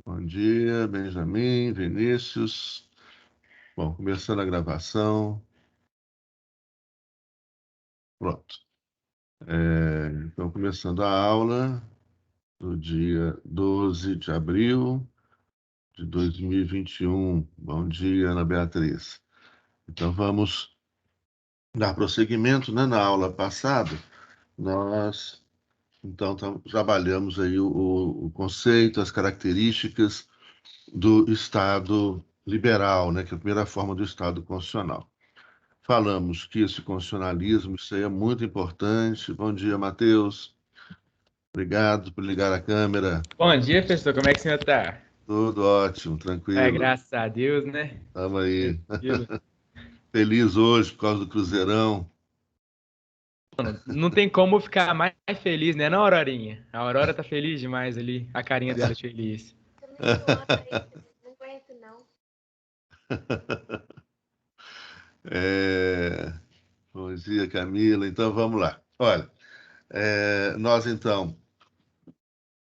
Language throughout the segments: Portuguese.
Bom dia, Benjamin, Vinícius. Bom, começando a gravação. Pronto. Então, começando a aula do dia 12 de abril de 2021. Bom dia, Ana Beatriz. Então, vamos dar prosseguimento, né? Na aula passada, nós trabalhamos aí o conceito, as características do Estado liberal, né? Que é a primeira forma do Estado constitucional. Falamos que esse constitucionalismo, isso aí é muito importante. Bom dia, Matheus. Obrigado por ligar a câmera. Bom dia, professor. Como é que o senhor tá? Tudo ótimo, É, tranquilo. graças a Deus, né? Estamos aí. Tranquilo. Feliz hoje por causa do Cruzeirão. Não tem como ficar mais feliz, né, não, Aurorinha? A Aurora tá feliz demais ali, a carinha dela de feliz. É, Bom dia, Camila. Então, vamos lá. Olha, nós então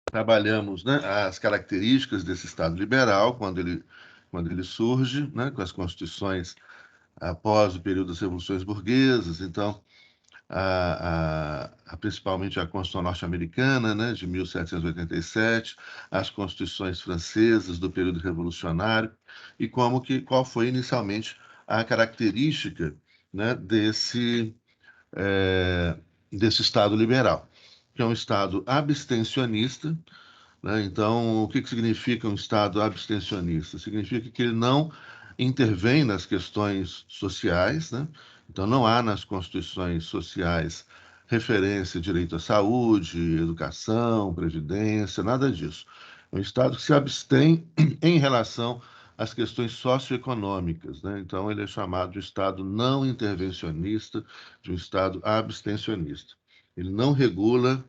trabalhamos, né, as características desse Estado liberal quando ele surge, né, com as constituições após o período das revoluções burguesas. Então, principalmente a Constituição norte-americana, né, de 1787, as constituições francesas do período revolucionário, e qual foi inicialmente a característica, né, desse Estado liberal, que é um Estado abstencionista, né? Então, o que significa um Estado abstencionista? Significa que ele não intervém nas questões sociais, né? Então, não há nas constituições sociais referência a direito à saúde, educação, previdência, nada disso. É um Estado que se abstém em relação às questões socioeconômicas, né? Então, ele é chamado de Estado não intervencionista, de um Estado abstencionista. Ele não regula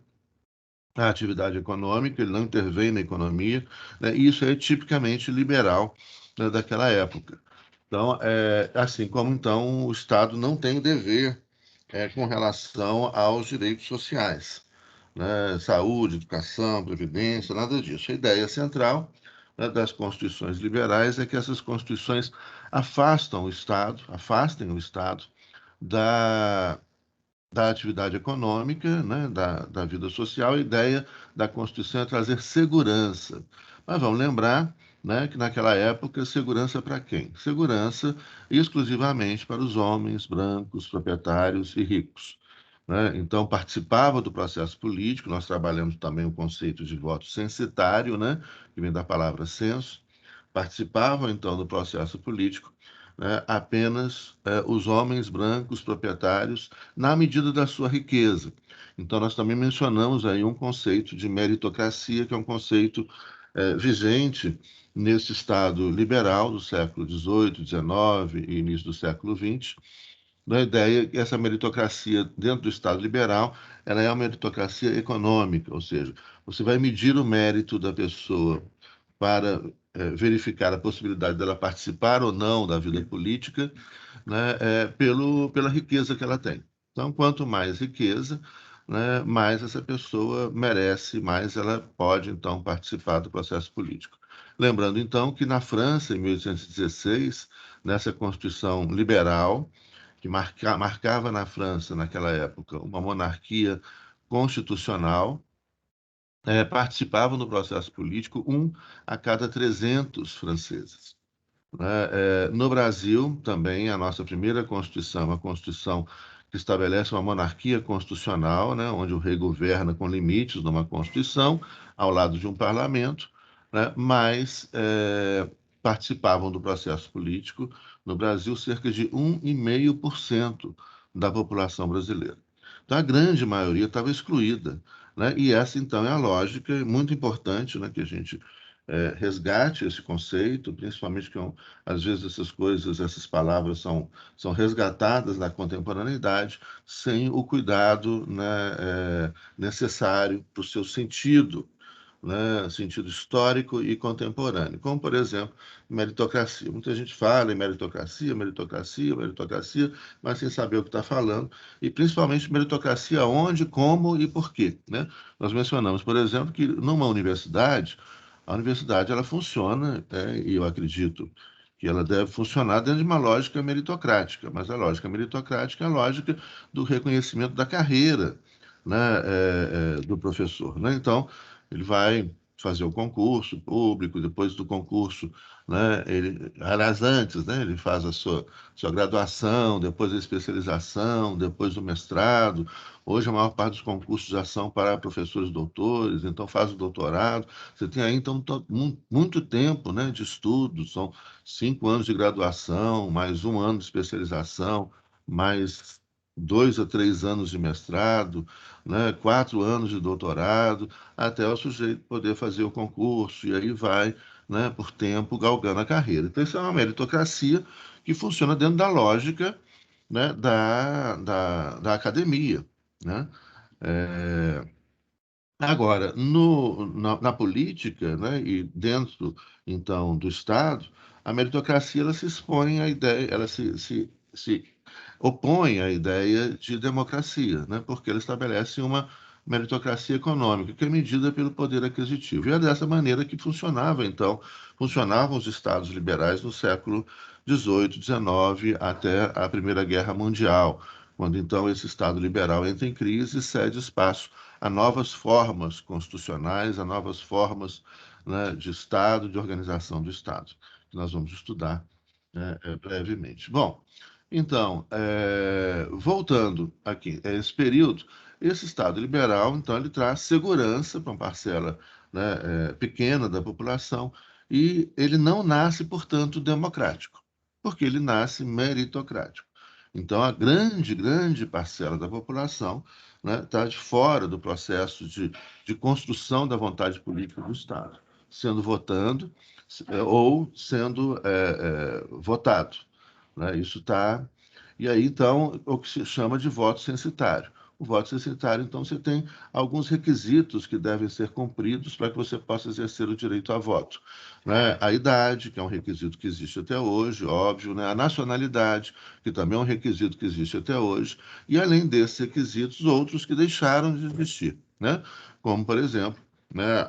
a atividade econômica, ele não intervém na economia, né? E isso é tipicamente liberal, né, daquela época. Então, assim como então o Estado não tem o dever com relação aos direitos sociais, né? Saúde, educação, previdência, nada disso. A ideia central, né, das constituições liberais é que essas constituições afastem o Estado da atividade econômica, né, da vida social. A ideia da Constituição é trazer segurança. Mas vamos lembrar, né, que naquela época, segurança para quem? Segurança exclusivamente para os homens brancos, proprietários e ricos, né? Então, participava do processo político. Nós trabalhamos também o conceito de voto censitário, né, que vem da palavra censo. Participavam, então, do processo político, né, apenas os homens brancos proprietários, na medida da sua riqueza. Então, nós também mencionamos aí um conceito de meritocracia, que é um conceito vigente nesse Estado liberal do século XVIII, XIX e início do século XX, na ideia que essa meritocracia dentro do Estado liberal, ela é uma meritocracia econômica, ou seja, você vai medir o mérito da pessoa para verificar a possibilidade dela participar ou não da vida política, né, pela riqueza que ela tem. Então, quanto mais riqueza, né, mais essa pessoa merece, mais ela pode, então, participar do processo político. Lembrando, então, que na França, em 1816, nessa Constituição liberal, que marcava na França, naquela época, uma monarquia constitucional, participavam do processo político um a cada 300 franceses, né? No Brasil, também, a nossa primeira Constituição, uma Constituição que estabelece uma monarquia constitucional, né, onde o rei governa com limites numa Constituição, ao lado de um parlamento, né, mas participavam do processo político no Brasil cerca de 1,5% da população brasileira. Então, a grande maioria estava excluída, né? E essa, então, é a lógica muito importante, né, que a gente resgate esse conceito, principalmente que às vezes essas coisas, essas palavras são resgatadas na contemporaneidade sem o cuidado, né, necessário para o seu sentido, né, sentido histórico e contemporâneo, como, por exemplo, meritocracia. Muita gente fala em meritocracia, meritocracia, meritocracia, mas sem saber o que está falando, e principalmente meritocracia onde, como e por quê, né? Nós mencionamos, por exemplo, que numa universidade, A universidade ela funciona, e eu acredito que ela deve funcionar dentro de uma lógica meritocrática, mas a lógica meritocrática é a lógica do reconhecimento da carreira, né, do professor, né? Então, ele vai fazer o concurso público, depois do concurso, né, aliás, antes, né, ele faz a sua graduação, depois a especialização, depois o mestrado. Hoje, a maior parte dos concursos já são para professores doutores, então faz o doutorado. Você tem aí, então, muito tempo, né, de estudo, são 5 anos de graduação, mais 1 ano de especialização, mais 2 a 3 anos de mestrado, né, 4 anos de doutorado, até o sujeito poder fazer o concurso, e aí vai, né, por tempo, galgando a carreira. Então, isso é uma meritocracia que funciona dentro da lógica, né, da academia, né? É, Agora, na política, né, e dentro, então, do Estado, a meritocracia ela se expõe à ideia, ela se opõe à ideia de democracia, né, porque ela estabelece uma meritocracia econômica, que é medida pelo poder aquisitivo. E é dessa maneira que funcionava, então, funcionavam os Estados liberais no século XVIII, XIX, até a Primeira Guerra Mundial, quando, então, esse Estado liberal entra em crise e cede espaço a novas formas constitucionais, a novas formas, né, de Estado, de organização do Estado, que nós vamos estudar, né, brevemente. Bom, então, voltando aqui a esse período, esse Estado liberal, então, ele traz segurança para uma parcela, né, pequena da população, e ele não nasce, portanto, democrático, porque ele nasce meritocrático. Então, a grande, grande parcela da população, né, está de fora do processo de construção da vontade política do Estado, sendo votando, ou sendo votado, né? Isso está. E aí, então, o que se chama de voto censitário. O voto censitário, então, você tem alguns requisitos que devem ser cumpridos para que você possa exercer o direito a voto, né? A idade, que é um requisito que existe até hoje, óbvio, né? A nacionalidade, que também é um requisito que existe até hoje, e além desses requisitos, outros que deixaram de existir, né? Como, por exemplo, né,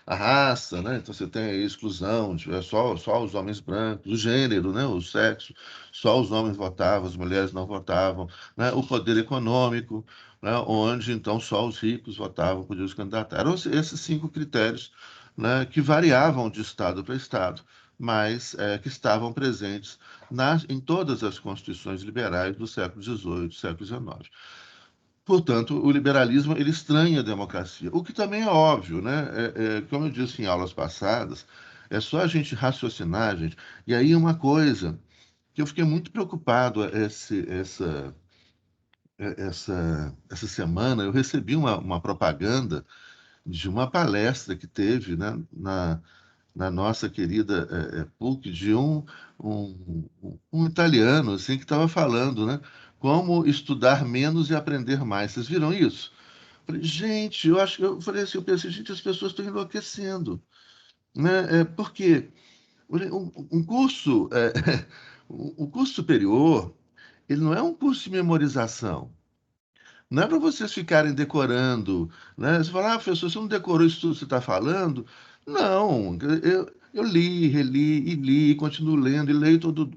a raça, né? Então você tem a exclusão, só os homens brancos, o gênero, né? O sexo, só os homens votavam, as mulheres não votavam, né? O poder econômico, né? Onde então só os ricos votavam, podiam se candidatar. Eram esses 5 critérios, né? Que variavam de estado para estado, mas que estavam presentes em todas as constituições liberais do século XVIII, século XIX. Portanto, o liberalismo ele estranha a democracia, o que também é óbvio, né? Como eu disse em aulas passadas, é só a gente raciocinar, gente. E aí uma coisa que eu fiquei muito preocupado essa semana, eu recebi uma propaganda de uma palestra que teve, né, na nossa querida PUC, de um italiano assim, que estava falando, né, como estudar menos e aprender mais. Vocês viram isso? Falei, gente, eu falei assim, eu pensei, gente, as pessoas estão enlouquecendo, né? Porque um curso, o curso superior, ele não é um curso de memorização. Não é para vocês ficarem decorando, né? Você fala, professor, você não decorou isso tudo que você está falando? Não, eu li, reli e li, e continuo lendo, e leio todo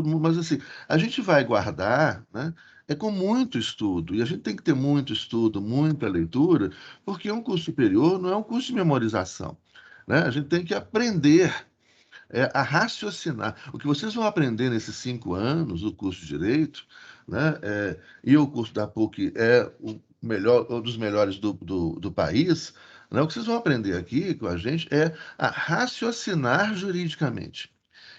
mundo, mas assim, a gente vai guardar, né? É com muito estudo, e a gente tem que ter muito estudo, muita leitura, porque um curso superior não é um curso de memorização, né? A gente tem que aprender a raciocinar. O que vocês vão aprender nesses 5 anos, o curso de Direito, né, e o curso da PUC é o melhor, um dos melhores do país, né, o que vocês vão aprender aqui com a gente é a raciocinar juridicamente.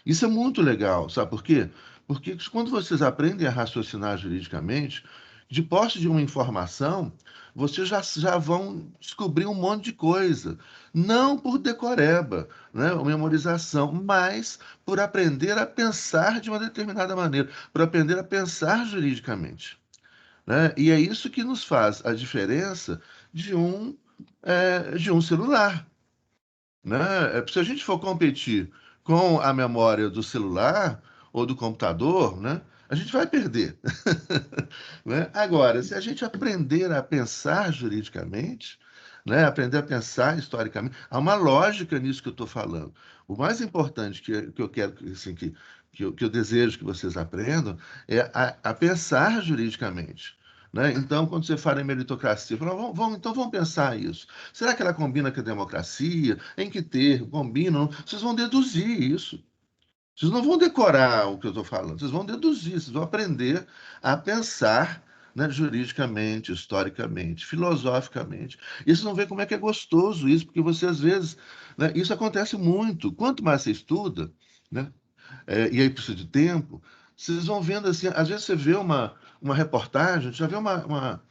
Isso é muito legal, sabe por quê? Porque quando vocês aprendem a raciocinar juridicamente, de posse de uma informação, vocês já vão descobrir um monte de coisa. Não por decoreba, né, ou memorização, mas por aprender a pensar de uma determinada maneira, por aprender a pensar juridicamente, né? E é isso que nos faz a diferença de um celular, né? Se a gente for competir com a memória do celular ou do computador, né, a gente vai perder. Né? Agora, se a gente aprender a pensar juridicamente, né? Aprender a pensar historicamente. Há uma lógica nisso que eu estou falando. O mais importante que eu quero assim, que eu desejo que vocês aprendam é a pensar juridicamente. Né? Então, quando você fala em meritocracia, fala, então vamos pensar isso. Será que ela combina com a democracia? Em que termo? Combina? Vocês vão deduzir isso. Vocês não vão decorar o que eu estou falando, vocês vão deduzir, vocês vão aprender a pensar, né, juridicamente, historicamente, filosoficamente. E vocês vão ver como é que é gostoso isso, porque você, às vezes, né, isso acontece muito. Quanto mais você estuda, né, e aí precisa de tempo, vocês vão vendo assim, às vezes você vê uma reportagem, já vê uma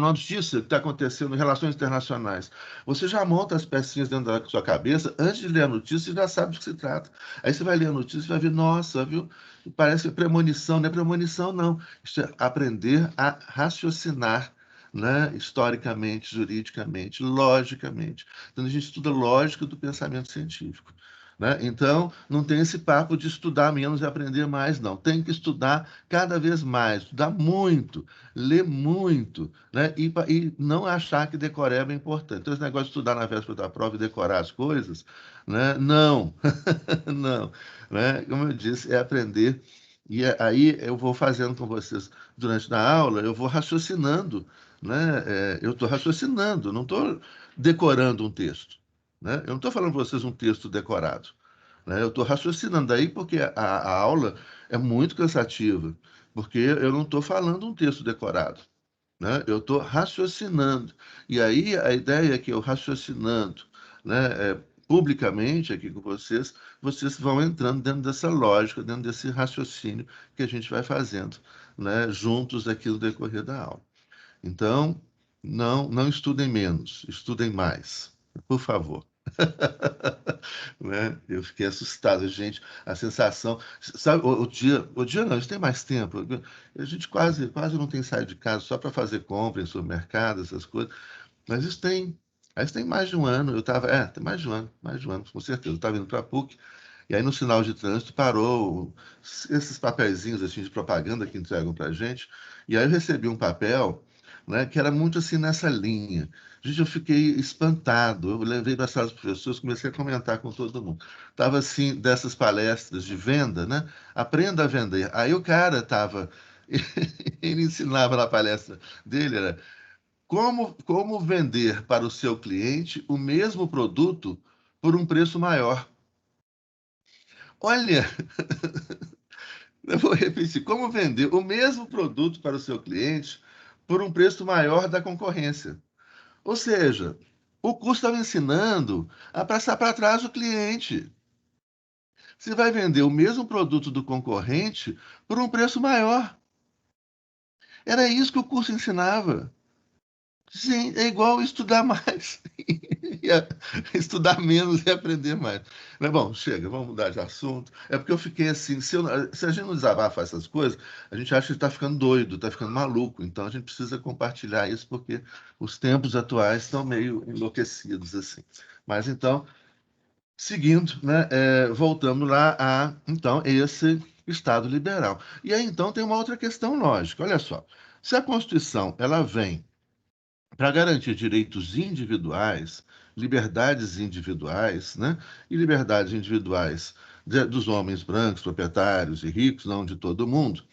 notícia que está acontecendo em relações internacionais. Você já monta as pecinhas dentro da sua cabeça, antes de ler a notícia, você já sabe do que se trata. Aí você vai ler a notícia e vai ver, nossa, viu? Parece que é premonição, não é premonição, não. Isso é aprender a raciocinar, né? Historicamente, juridicamente, logicamente. Então, a gente estuda lógica do pensamento científico. Né? Então, não tem esse papo de estudar menos e aprender mais, não. Tem que estudar cada vez mais, estudar muito, ler muito, né? E não achar que decoreba é importante. Então, esse negócio de estudar na véspera da prova e decorar as coisas, né? Não, não. Né? Como eu disse, é aprender. E aí eu vou fazendo com vocês durante a aula, eu vou raciocinando, né? Eu estou raciocinando, não estou decorando um texto. Né? Eu não estou falando para vocês um texto decorado. Né? Eu estou raciocinando daí porque a aula é muito cansativa, porque eu não estou falando um texto decorado. Né? Eu estou raciocinando. E aí a ideia é que eu raciocinando, né, publicamente aqui com vocês, vocês vão entrando dentro dessa lógica, dentro desse raciocínio que a gente vai fazendo, né, juntos aqui no decorrer da aula. Então, não estudem menos, estudem mais, por favor. Né? Eu fiquei assustado, gente. A sensação, sabe, o dia não, isso tem mais tempo. A gente quase não tem saído de casa só para fazer compra em supermercado, essas coisas. Mas tem mais de um ano. Eu estava, tem mais de um ano, com certeza. Eu estava indo para a PUC e aí no sinal de trânsito parou esses papeizinhos assim de propaganda que entregam para a gente. E aí eu recebi um papel, né, que era muito assim nessa linha. Gente, eu fiquei espantado. Eu levei para a sala dos professores, comecei a comentar com todo mundo. Tava assim, dessas palestras de venda, né? Aprenda a vender. Aí o cara tava. Ele ensinava na palestra dele, era como vender para o seu cliente o mesmo produto por um preço maior. Olha, eu vou repetir: como vender o mesmo produto para o seu cliente por um preço maior da concorrência. Ou seja, o curso estava ensinando a passar para trás o cliente. Você vai vender o mesmo produto do concorrente por um preço maior. Era isso que o curso ensinava. Sim, é igual estudar mais, estudar menos e aprender mais. Mas, bom, chega, vamos mudar de assunto. É porque eu fiquei assim, se a gente não desabafa essas coisas, a gente acha que está ficando doido, está ficando maluco. Então a gente precisa compartilhar isso porque os tempos atuais estão meio enlouquecidos assim. Mas então, seguindo, né, voltando lá a então esse Estado liberal. E aí então tem uma outra questão lógica. Olha só, se a Constituição ela vem para garantir direitos individuais, liberdades individuais, né? E liberdades individuais dos homens brancos, proprietários e ricos, não de todo mundo,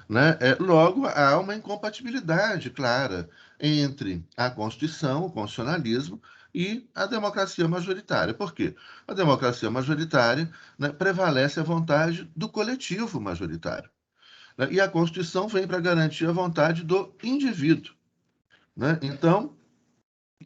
né? Logo, há uma incompatibilidade clara entre a Constituição, o constitucionalismo e a democracia majoritária. Por quê? A democracia majoritária, né, prevalece a vontade do coletivo majoritário, né? E a Constituição vem para garantir a vontade do indivíduo. Né? Então,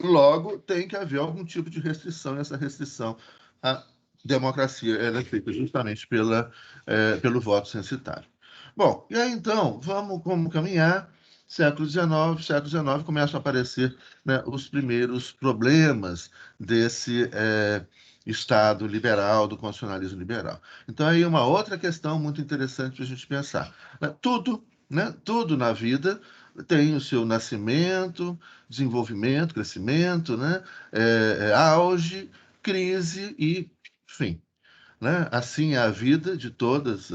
logo, tem que haver algum tipo de restrição, e essa restrição à democracia ela é feita justamente pelo voto censitário. Bom, e aí então, vamos caminhar. Século XIX começam a aparecer, né, os primeiros problemas desse Estado liberal, do constitucionalismo liberal. Então, aí uma outra questão muito interessante para a gente pensar. Né, tudo na vida tem o seu nascimento, desenvolvimento, crescimento, né? Auge, crise e fim. Né? Assim é a vida de todas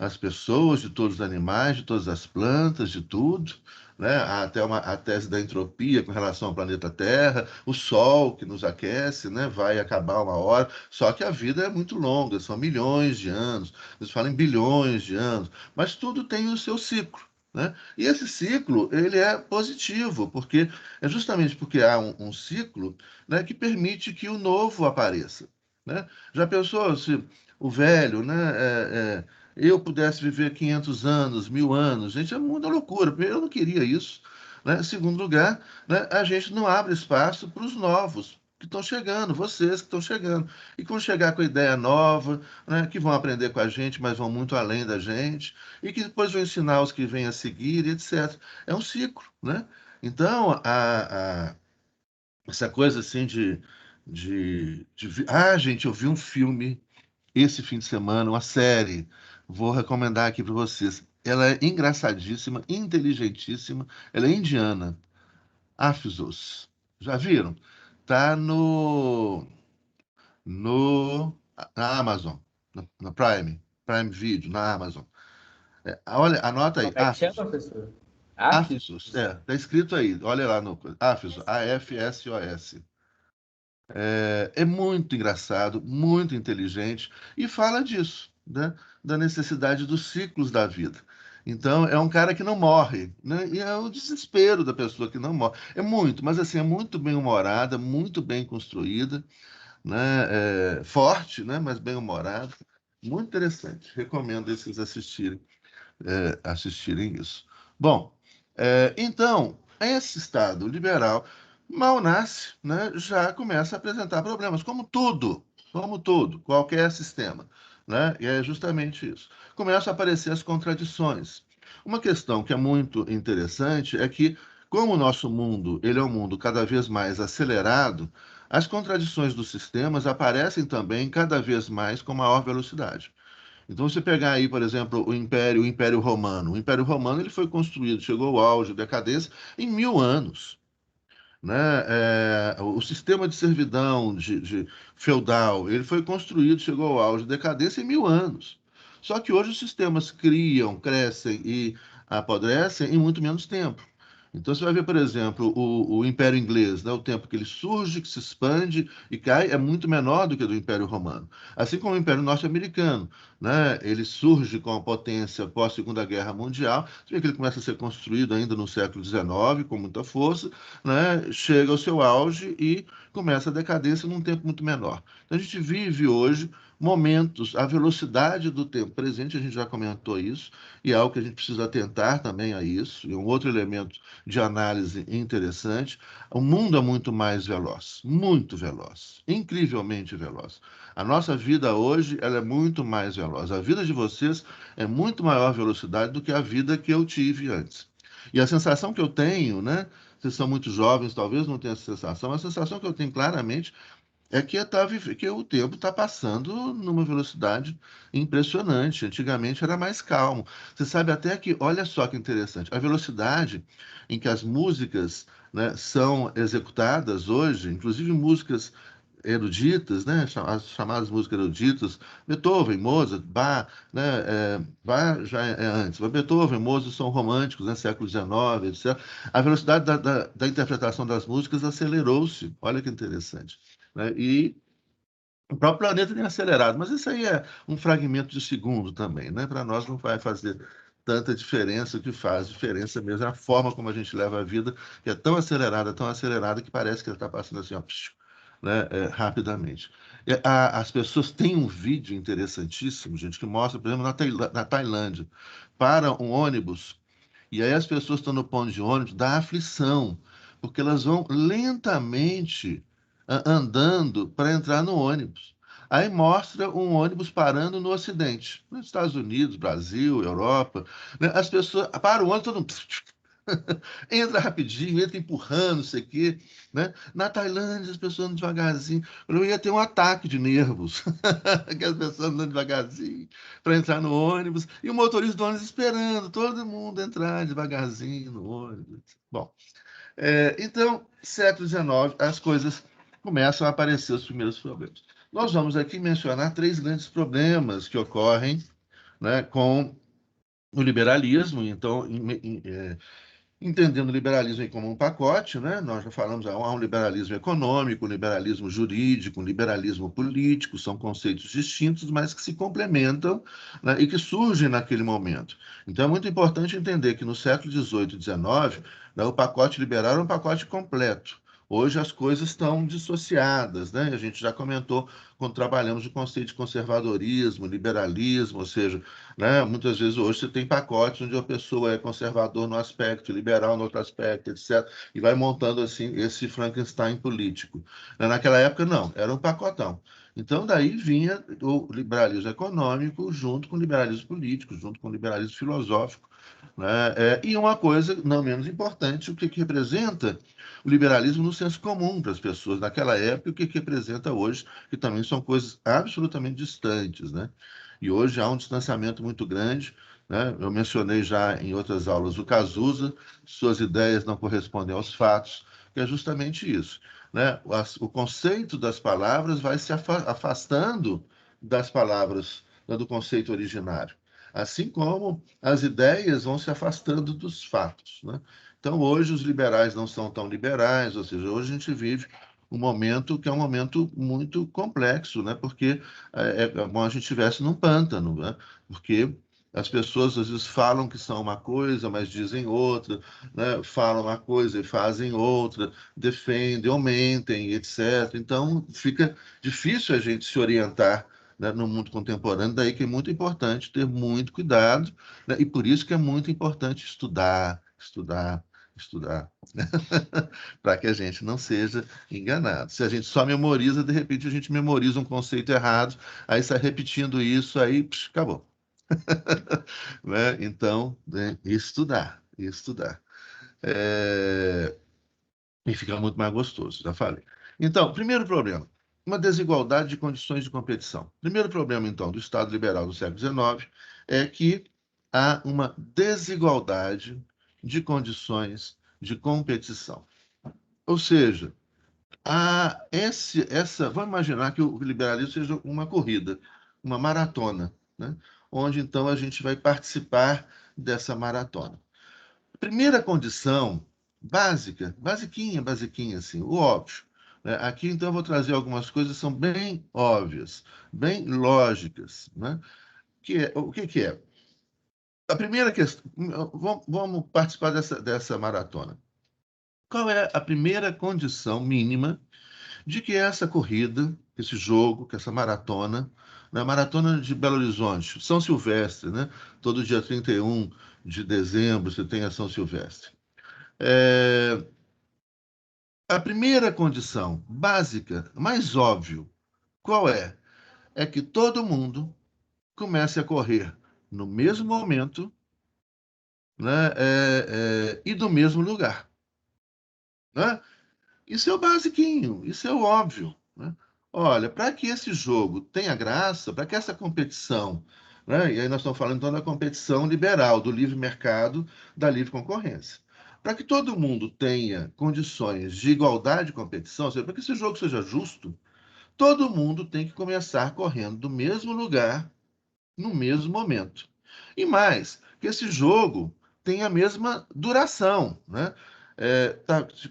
as pessoas, de todos os animais, de todas as plantas, de tudo, né? Há até a tese da entropia com relação ao planeta Terra, o Sol que nos aquece, né? Vai acabar uma hora, só que a vida é muito longa, são milhões de anos, eles falam em bilhões de anos, mas tudo tem o seu ciclo. Né? E esse ciclo ele é positivo, porque é justamente porque há um ciclo, né, que permite que o novo apareça. Né? Já pensou se o velho, né, eu pudesse viver 500 anos, 1000 anos? Gente, é muita loucura. Primeiro, eu não queria isso. Né? Segundo lugar, né, a gente não abre espaço para os novos que estão chegando, vocês que estão chegando. E que vão chegar com ideia nova, né, que vão aprender com a gente, mas vão muito além da gente, e que depois vão ensinar os que vêm a seguir, etc. É um ciclo. Né? Então, essa coisa assim gente, eu vi um filme esse fim de semana, uma série. Vou recomendar aqui para vocês. Ela é engraçadíssima, inteligentíssima. Ela é indiana. Afsos. Já viram? Tá no na Amazon, na Prime Video, na Amazon. Olha, anota aí, Como é que chama, professor? Afsos. Afis? Tá escrito aí. Olha lá no Afsos, Afsos. É muito engraçado, muito inteligente e fala disso, né? Da necessidade dos ciclos da vida. Então, é um cara que não morre, né? E é o desespero da pessoa que não morre. É muito, mas assim, é muito bem humorada, muito bem construída, né? Forte, né? Mas bem humorada. Muito interessante. Recomendo esses assistirem isso. Bom, então, esse Estado liberal mal nasce, né, já começa a apresentar problemas, como tudo, qualquer sistema. Né? E é justamente isso. Começam a aparecer as contradições. Uma questão que é muito interessante é que, como o nosso mundo ele é um mundo cada vez mais acelerado, as contradições dos sistemas aparecem também cada vez mais com maior velocidade. Então, você pegar aí, por exemplo, o Império Romano. O Império Romano ele foi construído, chegou ao auge, decadência, em 1000 anos. Né? O sistema de servidão de feudal, ele foi construído, chegou ao auge, decadência em 1000 anos. Só que hoje os sistemas criam, crescem e apodrecem em muito menos tempo. Então você vai ver, por exemplo, o Império Inglês, né? O tempo que ele surge, que se expande e cai é muito menor do que o do Império Romano. Assim como o Império Norte-Americano, né? Ele surge com a potência pós-Segunda Guerra Mundial, você vê que ele começa a ser construído ainda no século XIX, com muita força, né? Chega ao seu auge e começa a decadência num tempo muito menor. Então a gente vive hoje momentos, a velocidade do tempo presente, a gente já comentou isso, e é algo que a gente precisa atentar também a isso, e um outro elemento de análise interessante. O mundo é muito mais veloz, muito veloz, incrivelmente veloz. A nossa vida hoje ela é muito mais veloz. A vida de vocês é muito maior velocidade do que a vida que eu tive antes. E a sensação que eu tenho, né? Vocês são muito jovens, talvez não tenham essa sensação. A sensação que eu tenho claramente é que o tempo está passando numa velocidade impressionante. Antigamente era mais calmo. Você sabe até que, olha só que interessante, a velocidade em que as músicas, né, são executadas hoje, inclusive músicas eruditas, né, as chamadas músicas eruditas, Beethoven, Mozart, Bach, né, Bach já é antes, mas Beethoven, Mozart são românticos, né, século XIX, etc. A velocidade da interpretação das músicas acelerou-se. Olha que interessante. Né? E o próprio planeta tem acelerado, mas isso aí é um fragmento de segundo também, né? Para nós não vai fazer tanta diferença, o que faz diferença mesmo é a forma como a gente leva a vida, que é tão acelerada que parece que ela está passando assim, ó, psiu, né? Rapidamente. As pessoas têm um vídeo interessantíssimo, gente, que mostra, por exemplo, na Tailândia, para um ônibus e aí as pessoas estão no ponto de ônibus, dá aflição, porque elas vão lentamente andando para entrar no ônibus. Aí mostra um ônibus parando no Ocidente, nos Estados Unidos, Brasil, Europa. Né? As pessoas param o ônibus, todo mundo entra rapidinho, entra empurrando, não sei o quê. Né? Na Tailândia, as pessoas andam devagarzinho. Eu ia ter um ataque de nervos, que as pessoas andando devagarzinho para entrar no ônibus, e o motorista do ônibus esperando todo mundo entrar devagarzinho no ônibus. Bom, então, século XIX, as coisas começam a aparecer os primeiros problemas. Nós vamos aqui mencionar três grandes problemas que ocorrem, né, com o liberalismo. Então, entendendo o liberalismo aí como um pacote, né? Nós já falamos, há um liberalismo econômico, um liberalismo jurídico, um liberalismo político, são conceitos distintos, mas que se complementam, né? E que surgem naquele momento. Então é muito importante entender que no século XVIII e XIX, né, o pacote liberal era um pacote completo. Hoje as coisas estão dissociadas, né? A gente já comentou quando trabalhamos o conceito de conservadorismo, liberalismo, ou seja, né? Muitas vezes hoje você tem pacotes onde a pessoa é conservador no aspecto, liberal no outro aspecto, etc. E vai montando assim esse Frankenstein político. Naquela época, não, era um pacotão. Então, daí vinha o liberalismo econômico junto com o liberalismo político, junto com o liberalismo filosófico. Né? E uma coisa não menos importante, o que representa o liberalismo no senso comum para as pessoas naquela época e o que representa hoje, que também são coisas absolutamente distantes, né? E hoje há um distanciamento muito grande, né? Eu mencionei já em outras aulas o Cazuza, suas ideias não correspondem aos fatos, que é justamente isso, né? O conceito das palavras vai se afastando das palavras, né, do conceito originário, assim como as ideias vão se afastando dos fatos, né? Então, hoje, os liberais não são tão liberais, ou seja, hoje a gente vive um momento que é um momento muito complexo, né? Porque é como a gente estivesse num pântano, né? Porque as pessoas às vezes falam que são uma coisa, mas dizem outra, né? Falam uma coisa e fazem outra, defendem ou mentem, etc. Então, fica difícil a gente se orientar, né, no mundo contemporâneo, daí que é muito importante ter muito cuidado, né, e por isso que é muito importante estudar, estudar, estudar, para que a gente não seja enganado. Se a gente só memoriza, de repente a gente memoriza um conceito errado, aí sai repetindo isso, aí acabou. Né? Então, né, estudar, estudar. É, E fica muito mais gostoso, já falei. Então, primeiro problema, uma desigualdade de condições de competição. Primeiro problema, então, do Estado liberal do século XIX é que há uma desigualdade de condições de competição. Ou seja, vamos imaginar que o liberalismo seja uma corrida, uma maratona, né? Onde então a gente vai participar dessa maratona. Primeira condição básica, basiquinha, assim, o óbvio, né? Aqui, então, eu vou trazer algumas coisas que são bem óbvias, bem lógicas, né? O que é? A primeira questão, vamos participar dessa maratona. Qual é a primeira condição mínima de que essa corrida, esse jogo, que essa maratona, né, maratona de Belo Horizonte, São Silvestre, né? Todo dia 31 de dezembro você tem a São Silvestre. É, a primeira condição básica, mais óbvio, qual é? É que todo mundo comece a correr no mesmo momento, né, e do mesmo lugar. Né? Isso é o basiquinho, isso é o óbvio. Né? Olha, para que esse jogo tenha graça, para que essa competição, né, e aí nós estamos falando então da competição liberal, do livre mercado, da livre concorrência. Para que todo mundo tenha condições de igualdade de competição, ou seja, para que esse jogo seja justo, todo mundo tem que começar correndo do mesmo lugar, no mesmo momento. E mais, que esse jogo tem a mesma duração, né?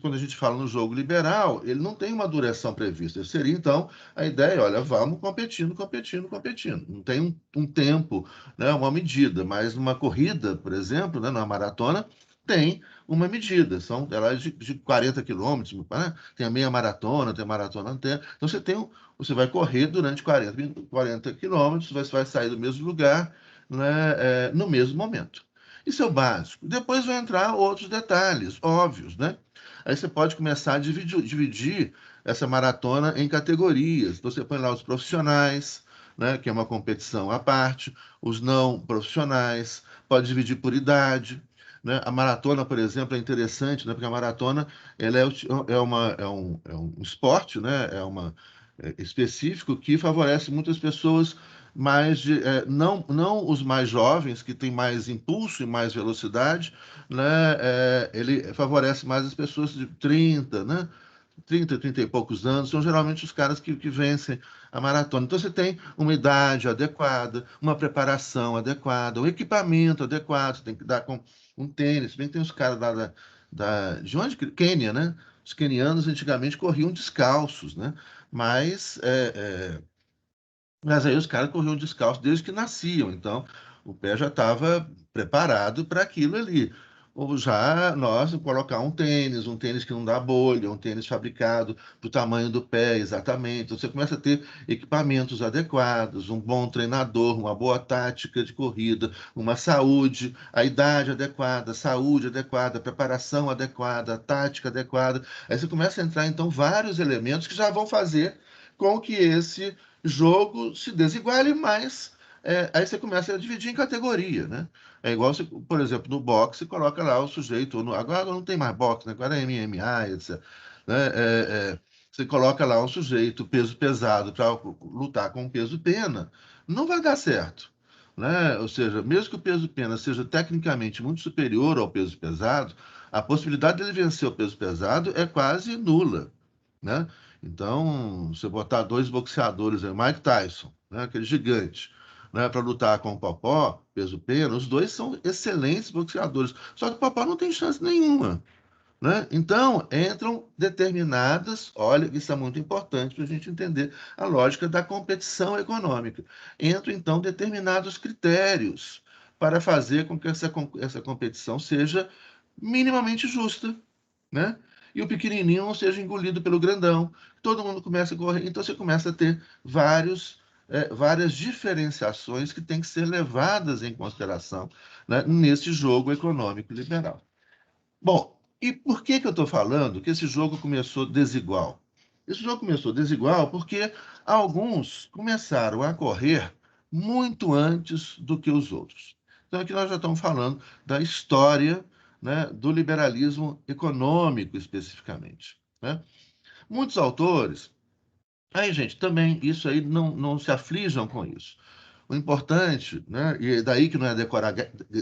Quando a gente fala no jogo liberal, ele não tem uma duração prevista. Seria, então, a ideia, olha, vamos competindo, competindo, competindo. Não tem um tempo, né, uma medida, mas numa corrida, por exemplo, né, numa maratona, tem uma medida. Ela é de 40 quilômetros, né? Tem a meia maratona, tem a maratona inteira. Então, você vai correr durante 40 quilômetros, você vai sair do mesmo lugar, né, no mesmo momento. Isso é o básico. Depois vão entrar outros detalhes, óbvios, né? Aí você pode começar a dividir essa maratona em categorias. Então, você põe lá os profissionais, né, que é uma competição à parte, os não profissionais, pode dividir por idade. Né? A maratona, por exemplo, é interessante, né? Porque a maratona ela é um esporte, né? Específico que favorece muitas pessoas não os mais jovens, que têm mais impulso e mais velocidade, né? Ele favorece mais as pessoas de 30, né? 30 e poucos anos, são geralmente os caras que vencem a maratona. Então, você tem uma idade adequada, uma preparação adequada, um equipamento adequado, você tem que dar com um tênis. Bem, tem os caras de onde? Quênia, né? Os quenianos antigamente corriam descalços, né? Mas, mas aí os caras corriam descalços desde que nasciam, então o pé já estava preparado para aquilo ali. Ou já nós colocar um tênis que não dá bolha, um tênis fabricado para o tamanho do pé exatamente. Então, você começa a ter equipamentos adequados, um bom treinador, uma boa tática de corrida, uma saúde, a idade adequada, saúde adequada, preparação adequada, tática adequada. Aí você começa a entrar, então, vários elementos que já vão fazer com que esse jogo se desiguale, mas aí você começa a dividir em categoria, né? É igual, você, por exemplo, no boxe, coloca lá o sujeito, agora não tem mais boxe, né? Agora é MMA, etc. Né? Você coloca lá um sujeito, peso pesado, para lutar com peso pena, não vai dar certo. Né? Ou seja, mesmo que o peso pena seja tecnicamente muito superior ao peso pesado, a possibilidade dele vencer o peso pesado é quase nula. Né? Então, você botar dois boxeadores, Mike Tyson, né, aquele gigante, né, para lutar com o Popó, peso pena, os dois são excelentes boxeadores. Só que o Popó não tem chance nenhuma. Né? Então, entram determinadas, olha, isso é muito importante para a gente entender a lógica da competição econômica. Entram, então, determinados critérios para fazer com que essa competição seja minimamente justa, né? E o pequenininho não seja engolido pelo grandão. Todo mundo começa a correr, então você começa a ter várias diferenciações que têm que ser levadas em consideração, né, nesse jogo econômico liberal. Bom, e por que eu estou falando que esse jogo começou desigual? Esse jogo começou desigual porque alguns começaram a correr muito antes do que os outros. Então, aqui nós já estamos falando da história, né, do liberalismo econômico, especificamente. Né? Muitos autores. Aí, gente, também isso aí não se aflijam com isso. O importante, né, e é daí que não é decorar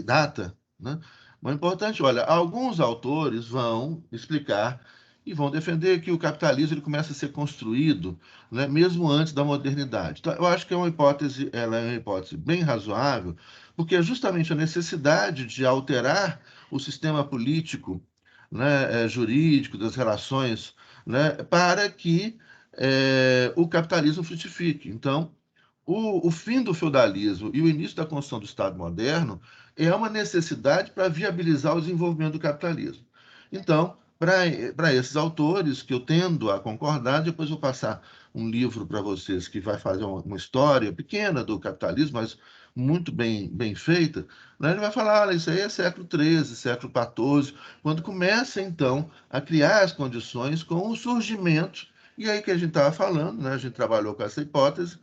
data, né? O importante, olha, alguns autores vão explicar e vão defender que o capitalismo ele começa a ser construído, né, mesmo antes da modernidade. Então, eu acho que ela é uma hipótese bem razoável, porque é justamente a necessidade de alterar o sistema político, né, jurídico das relações, né, para que o capitalismo frutifique. Então, o fim do feudalismo e o início da construção do Estado moderno é uma necessidade para viabilizar o desenvolvimento do capitalismo. Então, para esses autores, que eu tendo a concordar, depois vou passar um livro para vocês que vai fazer uma história pequena do capitalismo, mas muito bem feita. Né? Ele vai falar, olha, isso aí é século XIII, século XIV, quando começa, então, a criar as condições com o surgimento, e aí que a gente estava falando, né? A gente trabalhou com essa hipótese,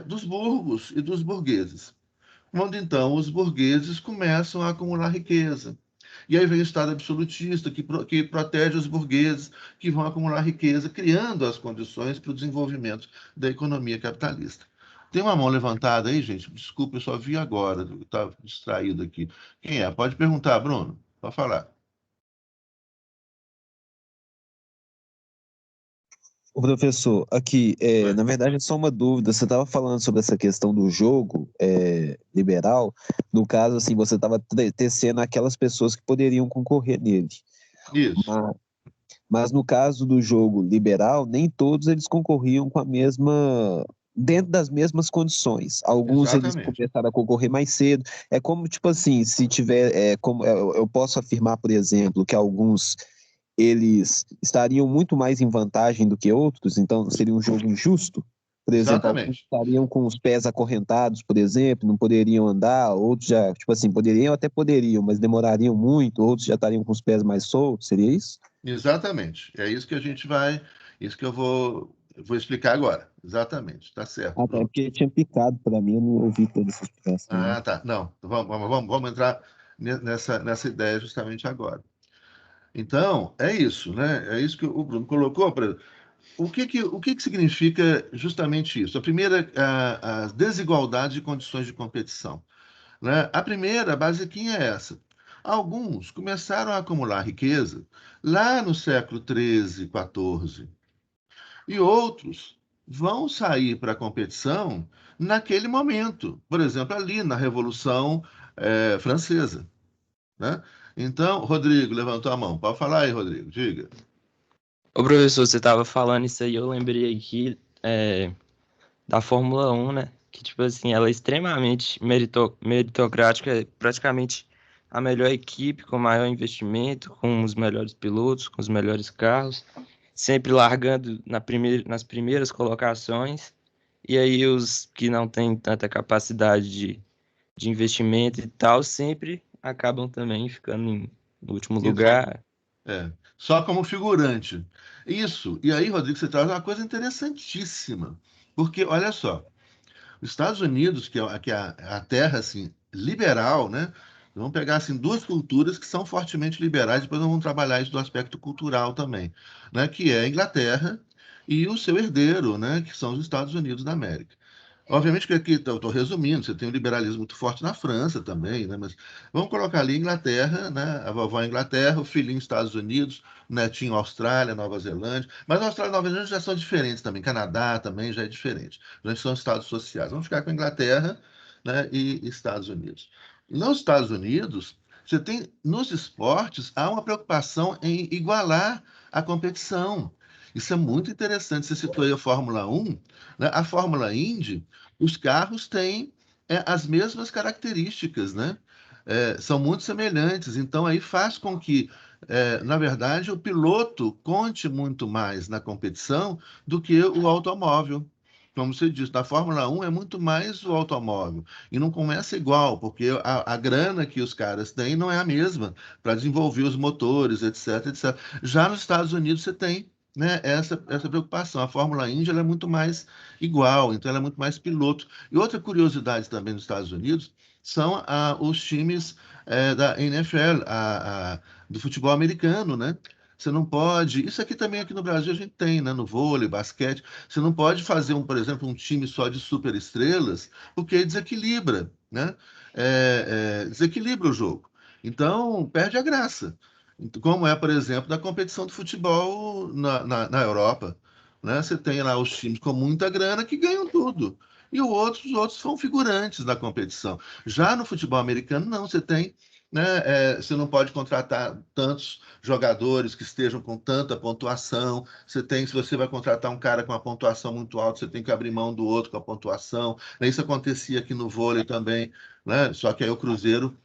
dos burgos e dos burgueses. Quando então os burgueses começam a acumular riqueza. E aí vem o Estado absolutista, que protege os burgueses, que vão acumular riqueza, criando as condições para o desenvolvimento da economia capitalista. Tem uma mão levantada aí, gente? Desculpa, eu só vi agora, eu estava distraído aqui. Quem é? Pode perguntar, Bruno. Pode falar. O professor, aqui, Oi. na verdade é só uma dúvida. Você estava falando sobre essa questão do jogo liberal. No caso, assim, você estava tecendo aquelas pessoas que poderiam concorrer nele. Isso, Mas, mas no caso do jogo liberal, nem todos eles concorriam com a mesma, dentro das mesmas condições. Alguns eles exatamente. começaram a concorrer mais cedo. É como, tipo assim, se tiver, como eu posso afirmar, por exemplo, que alguns eles estariam muito mais em vantagem do que outros, então seria um jogo injusto. Por exemplo, alguns Exatamente. estariam com os pés acorrentados, por exemplo, não poderiam andar, outros já, tipo assim, poderiam, até poderiam, mas demorariam muito, outros já estariam com os pés mais soltos, seria isso? Exatamente. É isso que a gente vai, isso que eu vou explicar agora. Exatamente. Tá certo, Ah, tá, é Bruno. porque tinha picado para mim, eu não ouvi toda essa explicação ainda. Ah, tá. Não, vamos entrar nessa ideia justamente agora. Então, é isso, né? É isso que o Bruno colocou. O que que significa justamente isso? A primeira, as desigualdades de condições de competição. Né? A primeira, basiquinha, é essa. Alguns começaram a acumular riqueza lá no século XIII, XIV, e outros vão sair para a competição naquele momento, por exemplo, ali na Revolução Francesa, né? Então, Rodrigo levantou a mão. Pode falar aí, Rodrigo, diga. Ô, professor, você estava falando isso aí, eu lembrei aqui da Fórmula 1, né? Que, tipo assim, ela é extremamente meritocrática, é praticamente a melhor equipe, com maior investimento, com os melhores pilotos, com os melhores carros, sempre largando nas primeiras colocações, e aí os que não têm tanta capacidade de investimento e tal, sempre acabam também ficando no último lugar. Só como figurante. Isso. E aí, Rodrigo, você traz uma coisa interessantíssima. Porque, olha só, os Estados Unidos, que é a terra assim, liberal, né? Vamos pegar assim, duas culturas que são fortemente liberais, depois nós vamos trabalhar isso do aspecto cultural também, né? Que é a Inglaterra e o seu herdeiro, né? Que são os Estados Unidos da América. Obviamente que aqui eu estou resumindo, você tem um liberalismo muito forte na França também, né? Mas vamos colocar ali Inglaterra, né? A vovó Inglaterra, o filhinho Estados Unidos, o netinho Austrália, Nova Zelândia. Mas a Austrália e Nova Zelândia já são diferentes também, Canadá também já é diferente. Já são estados sociais. Vamos ficar com a Inglaterra, né? E Estados Unidos. Nos Estados Unidos, você tem, nos esportes, há uma preocupação em igualar a competição. Isso é muito interessante. Você citou aí a Fórmula 1, né? A Fórmula Indy, os carros têm as mesmas características, né? São muito semelhantes. Então, aí faz com que, na verdade, o piloto conte muito mais na competição do que o automóvel. Como você disse, na Fórmula 1 é muito mais o automóvel. E não começa igual, porque a grana que os caras têm não é a mesma para desenvolver os motores, etc, etc. Já nos Estados Unidos você tem, né, essa preocupação. A Fórmula Indy ela é muito mais igual, então ela é muito mais piloto. E outra curiosidade também nos Estados Unidos são os times da NFL, do futebol americano, né? Você não pode. Isso aqui também aqui no Brasil a gente tem, né? No vôlei, basquete. Você não pode fazer por exemplo, um time só de superestrelas, porque desequilibra, né? Desequilibra o jogo. Então perde a graça. Como é, por exemplo, na competição de futebol na Europa, né? Você tem lá os times com muita grana que ganham tudo. E os outros são figurantes da competição. Já no futebol americano, não, você tem, né, você não pode contratar tantos jogadores que estejam com tanta pontuação. Você tem, se você vai contratar um cara com uma pontuação muito alta, você tem que abrir mão do outro com a pontuação. Isso acontecia aqui no vôlei também, né? Só que aí o Cruzeiro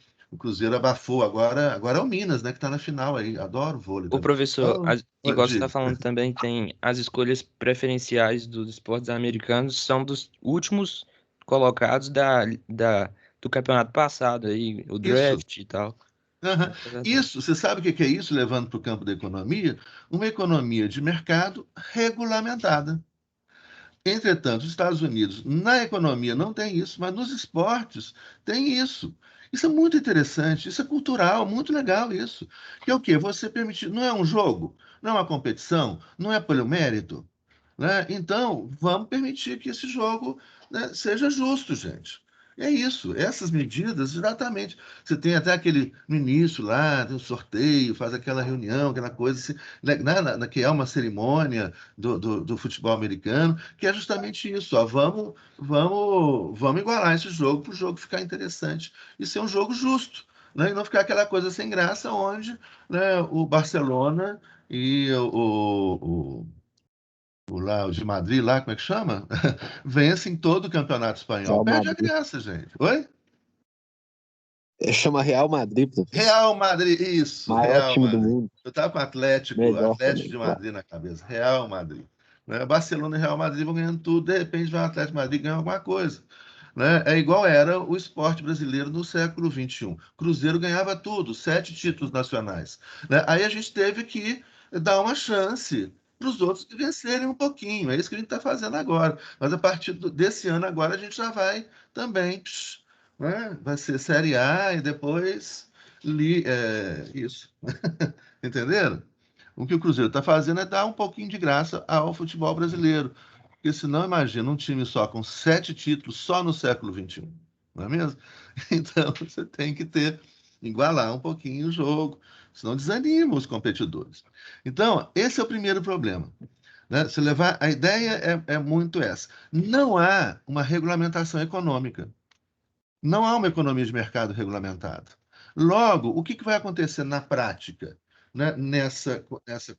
abafou. Agora é o Minas, né, que está na final aí. Adoro vôlei O também. professor, igual você está Diga. falando também, tem as escolhas preferenciais dos esportes americanos, são dos últimos colocados do campeonato passado, aí, o Isso. draft e tal. Aham. Isso é verdade. Isso, você sabe o que é isso, levando para o campo da economia? Uma economia de mercado regulamentada. Entretanto, os Estados Unidos, na economia, não tem isso, mas nos esportes tem isso. Isso é muito interessante, isso é cultural, muito legal isso. Que é o quê? Você permitir, não é um jogo, não é uma competição, não é pelo mérito, né? Então, vamos permitir que esse jogo, né, seja justo, gente. É isso, essas medidas, exatamente. Você tem até aquele no início lá, tem um sorteio, faz aquela reunião, aquela coisa assim, né, que é uma cerimônia do futebol americano, que é justamente isso. Ó, vamos igualar esse jogo para o jogo ficar interessante e ser um jogo justo, né? E não ficar aquela coisa sem graça onde, né, o Barcelona e o de Madrid lá, como é que chama? Vence em todo o campeonato espanhol. Real Perde a Madrid. graça, gente. Oi? Chama Real Madrid, professor. Real Madrid, isso, Maior Real time do Madrid. mundo. Eu estava com Melhor Atlético também, de claro. Madrid na cabeça. Real Madrid. Né? Barcelona e Real Madrid vão ganhando tudo, de repente vai o Atlético de Madrid ganhar alguma coisa. Né? É igual era o esporte brasileiro no século XXI. Cruzeiro ganhava tudo, 7 títulos nacionais. Né? Aí a gente teve que dar uma chance para os outros vencerem um pouquinho. É isso que a gente está fazendo agora. Mas a partir desse ano agora a gente já vai também, né? Vai ser Série A e depois isso. Entenderam? O que o Cruzeiro está fazendo é dar um pouquinho de graça ao futebol brasileiro. Porque senão, imagina, um time só com 7 títulos só no século XXI. Não é mesmo? Então, você tem que ter igualar um pouquinho o jogo, senão desanima os competidores. Então, esse é o primeiro problema. Né? Se levar, a ideia é muito essa. Não há uma regulamentação econômica. Não há uma economia de mercado regulamentada. Logo, o que vai acontecer na prática, né, nessa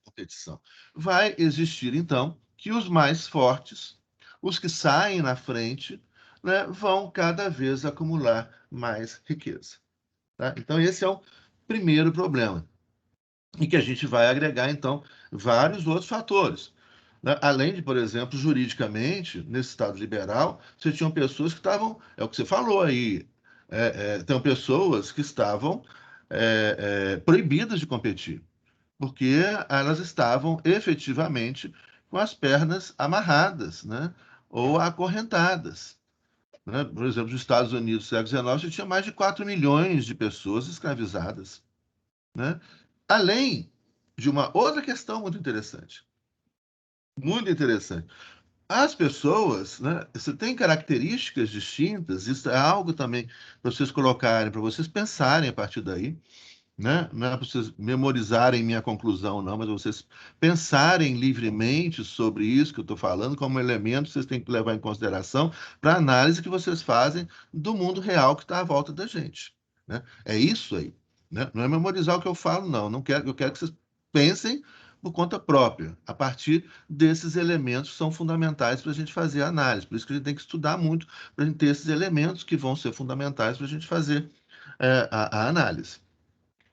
competição? Vai existir, então, que os mais fortes, os que saem na frente, né, vão cada vez acumular mais riqueza. Tá? Então, esse é o primeiro problema. E que a gente vai agregar, então, vários outros fatores. Né? Além de, por exemplo, juridicamente, nesse Estado liberal, você tinha pessoas que estavam, é o que você falou aí, tem pessoas que estavam proibidas de competir, porque elas estavam efetivamente com as pernas amarradas, né? Ou acorrentadas. Né? Por exemplo, nos Estados Unidos, no século XIX, você tinha mais de 4 milhões de pessoas escravizadas. Né? Além de uma outra questão muito interessante. Muito interessante. As pessoas, né, você tem características distintas, isso é algo também para vocês colocarem, para vocês pensarem a partir daí, né? Não é para vocês memorizarem minha conclusão, não, mas vocês pensarem livremente sobre isso que eu estou falando, como elemento que vocês têm que levar em consideração para a análise que vocês fazem do mundo real que está à volta da gente. Né? É isso aí. Né? Não é memorizar o que eu falo, não. Eu quero que vocês pensem por conta própria, a partir desses elementos que são fundamentais para a gente fazer a análise. Por isso que a gente tem que estudar muito para a gente ter esses elementos que vão ser fundamentais para a gente fazer a análise.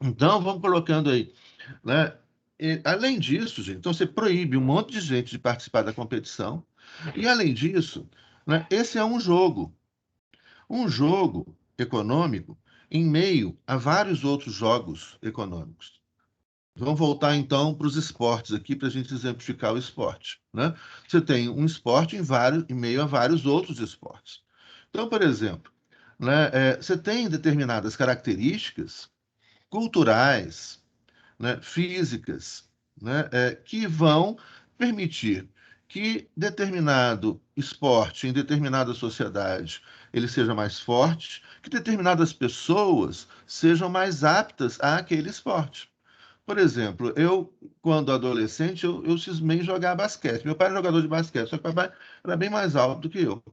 Então, vamos colocando aí, né? E, além disso, gente, então você proíbe um monte de gente de participar da competição. E, além disso, né, esse é um jogo econômico em meio a vários outros jogos econômicos. Vamos voltar, então, para os esportes aqui, para a gente exemplificar o esporte. Né? Você tem um esporte em meio a vários outros esportes. Então, por exemplo, né, você tem determinadas características culturais, né, físicas, né, que vão permitir que determinado esporte em determinada sociedade ele seja mais forte, que determinadas pessoas sejam mais aptas àquele esporte. Por exemplo, eu, quando adolescente, eu cismei em jogar basquete. Meu pai era jogador de basquete, só que o papai era bem mais alto do que eu.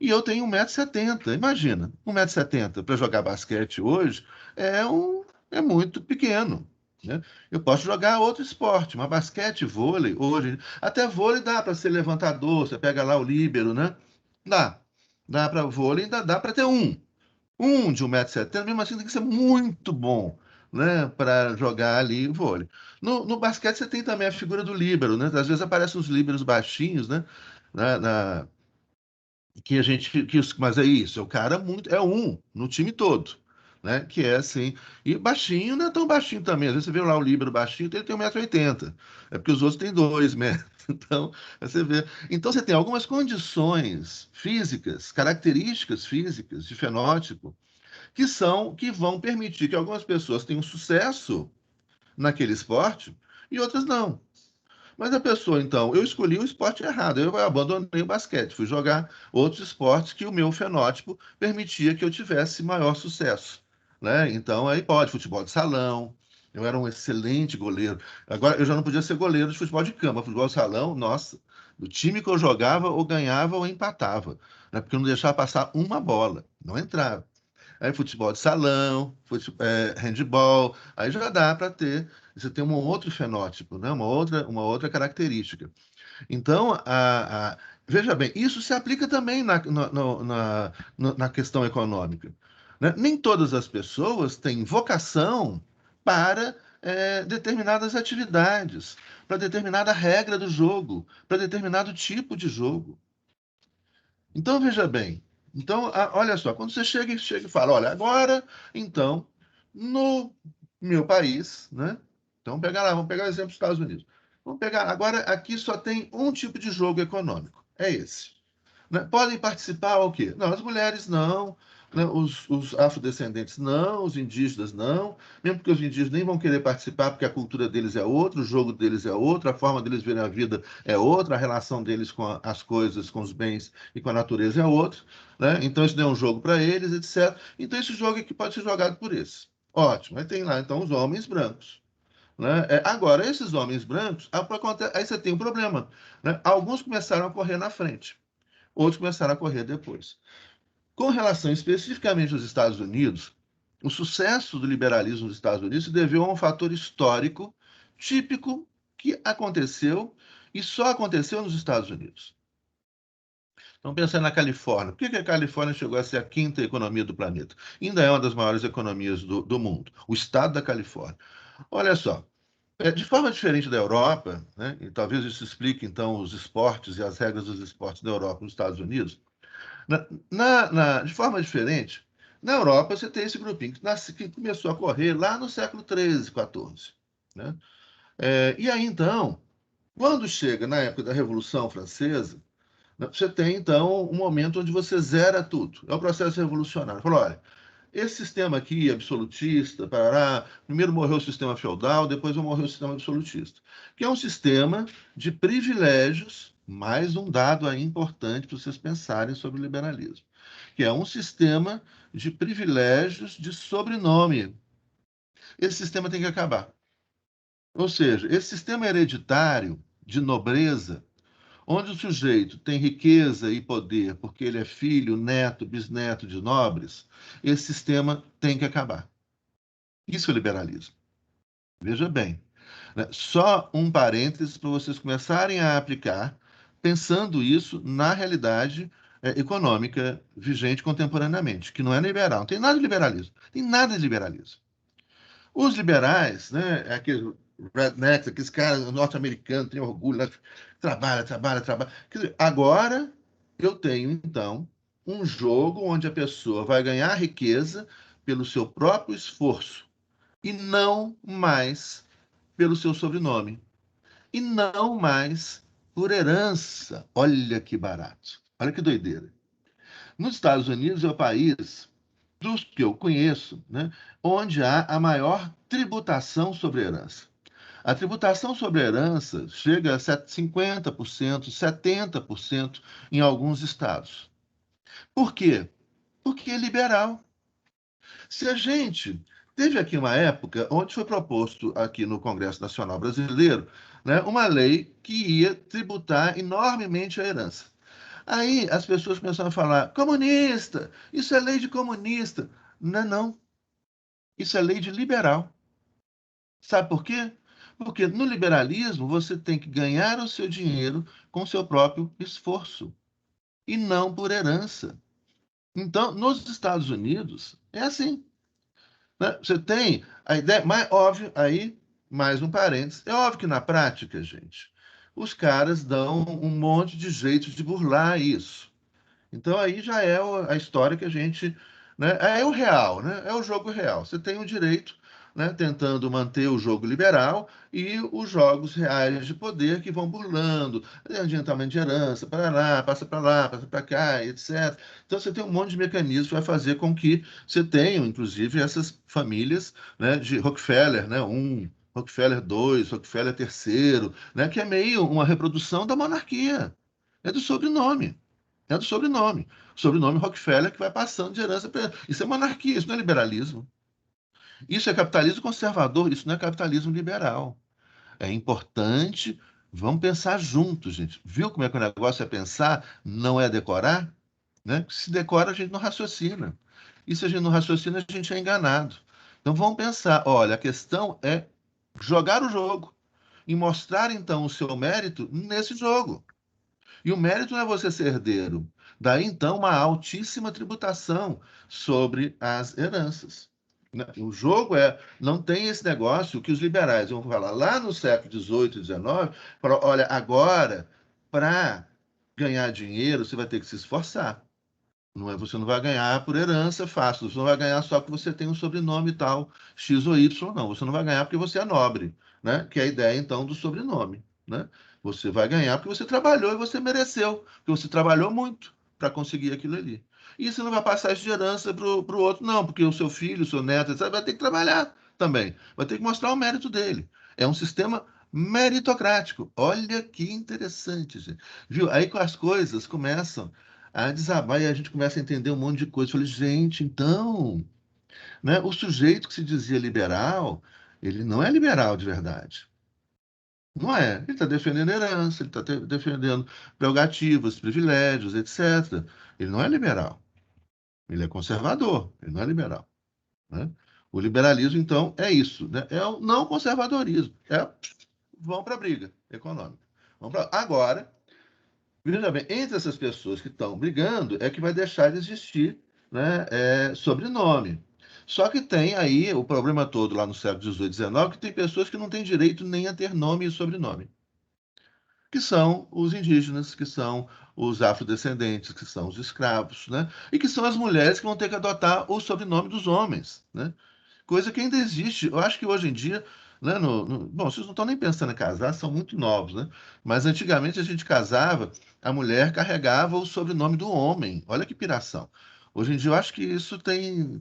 E eu tenho 1,70 m. Imagina, 1,70 m para jogar basquete hoje é muito pequeno. Né? Eu posso jogar outro esporte, mas basquete, vôlei, hoje. Até vôlei dá para ser levantador, você pega lá o líbero, né? Dá. Dá para vôlei, ainda dá para ter um de 1,70 m, mesmo assim tem que ser muito bom, né, para jogar ali vôlei. No basquete você tem também a figura do líbero, né? Às vezes aparecem os líberos baixinhos, né? Que a gente mas é isso, é o cara muito, é um no time todo, né? Que é assim, e baixinho não é tão baixinho também. Às vezes você vê lá o líbero baixinho, ele tem 1,80 m, é porque os outros têm 2 metros. Então, você vê. Então você tem algumas condições físicas, características físicas de fenótipo que vão permitir que algumas pessoas tenham sucesso naquele esporte e outras não. Mas a pessoa, então, eu escolhi o esporte errado, eu abandonei o basquete, fui jogar outros esportes que o meu fenótipo permitia que eu tivesse maior sucesso. Né? Então, aí pode, futebol de salão, eu era um excelente goleiro. Agora, eu já não podia ser goleiro de futebol de campo, futebol de salão, nossa, o time que eu jogava ou ganhava ou empatava, né? Porque eu não deixava passar uma bola, não entrava. Aí futebol de salão, handball, aí já dá para ter, você tem um outro fenótipo, né? Uma outra característica. Então, veja bem, isso se aplica também na questão econômica. Né? Nem todas as pessoas têm vocação para determinadas atividades, para determinada regra do jogo, para determinado tipo de jogo. Então, veja bem. Então, olha só, quando você chega e fala, olha, agora, então, no meu país, né? Então, vamos pegar o exemplo dos Estados Unidos. Vamos pegar, agora aqui só tem um tipo de jogo econômico, é esse. Né? Podem participar o quê? Não, as mulheres não, né? Os afrodescendentes não, os indígenas não, mesmo porque os indígenas nem vão querer participar porque a cultura deles é outra, o jogo deles é outro, a forma deles verem a vida é outra, a relação deles com as coisas, com os bens e com a natureza é outra. Né? Então isso não é um jogo para eles, etc. Então esse jogo aqui pode ser jogado por esses. Ótimo. Aí tem lá, então, os homens brancos. Né? Agora, esses homens brancos, aí você tem um problema. Né? Alguns começaram a correr na frente, outros começaram a correr depois. Com relação especificamente aos Estados Unidos, o sucesso do liberalismo nos Estados Unidos se deveu a um fator histórico típico que aconteceu e só aconteceu nos Estados Unidos. Então, pensando na Califórnia, por que a Califórnia chegou a ser a quinta economia do planeta? Ainda é uma das maiores economias do mundo, o estado da Califórnia. Olha só, de forma diferente da Europa, né, e talvez isso explique, então, os esportes e as regras dos esportes da Europa e nos Estados Unidos, de forma diferente, na Europa você tem esse grupinho que começou a correr lá no século XIII, XIV. Né? E aí, então, quando chega na época da Revolução Francesa, né, você tem, então, um momento onde você zera tudo. É o processo revolucionário. Fala, olha, esse sistema aqui, absolutista, parará, primeiro morreu o sistema feudal, depois morreu o sistema absolutista, que é um sistema de privilégios, mais um dado aí importante para vocês pensarem sobre o liberalismo, que é um sistema de privilégios de sobrenome. Esse sistema tem que acabar. Ou seja, esse sistema hereditário de nobreza, onde o sujeito tem riqueza e poder porque ele é filho, neto, bisneto de nobres, esse sistema tem que acabar. Isso é liberalismo. Veja bem, né? Só um parênteses para vocês começarem a aplicar, pensando isso na realidade econômica vigente contemporaneamente, que não é liberal, não tem nada de liberalismo, tem nada de liberalismo. Os liberais, né, aqueles rednecks, aqueles caras norte-americanos, têm orgulho, né, trabalha. Quer dizer, agora eu tenho, então, um jogo onde a pessoa vai ganhar riqueza pelo seu próprio esforço e não mais pelo seu sobrenome. E não mais por herança. Olha que barato. Olha que doideira. Nos Estados Unidos é o país dos que eu conheço, né, onde há a maior tributação sobre herança. A tributação sobre herança chega a 50%, 70% em alguns estados. Por quê? Porque é liberal. Se a gente teve aqui uma época onde foi proposto aqui no Congresso Nacional Brasileiro, né, uma lei que ia tributar enormemente a herança. Aí as pessoas começaram a falar: comunista, isso é lei de comunista. Não, não. Isso é lei de liberal. Sabe por quê? Porque no liberalismo você tem que ganhar o seu dinheiro com o seu próprio esforço e não por herança. Então, nos Estados Unidos, é assim. Né? Você tem a ideia, mas óbvio, aí, mais um parênteses, é óbvio que na prática, gente, os caras dão um monte de jeitos de burlar isso. Então aí já é a história que a gente, né, é o real, né? É o jogo real. Você tem o direito, né, tentando manter o jogo liberal e os jogos reais de poder que vão burlando, adiantamento de herança, para lá, passa para cá, etc. Então você tem um monte de mecanismos que vai fazer com que você tenha, inclusive, essas famílias, né, de Rockefeller, né, Rockefeller II, Rockefeller III, né, que é meio uma reprodução da monarquia. É do sobrenome. É do sobrenome. O sobrenome Rockefeller que vai passando de herança para. Isso é monarquia, isso não é liberalismo. Isso é capitalismo conservador, isso não é capitalismo liberal. É importante, vamos pensar juntos, gente. Viu como é que o negócio é pensar, não é decorar? Né? Se decora, a gente não raciocina. E se a gente não raciocina, a gente é enganado. Então vamos pensar, olha, a questão é jogar o jogo e mostrar então o seu mérito nesse jogo. E o mérito não é você ser herdeiro. Daí, então, uma altíssima tributação sobre as heranças. Né? O jogo não tem esse negócio que os liberais vão falar lá no século XVIII e XIX, falar, olha, agora, para ganhar dinheiro, você vai ter que se esforçar. Você não vai ganhar por herança fácil, você não vai ganhar só porque você tem um sobrenome tal, X ou Y, não. Você não vai ganhar porque você é nobre, né? Que é a ideia, então, do sobrenome, né? Você vai ganhar porque você trabalhou e você mereceu, porque você trabalhou muito para conseguir aquilo ali. E você não vai passar isso de herança para o outro, não, porque o seu filho, o seu neto, etc., vai ter que trabalhar também, vai ter que mostrar o mérito dele. É um sistema meritocrático. Olha que interessante, gente. Viu? Aí que as coisas começam a desabar e a gente começa a entender um monte de coisa. Eu falei, gente, então, né? O sujeito que se dizia liberal, ele não é liberal de verdade. Não é. Ele está defendendo herança, ele está defendendo prerrogativas, privilégios, etc. Ele não é liberal. Ele é conservador, ele não é liberal, né? O liberalismo, então, é isso, né? É o não conservadorismo. Vão para a briga econômica. Agora, veja bem, entre essas pessoas que estão brigando é que vai deixar de existir, né, sobrenome. Só que tem aí o problema todo lá no século XVIII, XIX, que tem pessoas que não têm direito nem a ter nome e sobrenome, que são os indígenas, que são os afrodescendentes, que são os escravos, né? E que são as mulheres que vão ter que adotar o sobrenome dos homens, né? Coisa que ainda existe. Eu acho que hoje em dia, né, bom, vocês não estão nem pensando em casar, são muito novos, né? Mas antigamente a gente casava, a mulher carregava o sobrenome do homem. Olha que piração. Hoje em dia eu acho que isso tem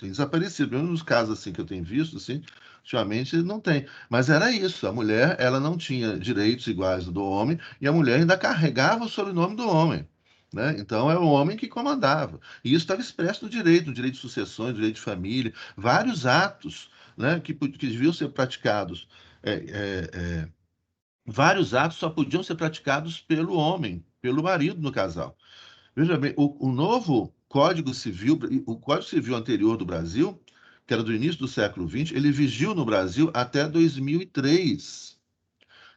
desaparecido. Pelo menos nos casos assim que eu tenho visto, assim, ultimamente não tem. Mas era isso. A mulher, ela não tinha direitos iguais ao do homem e a mulher ainda carregava o sobrenome do homem. Né? Então é o homem que comandava. E isso estava expresso no direito de sucessões, no direito de família, vários atos, né, que deviam ser praticados. é, é, é, Vários atos só podiam ser praticados pelo homem, pelo marido no casal. Veja bem, o novo Código Civil, o Código Civil anterior do Brasil, que era do início do século XX, ele vigiu no Brasil até 2003,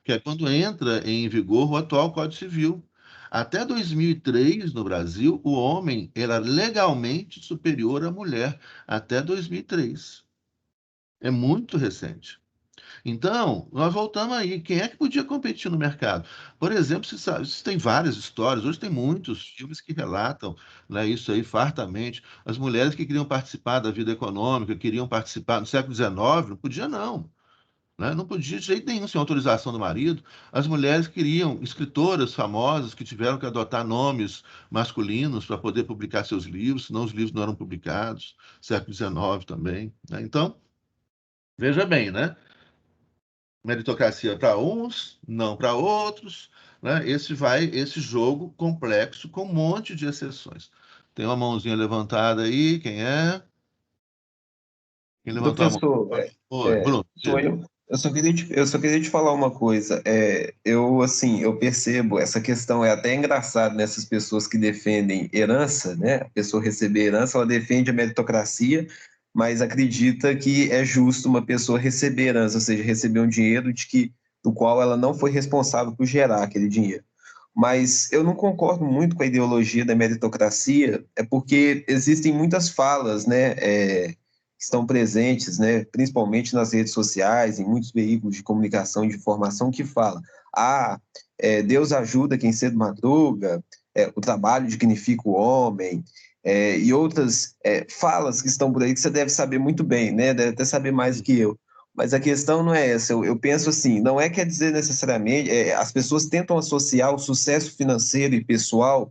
que é quando entra em vigor o atual Código Civil. Até 2003, no Brasil, o homem era legalmente superior à mulher. Até 2003. É muito recente. Então, nós voltamos aí. Quem é que podia competir no mercado? Por exemplo, se tem várias histórias, hoje tem muitos filmes que relatam, né, isso aí fartamente. As mulheres que queriam participar da vida econômica, queriam participar no século XIX, não podia não. Né? Não podia de jeito nenhum, sem autorização do marido. As mulheres queriam escritoras famosas que tiveram que adotar nomes masculinos para poder publicar seus livros, senão os livros não eram publicados. Século XIX também. Né? Então, veja bem, né? Meritocracia para uns, não para outros, né? Esse jogo complexo com um monte de exceções. Tem uma mãozinha levantada aí, quem é? Quem levantou a mão? Professor, Oi, Bruno, sou diga. eu. Eu só queria te falar uma coisa. Eu percebo essa questão é até engraçado nessas pessoas que defendem herança, né? A pessoa receber herança, ela defende a meritocracia, mas acredita que é justo uma pessoa receber herança, ou seja, receber um dinheiro do qual ela não foi responsável por gerar aquele dinheiro. Mas eu não concordo muito com a ideologia da meritocracia, é porque existem muitas falas, né? Que estão presentes, né, principalmente nas redes sociais, em muitos veículos de comunicação e de informação, que fala: Deus ajuda quem cedo madruga, o trabalho dignifica o homem, e outras falas que estão por aí que você deve saber muito bem, né, deve até saber mais do que eu. Mas a questão não é essa. Eu penso assim, não quer dizer necessariamente, as pessoas tentam associar o sucesso financeiro e pessoal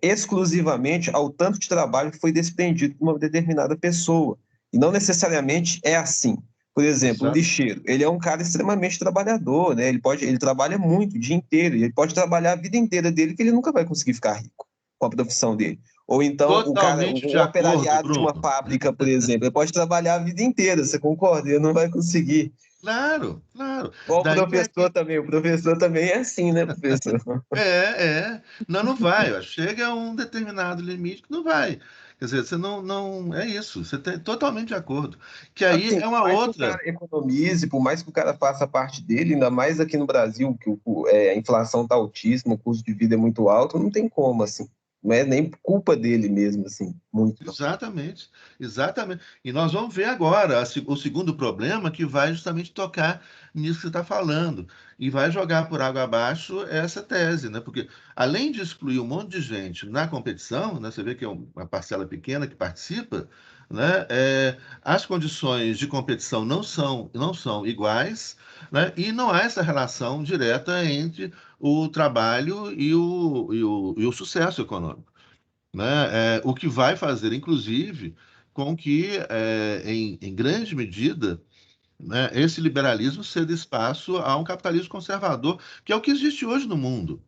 exclusivamente ao tanto de trabalho que foi desprendido por uma determinada pessoa. E não necessariamente é assim. Por exemplo, o Exato. lixeiro, ele é um cara extremamente trabalhador, né? Ele trabalha muito o dia inteiro, ele pode trabalhar a vida inteira dele que ele nunca vai conseguir ficar rico com a profissão dele. Ou então Totalmente de o acordo, operariado de uma Bruno. fábrica, por exemplo, ele pode trabalhar a vida inteira, você concorda? Ele não vai conseguir. Claro, claro. Igual Daí é que o professor também é assim, né, professor? Não, não vai. Ó. Chega a um determinado limite que não vai. Quer dizer, você não é isso. Você está totalmente de acordo. Que aí Assim, é por uma mais que o outra. cara economize, por mais que o cara faça parte dele, ainda mais aqui no Brasil, que a inflação está altíssima, o custo de vida é muito alto, não tem como, assim. Não é nem culpa dele mesmo, assim, muito não. Exatamente, exatamente. E nós vamos ver agora o segundo problema que vai justamente tocar nisso que você está falando e vai jogar por água abaixo essa tese, né? Porque além de excluir um monte de gente na competição, né? Você vê que é uma parcela pequena que participa, né? As condições de competição não são iguais, né? E não há essa relação direta entre o trabalho e o sucesso econômico, né? O que vai fazer, inclusive, com que, em grande medida, né, esse liberalismo ceda espaço a um capitalismo conservador, que é o que existe hoje no mundo.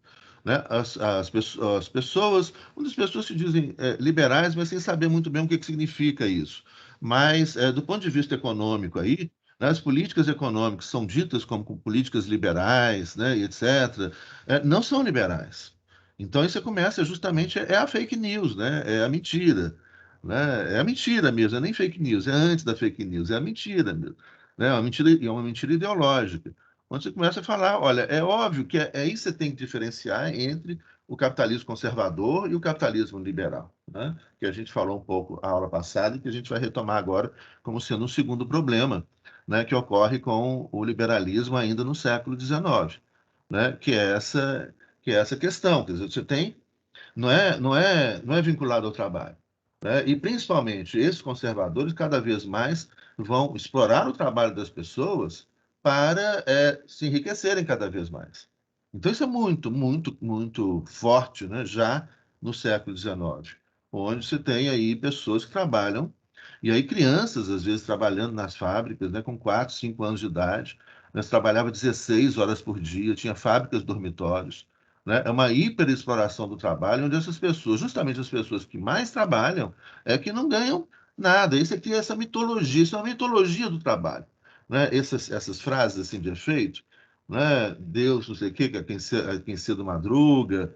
né, as pessoas, muitas pessoas se dizem liberais, mas sem saber muito bem o que significa isso. Mas, do ponto de vista econômico aí, né, as políticas econômicas são ditas como políticas liberais, né, e etc., não são liberais. Então, isso começa justamente, a fake news, né, é a mentira. Né, é a mentira mesmo, é nem fake news, é antes da fake news, é a mentira mesmo. Né, é uma mentira ideológica. Quando você começa a falar, olha, é óbvio que é isso que você tem que diferenciar entre o capitalismo conservador e o capitalismo liberal, né? Que a gente falou um pouco a aula passada e que a gente vai retomar agora como sendo um segundo problema, né, que ocorre com o liberalismo ainda no século XIX, né? Que é essa questão, quer dizer, você tem não é vinculado ao trabalho, né? E principalmente esses conservadores cada vez mais vão explorar o trabalho das pessoas para se enriquecerem cada vez mais. Então isso é muito, muito, muito forte, né? Já no século XIX, onde você tem aí pessoas que trabalham e aí crianças às vezes trabalhando nas fábricas, né? Com 4, 5 anos de idade, né? Você trabalhava 16 horas por dia, tinha fábricas dormitórios, né? É uma hiperexploração do trabalho, onde essas pessoas, justamente as pessoas que mais trabalham, é que não ganham nada. Isso aqui é essa mitologia, isso é uma mitologia do trabalho. Né? Essas frases assim de efeito, né? Deus, não sei o quê, que é quem cedo madruga,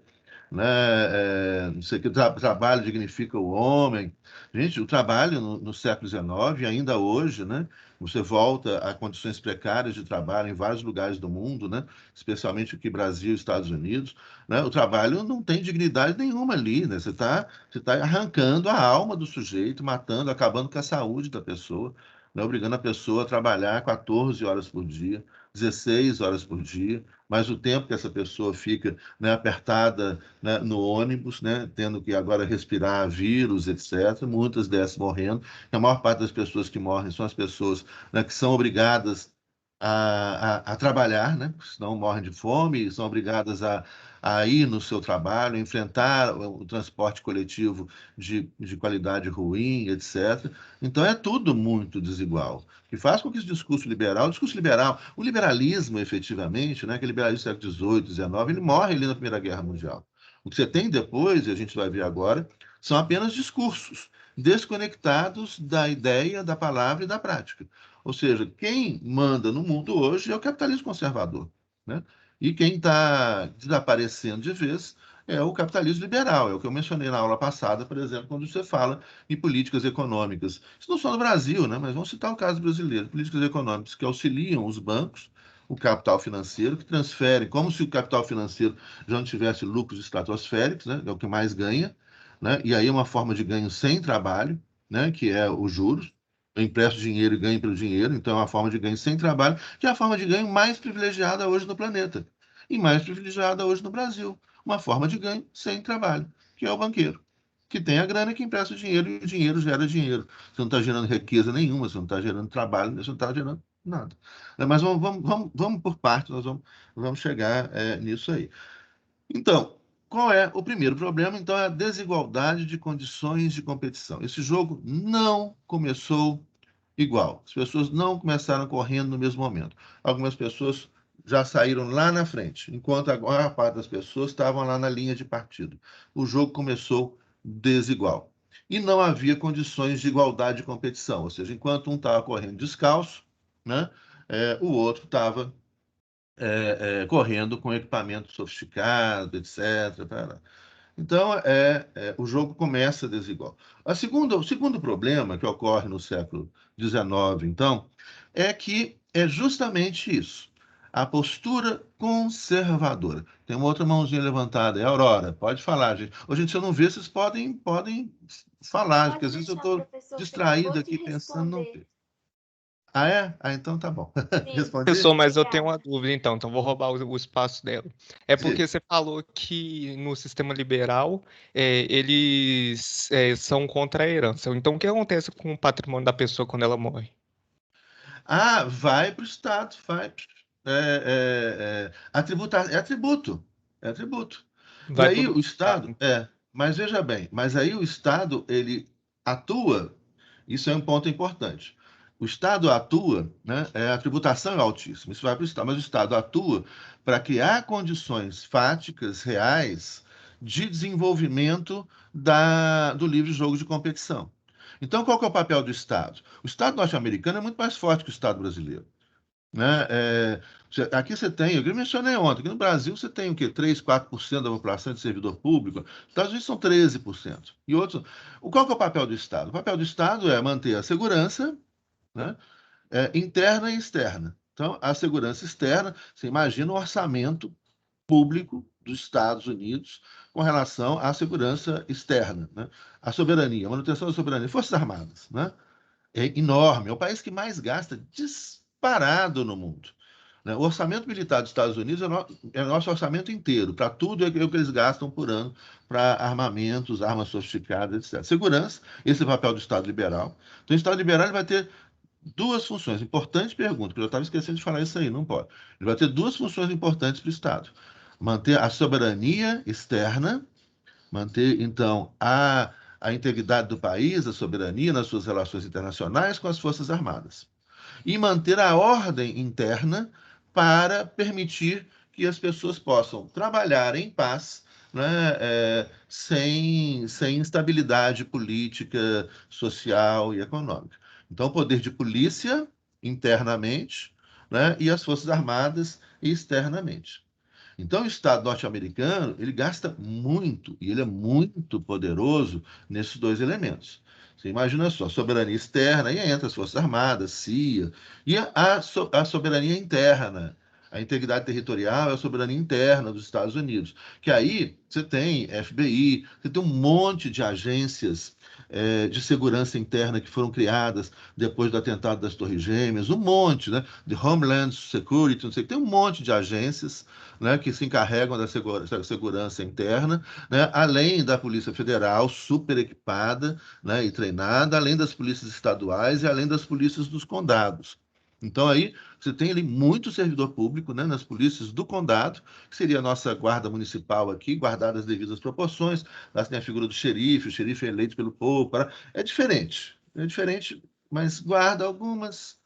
né? Não sei o que, trabalho dignifica o homem. Gente, o trabalho no século XIX, e ainda hoje, né? Você volta a condições precárias de trabalho em vários lugares do mundo, né? Especialmente aqui Brasil e Estados Unidos, né? O trabalho não tem dignidade nenhuma ali, né? Você tá arrancando a alma do sujeito, matando, acabando com a saúde da pessoa, né? Obrigando a pessoa a trabalhar 14 horas por dia, 16 horas por dia, mas o tempo que essa pessoa fica, né, apertada, né, no ônibus, né, tendo que agora respirar vírus, etc., muitas dessas morrendo. A maior parte das pessoas que morrem são as pessoas, né, que são obrigadas a trabalhar, né, senão morrem de fome, são obrigadas a ir no seu trabalho, enfrentar o transporte coletivo de qualidade ruim, etc. Então é tudo muito desigual, que faz com que esse discurso liberal, o liberalismo efetivamente, né, aquele liberalismo do século XVIII, XIX, ele morre ali na Primeira Guerra Mundial. O que você tem depois, e a gente vai ver agora, são apenas discursos desconectados da ideia, da palavra e da prática. Ou seja, quem manda no mundo hoje é o capitalismo conservador, né? E quem está desaparecendo de vez é o capitalismo liberal, é o que eu mencionei na aula passada, por exemplo, quando você fala em políticas econômicas. Isso não só no Brasil, né? Mas vamos citar o caso brasileiro, políticas econômicas que auxiliam os bancos, o capital financeiro, que transferem, como se o capital financeiro já não tivesse lucros estratosféricos, né? É o que mais ganha, né? E aí é uma forma de ganho sem trabalho, né? Que é os juros. Eu empresto dinheiro e ganho pelo dinheiro, então é uma forma de ganho sem trabalho, que é a forma de ganho mais privilegiada hoje no planeta e mais privilegiada hoje no Brasil. Uma forma de ganho sem trabalho, que é o banqueiro, que tem a grana que empresta o dinheiro e o dinheiro gera dinheiro. Você não está gerando riqueza nenhuma, você não está gerando trabalho, você não está gerando nada. Mas vamos por partes, nós vamos chegar nisso aí. Então, qual é o primeiro problema? Então, é a desigualdade de condições de competição. Esse jogo não começou igual. As pessoas não começaram correndo no mesmo momento. Algumas pessoas já saíram lá na frente, enquanto a maior parte das pessoas estavam lá na linha de partido. O jogo começou desigual. E não havia condições de igualdade de competição, ou seja, enquanto um estava correndo descalço, né, o outro estava correndo com equipamento sofisticado, etc. Então, o jogo começa desigual. O segundo problema que ocorre no século XIX, então, é que é justamente isso. A postura conservadora. Tem uma outra mãozinha levantada, é a Aurora. Pode falar, gente. Ô, gente, se eu não ver, vocês podem falar, porque Pode às vezes eu deixar, estou professor, que eu acabou distraído de aqui pensando não responder. ver. Ah, é? Ah, então tá bom. Sim, Respondi? Professor, mas eu tenho uma obrigada. dúvida então vou roubar o espaço dela. É porque Diga. você falou que no sistema liberal eles são contra a herança. Então, o que acontece com o patrimônio da pessoa quando ela morre? Ah, vai para o Estado, vai. É atributo. É atributo. E Vai aí tudo o pro Estado, Estado, então. mas veja bem, mas aí o Estado, ele atua, isso é um ponto importante. O Estado atua, né, a tributação é altíssima, isso vai para o Estado, mas o Estado atua para criar condições fáticas, reais, de desenvolvimento do livre jogo de competição. Então, qual que é o papel do Estado? O Estado norte-americano é muito mais forte que o Estado brasileiro. Né? Aqui você tem, eu mencionei ontem, aqui no Brasil você tem o quê? 3, 4% da população de servidor público, nos Estados Unidos são 13%. E outros, qual que é o papel do Estado? O papel do Estado é manter a segurança, né, interna e externa. Então, a segurança externa, você imagina o orçamento público dos Estados Unidos com relação à segurança externa, né? A soberania, a manutenção da soberania, Forças Armadas, né? É enorme, é o país que mais gasta disparado no mundo. Né? O orçamento militar dos Estados Unidos é o nosso orçamento inteiro, para tudo é o que eles gastam por ano, para armamentos, armas sofisticadas, etc. Segurança, esse é o papel do Estado liberal. Então, o Estado liberal ele vai ter duas funções. Importante pergunta, porque eu estava esquecendo de falar isso aí, não pode. Ele vai ter duas funções importantes para o Estado: manter a soberania externa, manter, então, a integridade do país, a soberania nas suas relações internacionais com as Forças Armadas. E manter a ordem interna para permitir que as pessoas possam trabalhar em paz, né, sem instabilidade política, social e econômica. Então, o poder de polícia internamente, né, e as Forças Armadas externamente. Então, o Estado norte-americano, ele gasta muito, e ele é muito poderoso nesses dois elementos. Você imagina só, soberania externa, aí entra as Forças Armadas, CIA, e a soberania interna, a integridade territorial é a soberania interna dos Estados Unidos. Que aí você tem FBI, você tem um monte de agências de segurança interna que foram criadas depois do atentado das Torres Gêmeas, um monte, né? De Homeland Security, não sei, tem um monte de agências, né, que se encarregam da segurança interna, né, além da Polícia Federal, super equipada, né, e treinada, além das polícias estaduais e além das polícias dos condados. Então, aí, você tem ali muito servidor público, né, nas polícias do condado, que seria a nossa guarda municipal aqui, guardada as devidas proporções. Lá tem a figura do xerife, o xerife é eleito pelo povo. É diferente, mas guarda algumas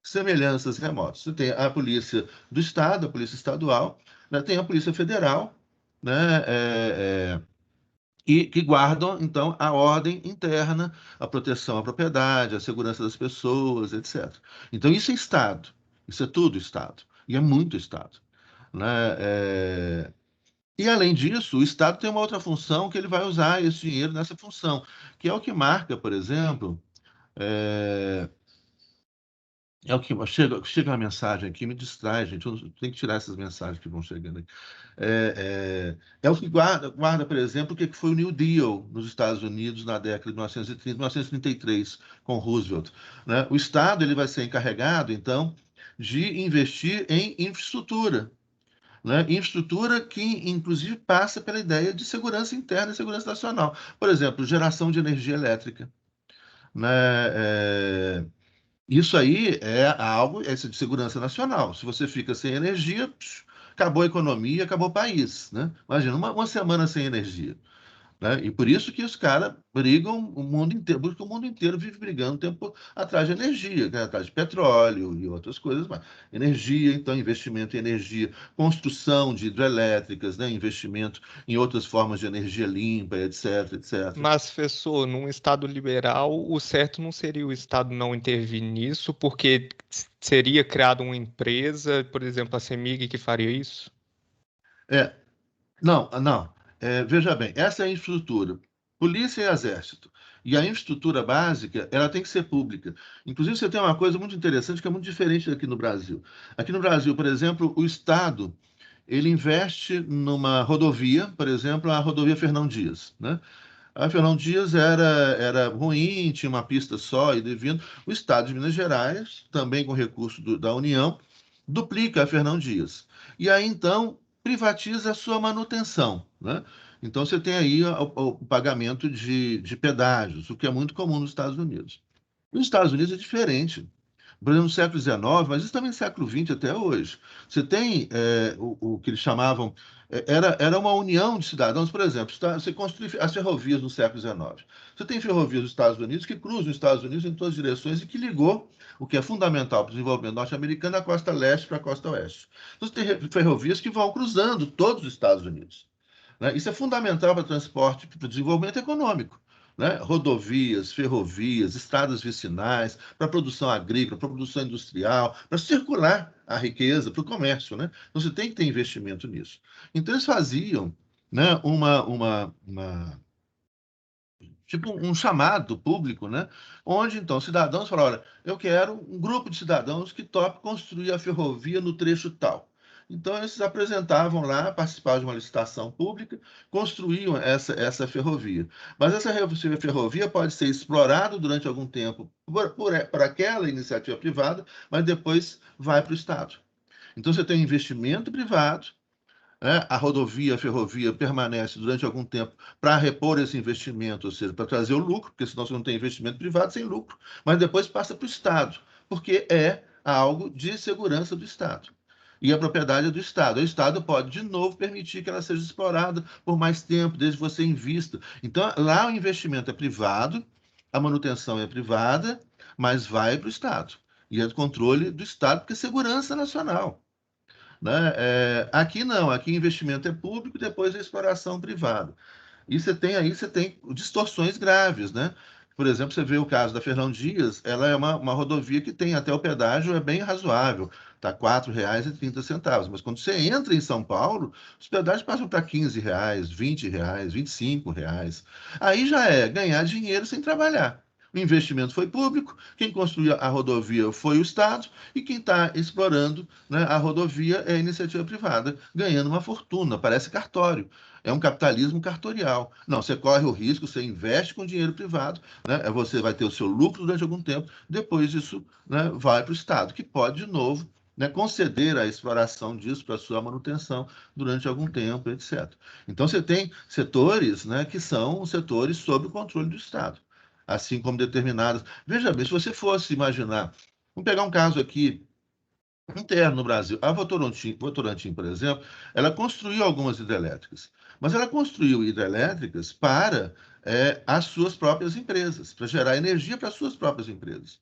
semelhanças remotas. Você tem a polícia do Estado, a polícia estadual, né, tem a polícia federal, né, e que guardam, então, a ordem interna, a proteção à propriedade, a segurança das pessoas, etc. Então, isso é Estado. Isso é tudo Estado. E é muito Estado. Né? E, além disso, o Estado tem uma outra função que ele vai usar esse dinheiro nessa função, que é o que marca, por exemplo, é, é o que chega uma mensagem aqui, me distrai, gente. Eu tenho que tirar essas mensagens que vão chegando aqui. É o que guarda, por exemplo, o que foi o New Deal nos Estados Unidos na década de 1930, 1933, com Roosevelt. Né? O Estado ele vai ser encarregado, então, de investir em infraestrutura. Né? Infraestrutura que, inclusive, passa pela ideia de segurança interna e segurança nacional. Por exemplo, geração de energia elétrica. Né? Isso aí é algo de segurança nacional. Se você fica sem energia, acabou a economia, acabou o país, né? Imagina, uma semana sem energia. Né? E por isso que os caras brigam o mundo inteiro, porque o mundo inteiro vive brigando tempo atrás de energia, né? Atrás de petróleo e outras coisas mais. Energia, então, investimento em energia, construção de hidrelétricas, né? Investimento em outras formas de energia limpa, etc, etc. Mas, professor, num Estado liberal, o certo não seria o Estado não intervir nisso, porque seria criada uma empresa, por exemplo, a CEMIG, que faria isso? É, não. Veja bem, essa é a infraestrutura. Polícia e Exército. E a infraestrutura básica, ela tem que ser pública. Inclusive, você tem uma coisa muito interessante que é muito diferente aqui no Brasil. Aqui no Brasil, por exemplo, o Estado, ele investe numa rodovia, por exemplo, a rodovia Fernão Dias, né? A Fernão Dias era ruim, tinha uma pista só e devendo. O Estado de Minas Gerais, também com recurso da União, duplica a Fernão Dias. E aí, então, privatiza a sua manutenção. Né? Então, você tem aí o pagamento de pedágios, o que é muito comum nos Estados Unidos. Nos Estados Unidos é diferente. por exemplo, no século XIX, mas isso também no século XX até hoje. Você tem o que eles chamavam, era uma união de cidadãos, por exemplo, você construi as ferrovias no século XIX. Você tem ferrovias dos Estados Unidos que cruzam os Estados Unidos em todas as direções e que ligou o que é fundamental para o desenvolvimento norte-americano da costa leste para a costa oeste. Então, você tem ferrovias que vão cruzando todos os Estados Unidos, né? Isso é fundamental para o transporte, para o desenvolvimento econômico, né? Rodovias, ferrovias, estradas vicinais, para a produção agrícola, para a produção industrial, para circular a riqueza, para o comércio, né? Então, você tem que ter investimento nisso. Então, eles faziam, né, tipo um chamado público, né? Onde então cidadãos falaram: olha, eu quero um grupo de cidadãos que tope construir a ferrovia no trecho tal. Então eles se apresentavam lá, participavam de uma licitação pública, construíam essa ferrovia. Mas essa ferrovia pode ser explorada durante algum tempo por aquela iniciativa privada, mas depois vai para o Estado. Então você tem um investimento privado, né? A rodovia, a ferrovia permanece durante algum tempo para repor esse investimento, ou seja, para trazer o lucro, porque senão você não tem investimento privado sem lucro, mas depois passa para o Estado, porque é algo de segurança do Estado. E a propriedade é do Estado. O Estado pode, de novo, permitir que ela seja explorada por mais tempo, desde que você invista. Então, lá o investimento é privado, a manutenção é privada, mas vai para o Estado. E é do controle do Estado, porque é segurança nacional, né? Aqui não, aqui investimento é público, depois é exploração privada. E você tem distorções graves, né? Por exemplo, você vê o caso da Fernão Dias, ela é uma rodovia que tem até o pedágio, é bem razoável, está R$ 4,30. Mas quando você entra em São Paulo, os pedágios passam para R$ 15, R$ 20, R$ 25. Aí já é ganhar dinheiro sem trabalhar. O investimento foi público, quem construiu a rodovia foi o Estado, e quem está explorando, né, a rodovia é a iniciativa privada, ganhando uma fortuna, parece cartório. É um capitalismo cartorial. Não, você corre o risco, você investe com dinheiro privado, né? Você vai ter o seu lucro durante algum tempo, depois isso, né, vai para o Estado, que pode, de novo, né, conceder a exploração disso para sua manutenção durante algum tempo, etc. Então, você tem setores, né, que são setores sob o controle do Estado, assim como determinadas. Veja bem, se você fosse imaginar, vamos pegar um caso aqui interno no Brasil. A Votorantim, por exemplo, ela construiu algumas hidrelétricas, mas ela construiu hidrelétricas para as suas próprias empresas, para gerar energia para as suas próprias empresas.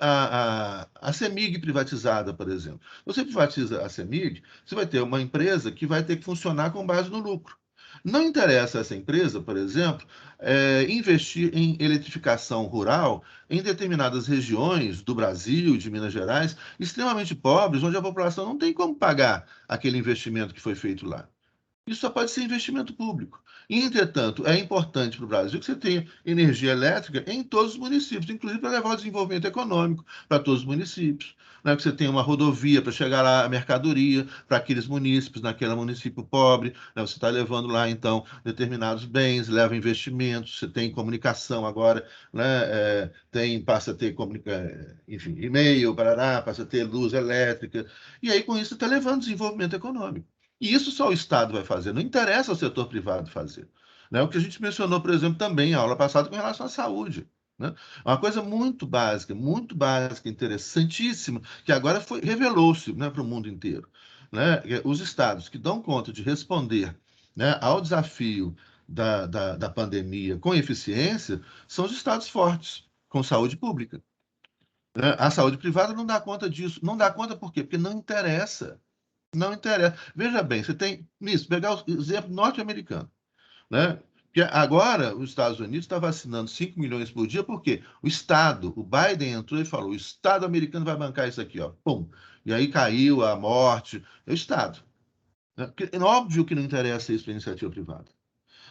A CEMIG privatizada, por exemplo. Você privatiza a CEMIG, você vai ter uma empresa que vai ter que funcionar com base no lucro. Não interessa essa empresa, por exemplo, investir em eletrificação rural em determinadas regiões do Brasil, de Minas Gerais, extremamente pobres, onde a população não tem como pagar aquele investimento que foi feito lá. Isso só pode ser investimento público. E, entretanto, é importante para o Brasil que você tenha energia elétrica em todos os municípios, inclusive para levar o desenvolvimento econômico para todos os municípios. Né? Que você tenha uma rodovia para chegar lá a mercadoria para aqueles municípios, naquele município pobre. Né? Você está levando lá, então, determinados bens, leva investimentos, você tem comunicação agora, né? Passa a ter enfim, e-mail, parará, passa a ter luz elétrica. E aí, com isso, você está levando desenvolvimento econômico. E isso só o Estado vai fazer, não interessa ao setor privado fazer. Né? O que a gente mencionou, por exemplo, também na aula passada com relação à saúde. Né? Uma coisa muito básica, interessantíssima, que agora revelou-se, né, para o mundo inteiro. Né? Os estados que dão conta de responder, né, ao desafio da pandemia com eficiência são os estados fortes, com saúde pública. Né? A saúde privada não dá conta disso. Não dá conta por quê? Porque não interessa. Não interessa. Veja bem, você tem nisso, pegar o exemplo norte-americano, né? Que agora os Estados Unidos está vacinando 5 milhões por dia, porque o Biden entrou e falou: o Estado americano vai bancar isso aqui, ó. Pum. E aí caiu a morte. É o Estado. Né? Porque é óbvio que não interessa isso para a iniciativa privada.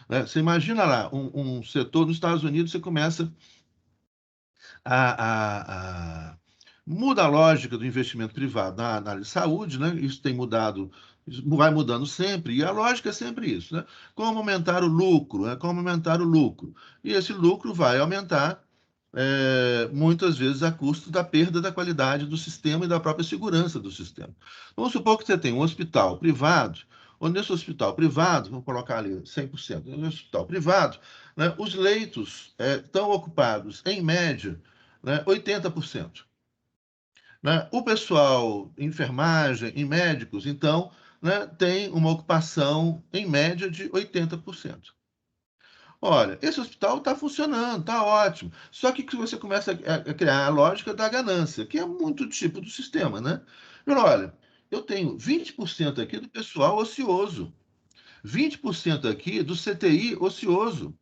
Né? Você imagina lá, um setor nos Estados Unidos, você começa muda a lógica do investimento privado na análise de saúde, né? Isso tem mudado, isso vai mudando sempre, e a lógica é sempre isso, né? Como aumentar o lucro, né? Como aumentar o lucro. E esse lucro vai aumentar, muitas vezes, a custo da perda da qualidade do sistema e da própria segurança do sistema. Vamos supor que você tem um hospital privado, onde nesse hospital privado, vamos colocar ali 100%, no hospital privado, né, os leitos estão ocupados, em média, né, 80%. Né? O pessoal em enfermagem, em médicos, então, né, tem uma ocupação, em média, de 80%. Olha, esse hospital está funcionando, está ótimo. Só que você começa a criar a lógica da ganância, que é muito tipo do sistema, né? Olha, eu tenho 20% aqui do pessoal ocioso, 20% aqui do CTI ocioso.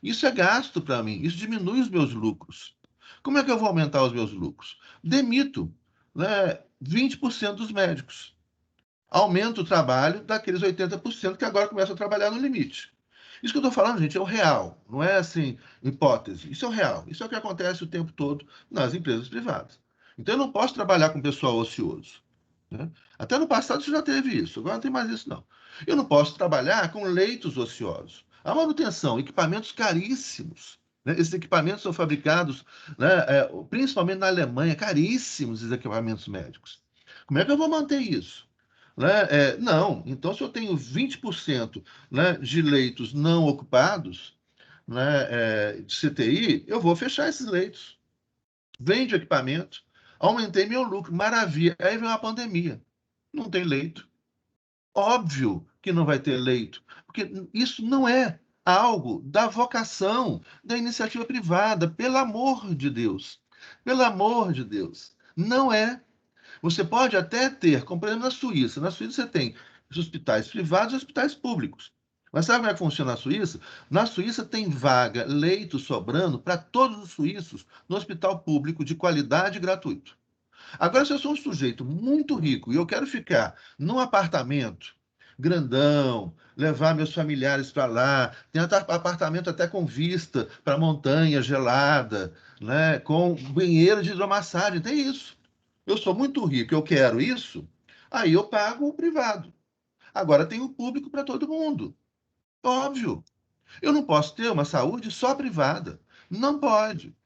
Isso é gasto para mim, isso diminui os meus lucros. Como é que eu vou aumentar os meus lucros? Demito, né, 20% dos médicos. Aumento o trabalho daqueles 80% que agora começam a trabalhar no limite. Isso que eu estou falando, gente, é o real, não é assim, hipótese. Isso é o real. Isso é o que acontece o tempo todo nas empresas privadas. Então, eu não posso trabalhar com pessoal ocioso. Né? Até no passado você já teve isso, agora não tem mais isso, não. Eu não posso trabalhar com leitos ociosos. A manutenção, equipamentos caríssimos. Né? Esses equipamentos são fabricados, né, principalmente na Alemanha, caríssimos esses equipamentos médicos. Como é que eu vou manter isso? Né? Não, então se eu tenho 20%, né, de leitos não ocupados, né, de CTI, eu vou fechar esses leitos. Vende equipamento, aumentei meu lucro, maravilha. Aí vem uma pandemia, não tem leito. Óbvio que não vai ter leito, porque isso não é algo da vocação da iniciativa privada, pelo amor de Deus. Pelo amor de Deus. Não é. Você pode até ter, como por exemplo na Suíça. Na Suíça você tem os hospitais privados e hospitais públicos. Mas sabe como é que funciona na Suíça? Na Suíça tem vaga, leito sobrando para todos os suíços no hospital público de qualidade e gratuito. Agora, se eu sou um sujeito muito rico e eu quero ficar num apartamento grandão, levar meus familiares para lá, tem apartamento até com vista para a montanha gelada, né, com banheiro de hidromassagem, tem isso. Eu sou muito rico, eu quero isso, aí eu pago o privado. Agora tem o público para todo mundo. Óbvio. Eu não posso ter uma saúde só privada. Não pode.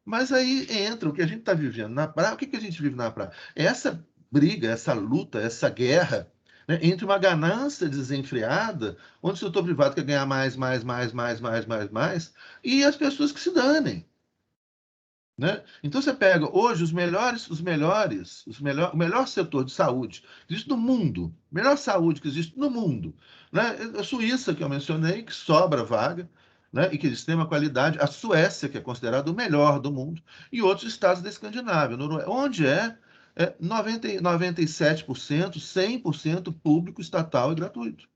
Mas aí entra o que a gente está vivendo na praia. O que a gente vive na praia? Essa briga, essa luta, essa guerra, né, entre uma ganância desenfreada, onde o setor privado quer ganhar mais, mais, mais, mais, mais, mais, mais, e as pessoas que se danem. Né? Então você pega hoje o melhor setor de saúde que existe no mundo, melhor saúde que existe no mundo, né? A Suíça, que eu mencionei, que sobra vaga, né? E que eles têm uma qualidade, a Suécia, que é considerado o melhor do mundo, e outros estados da Escandinávia, onde é 97%, 100% público, estatal e gratuito.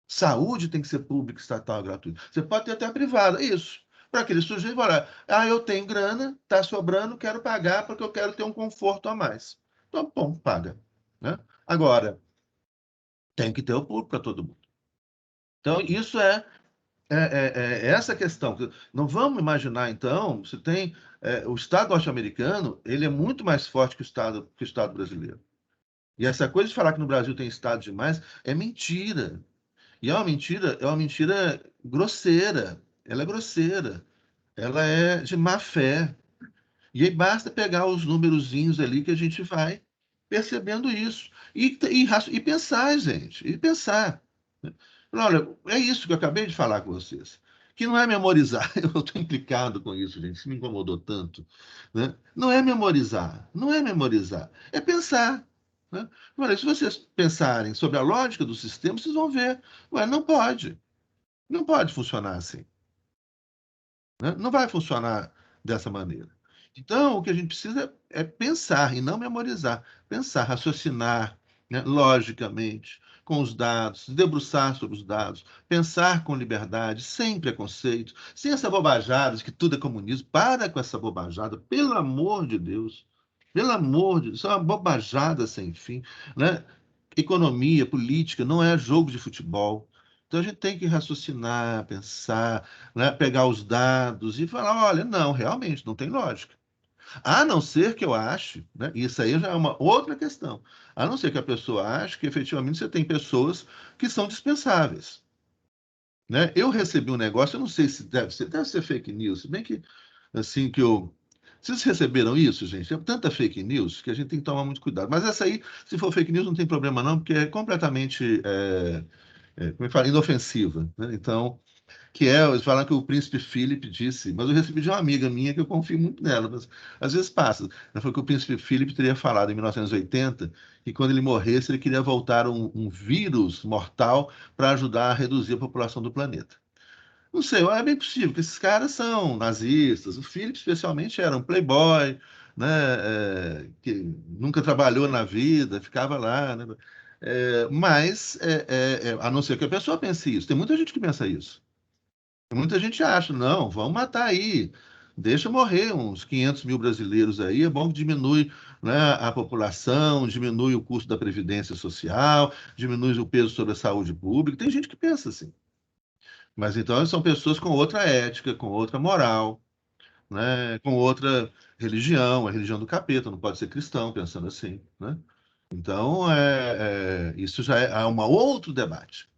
Saúde tem que ser pública, estatal e gratuita. Você pode ter até a privada, isso. Para aquele sujeito falar, eu tenho grana, está sobrando, quero pagar porque eu quero ter um conforto a mais. Então, bom, paga. Né? Agora, tem que ter o público para todo mundo. Então, isso é essa questão. Não vamos imaginar, então, se tem o Estado norte-americano, ele é muito mais forte que o Estado brasileiro. E essa coisa de falar que no Brasil tem Estado demais é mentira. E é uma mentira grosseira. Ela é grosseira. Ela é de má fé. E aí basta pegar os númerozinhos ali que a gente vai percebendo isso. E pensar, gente. E pensar. Olha, é isso que eu acabei de falar com vocês. Que não é memorizar. Eu estou implicado com isso, gente. Isso me incomodou tanto. Né? Não é memorizar. Não é memorizar. É pensar. Né? Olha, se vocês pensarem sobre a lógica do sistema, vocês vão ver. Ué, não pode. Não pode funcionar assim. Né? Não vai funcionar dessa maneira. Então, o que a gente precisa é pensar e não memorizar. Pensar, raciocinar, né, logicamente, com os dados, se debruçar sobre os dados, pensar com liberdade, sem preconceito, sem essa bobajada de que tudo é comunismo. Para com essa bobajada, pelo amor de Deus. Pelo amor de Deus, isso é uma bobajada sem fim. Né? Economia, política, não é jogo de futebol. Então a gente tem que raciocinar, pensar, né, pegar os dados e falar, olha, não, realmente não tem lógica. A não ser que eu ache, né, isso aí já é uma outra questão, a não ser que a pessoa ache que efetivamente você tem pessoas que são dispensáveis. Né? Eu recebi um negócio, eu não sei se deve ser fake news, se bem que assim que eu. Vocês receberam isso, gente? Tem tanta fake news que a gente tem que tomar muito cuidado. Mas essa aí, se for fake news, não tem problema não, porque é completamente como eu falo, inofensiva. Né? Então, que eles falam que o príncipe Philip disse, mas eu recebi de uma amiga minha que eu confio muito nela, mas às vezes passa. Ela falou que o príncipe Philip teria falado em 1980 que quando ele morresse ele queria voltar um vírus mortal para ajudar a reduzir a população do planeta. Não sei, é bem possível, porque esses caras são nazistas, o Philip especialmente era um playboy, né, que nunca trabalhou na vida, ficava lá, né, mas, a não ser que a pessoa pense isso, tem muita gente que pensa isso. Muita gente acha, não, vamos matar aí, deixa morrer uns 500 mil brasileiros aí, é bom que diminui, né, a população, diminui o custo da previdência social, diminui o peso sobre a saúde pública. Tem gente que pensa assim. Mas então são pessoas com outra ética, com outra moral, né, com outra religião, a religião do capeta, não pode ser cristão pensando assim, né? Então, isso já é um outro debate.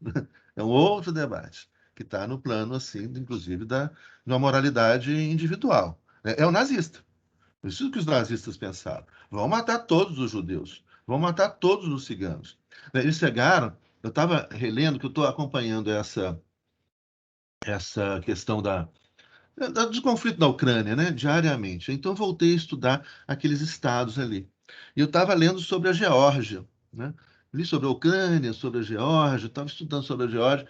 É um outro debate que está no plano, assim, inclusive, de uma moralidade individual. É o nazista. Isso que os nazistas pensaram. Vão matar todos os judeus. Vão matar todos os ciganos. Eles chegaram... Eu estava relendo, que eu estou acompanhando essa questão dos conflitos na Ucrânia, né, diariamente. Então, voltei a estudar aqueles estados ali. E eu estava lendo sobre a Geórgia, né? Li sobre a Ucrânia, sobre a Geórgia, estava estudando sobre a Geórgia.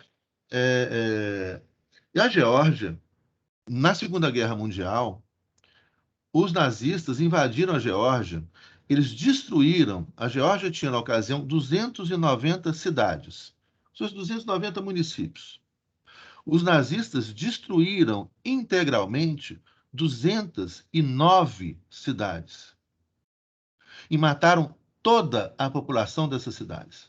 E a Geórgia, na Segunda Guerra Mundial, os nazistas invadiram a Geórgia, eles destruíram. A Geórgia tinha, na ocasião, 290 cidades, seus 290 municípios. Os nazistas destruíram integralmente 209 cidades e mataram toda a população dessas cidades.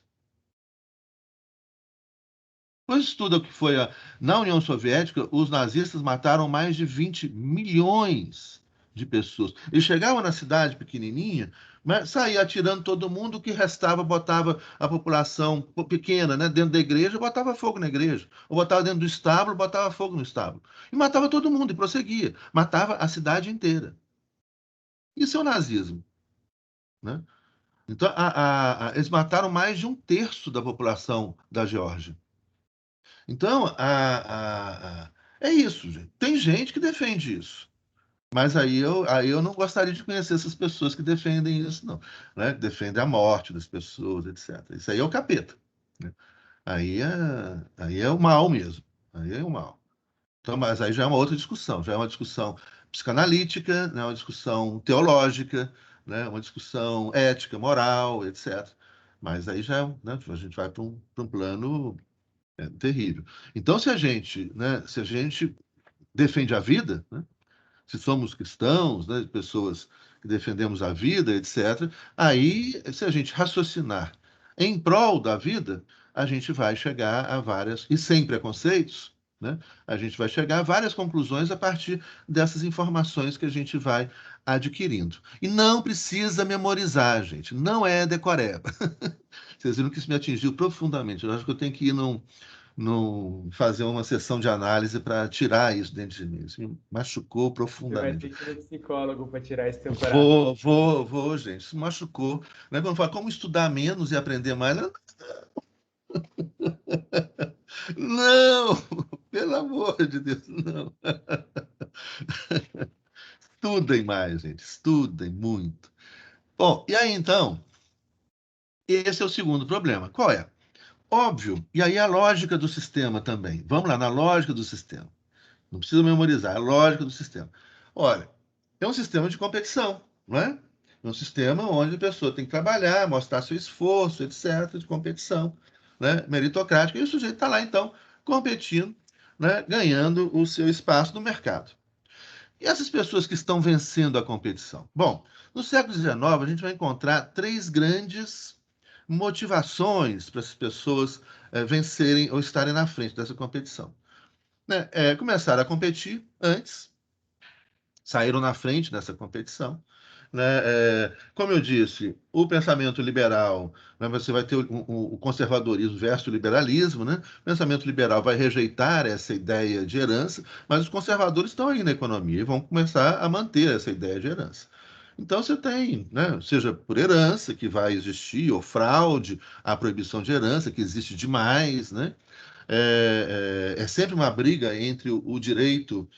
Pois estuda o que foi na União Soviética, os nazistas mataram mais de 20 milhões de pessoas. Eles chegavam na cidade pequenininha, mas saía atirando todo mundo, o que restava botava a população pequena, né, dentro da igreja, botava fogo na igreja. Ou botava dentro do estábulo, botava fogo no estábulo. E matava todo mundo, e prosseguia. Matava a cidade inteira. Isso é o nazismo, né? Então, eles mataram mais de um terço da população da Geórgia. Então, é isso, gente. Tem gente que defende isso. Mas aí eu não gostaria de conhecer essas pessoas que defendem isso, não. Né? Que defendem a morte das pessoas, etc. Isso aí é o capeta. Né? Aí é o mal mesmo. Aí é o mal. Então, mas aí já é uma outra discussão. Já é uma discussão psicanalítica, né? Uma discussão teológica, né? Uma discussão ética, moral, etc. Mas aí já, né? A gente vai para um plano terrível. Então, se a gente defende a vida, né? Se somos cristãos, né, pessoas que defendemos a vida, etc., aí, se a gente raciocinar em prol da vida, a gente vai chegar a várias, e sem preconceitos, né, a gente vai chegar a várias conclusões a partir dessas informações que a gente vai adquirindo. E não precisa memorizar, gente, não é decoreba. Vocês viram que isso me atingiu profundamente. Eu acho que eu tenho que ir fazer uma sessão de análise para tirar isso dentro de mim. Isso me machucou Você vai profundamente. ter que ir no psicólogo para tirar esse teu coração. Vou, gente. Isso machucou. Né? Quando fala como estudar menos e aprender mais, não, pelo amor de Deus, não. Estudem mais, gente. Estudem muito. Bom, e aí então, esse é o segundo problema. Qual é? Óbvio, e aí a lógica do sistema também. Vamos lá, na lógica do sistema. Não precisa memorizar, é a lógica do sistema. Olha, é um sistema de competição, não é? É um sistema onde a pessoa tem que trabalhar, mostrar seu esforço, etc., de competição, né? Meritocrática, e o sujeito está lá, então, competindo, né? Ganhando o seu espaço no mercado. E essas pessoas que estão vencendo a competição? Bom, no século XIX, a gente vai encontrar três grandes motivações para essas pessoas vencerem ou estarem na frente dessa competição. Né? Começaram a competir antes, saíram na frente dessa competição. Né? Como eu disse, o pensamento liberal, né, você vai ter o conservadorismo versus o liberalismo. Né? O pensamento liberal vai rejeitar essa ideia de herança, mas os conservadores estão aí na economia e vão começar a manter essa ideia de herança. Então você tem, né, seja por herança, que vai existir, ou fraude, a proibição de herança, que existe demais, né? é sempre uma briga entre o direito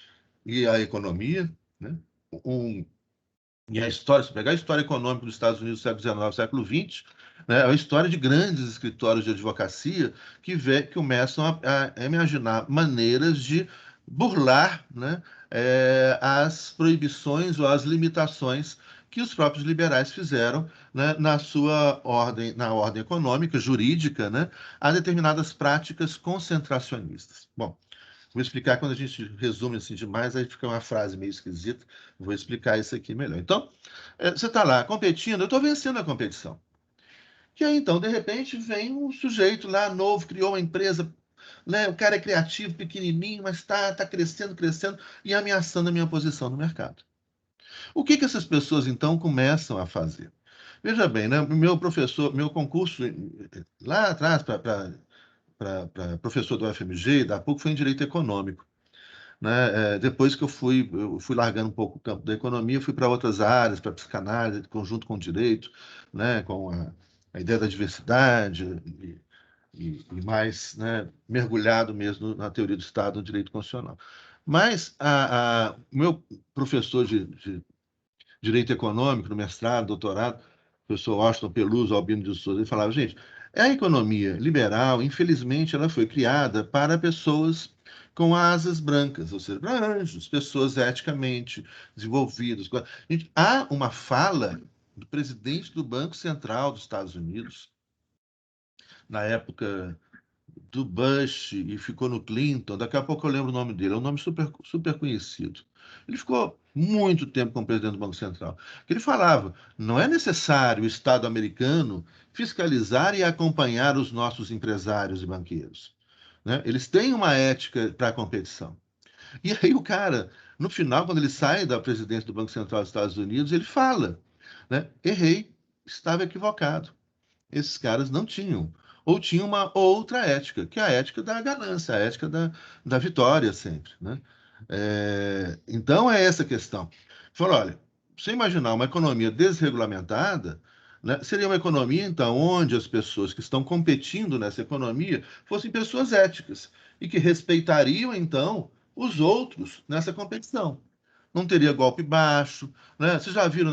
e a economia, né? E a história, se pegar a história econômica dos Estados Unidos do século XIX, século XX, né, é uma história de grandes escritórios de advocacia que começam a imaginar maneiras de burlar, né, as proibições ou as limitações que os próprios liberais fizeram, né, na ordem econômica, jurídica, né, a determinadas práticas concentracionistas. Bom, vou explicar quando a gente resume assim demais, aí fica uma frase meio esquisita. Vou explicar isso aqui melhor. Então, você está lá competindo, eu estou vencendo a competição. E aí, então, de repente, vem um sujeito lá novo, criou uma empresa, né? O cara é criativo, pequenininho, mas está crescendo, crescendo e ameaçando a minha posição no mercado. O que essas pessoas, então, começam a fazer? Veja bem, né? Meu professor, meu concurso lá atrás, para professor do UFMG, da PUC, foi em Direito Econômico. Né? Depois que eu fui largando um pouco o campo da economia, fui para outras áreas, para psicanálise, conjunto com o direito, né? Com a ideia da diversidade e mais, né? Mergulhado mesmo na teoria do Estado, no direito constitucional. Mas o meu professor de direito econômico, no mestrado, doutorado, o professor Washington Peluso, Albino de Souza, ele falava, gente, a economia liberal, infelizmente, ela foi criada para pessoas com asas brancas, ou seja, anjos, pessoas eticamente desenvolvidas. Gente, há uma fala do presidente do Banco Central dos Estados Unidos, na época do Bush e ficou no Clinton, daqui a pouco eu lembro o nome dele, é um nome super, super conhecido. Ele ficou muito tempo como presidente do Banco Central. Ele falava, não é necessário o Estado americano fiscalizar e acompanhar os nossos empresários e banqueiros. Né? Eles têm uma ética para a competição. E aí o cara, no final, quando ele sai da presidência do Banco Central dos Estados Unidos, ele fala, né? Errei, estava equivocado. Esses caras não tinham. Ou tinham uma outra ética, que é a ética da ganância, a ética da vitória sempre. Né? Então, é essa a questão. Falou, olha, você imaginar uma economia desregulamentada, né, seria uma economia, então, onde as pessoas que estão competindo nessa economia fossem pessoas éticas e que respeitariam, então, os outros nessa competição. Não teria golpe baixo, né? Vocês já viram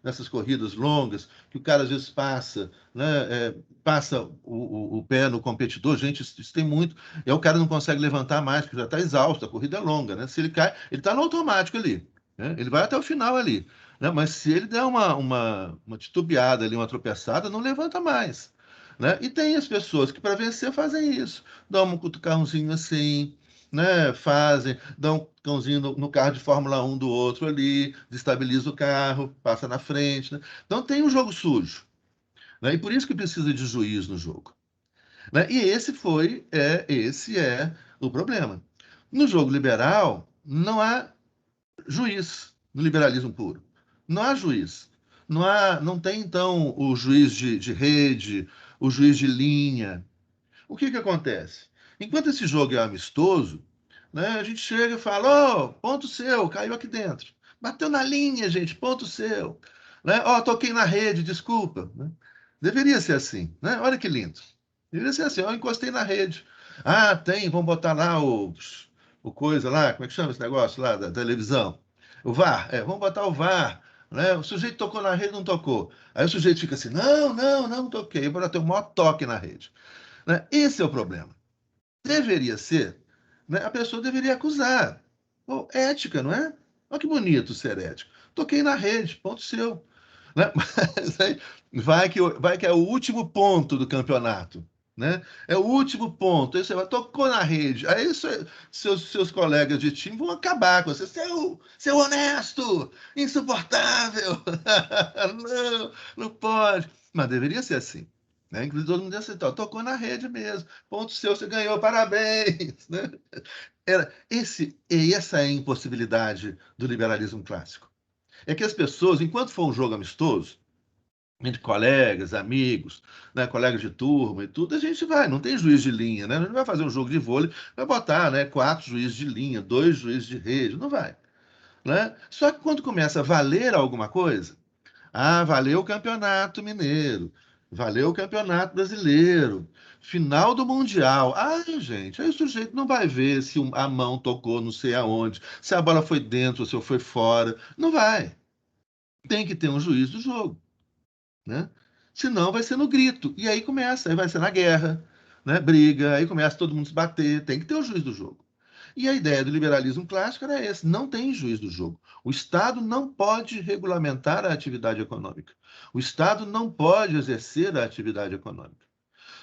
nessas corridas longas, que o cara às vezes passa, né? Passa o pé no competidor, gente, isso tem muito, e aí o cara não consegue levantar mais, porque já está exausto, a corrida é longa, né? Se ele cai, ele está no automático ali, né? Ele vai até o final ali, né? Mas se ele der uma titubeada ali, uma tropeçada, não levanta mais. Né? E tem as pessoas que para vencer fazem isso, dão um cutucãozinho assim, né? Dão um cãozinho no carro de Fórmula 1 do outro ali, destabiliza o carro, passa na frente. Né? Então tem um jogo sujo. Né? E por isso que precisa de juiz no jogo. Né? E esse é o problema. No jogo liberal, não há juiz no liberalismo puro. Não há juiz. Não tem, então, o juiz de rede, o juiz de linha. O que acontece? Enquanto esse jogo é amistoso, né, a gente chega e fala, ponto seu, caiu aqui dentro. Bateu na linha, gente, ponto seu. Né? Toquei na rede, desculpa. Né? Deveria ser assim, né? Olha que lindo. Deveria ser assim, encostei na rede. Vamos botar lá o coisa lá, como é que chama esse negócio lá da televisão? O VAR, vamos botar o VAR. Né? O sujeito tocou na rede, não tocou. Aí o sujeito fica assim, não toquei. Eu vou ter o maior toque na rede. Né? Esse é o problema. Deveria ser, né? A pessoa deveria acusar. Pô, ética, não é? Olha que bonito ser ético. Toquei na rede, ponto seu. Né? Mas aí vai que é o último ponto do campeonato. Né? É o último ponto. Aí você vai, tocou na rede. Aí seus colegas de time vão acabar com você. Seu honesto, insuportável. Não pode. Mas deveria ser assim. Né? Inclusive, todo mundo disse assim, tocou na rede mesmo. Ponto seu, você ganhou, parabéns. Né? Essa é a impossibilidade do liberalismo clássico. É que as pessoas, enquanto for um jogo amistoso, entre colegas, amigos, né, colegas de turma e tudo, a gente vai, não tem juiz de linha, né? A gente não vai fazer um jogo de vôlei, vai botar, né, 4 juízes de linha, 2 juízes de rede, não vai. Né? Só que quando começa a valer alguma coisa, valeu o campeonato mineiro, valeu o Campeonato Brasileiro, final do Mundial. Ah, gente, aí o sujeito não vai ver se a mão tocou não sei aonde, se a bola foi dentro ou se foi fora. Não vai. Tem que ter um juiz do jogo, né? Senão vai ser no grito. E aí começa, aí vai ser na guerra, né? Briga, aí começa todo mundo se bater. Tem que ter o juiz do jogo. E a ideia do liberalismo clássico era essa: não tem juiz do jogo. O Estado não pode regulamentar a atividade econômica. O Estado não pode exercer a atividade econômica.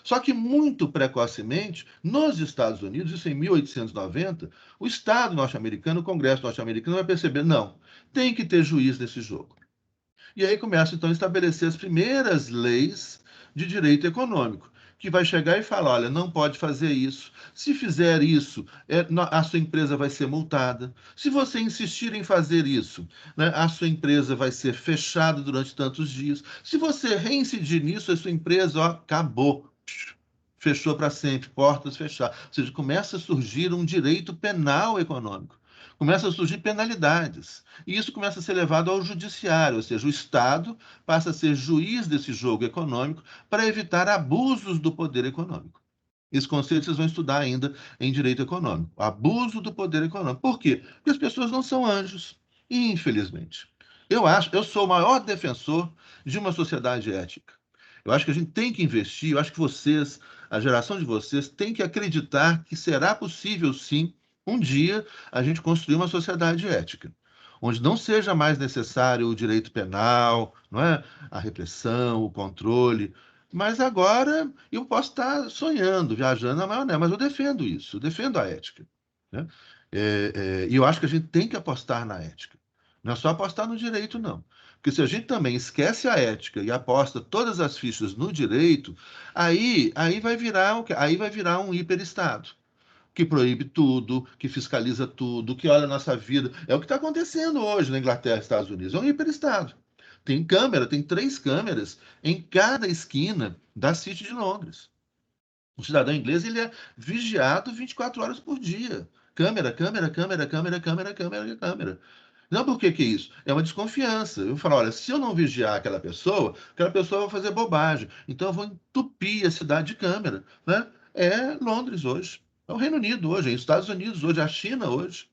Só que muito precocemente, nos Estados Unidos, isso em 1890, o Estado norte-americano, o Congresso norte-americano vai perceber, não, tem que ter juiz nesse jogo. E aí começa então a estabelecer as primeiras leis de direito econômico, que vai chegar e falar, olha, não pode fazer isso. Se fizer isso, a sua empresa vai ser multada. Se você insistir em fazer isso, né, a sua empresa vai ser fechada durante tantos dias. Se você reincidir nisso, a sua empresa, ó, acabou. Fechou para sempre, portas fechadas. Ou seja, começa a surgir um direito penal econômico. Começam a surgir penalidades. E isso começa a ser levado ao judiciário, ou seja, o Estado passa a ser juiz desse jogo econômico para evitar abusos do poder econômico. Esse conceito vocês vão estudar ainda em direito econômico. Abuso do poder econômico. Por quê? Porque as pessoas não são anjos, infelizmente. Eu sou o maior defensor de uma sociedade ética. Eu acho que a gente tem que investir, eu acho que vocês, a geração de vocês, tem que acreditar que será possível, sim, um dia a gente construir uma sociedade ética, onde não seja mais necessário o direito penal, não é? A repressão, o controle. Mas agora eu posso estar sonhando, viajando na maionese, mas eu defendo isso, eu defendo a ética, né? E eu acho que a gente tem que apostar na ética. Não é só apostar no direito, não. Porque se a gente também esquece a ética e aposta todas as fichas no direito, aí vai virar o quê? Aí vai virar um hiperestado que proíbe tudo, que fiscaliza tudo, que olha a nossa vida. É o que está acontecendo hoje na Inglaterra e Estados Unidos. É um hiperestado. Tem câmera, tem 3 câmeras em cada esquina da City de Londres. O cidadão inglês ele é vigiado 24 horas por dia. Câmera, câmera, câmera, câmera, câmera, câmera, câmera. Não, por que que é isso? É uma desconfiança. Eu falo, olha, se eu não vigiar aquela pessoa vai fazer bobagem. Então eu vou entupir a cidade de câmera, né? É Londres hoje. É o Reino Unido hoje, é os Estados Unidos hoje, é a China hoje.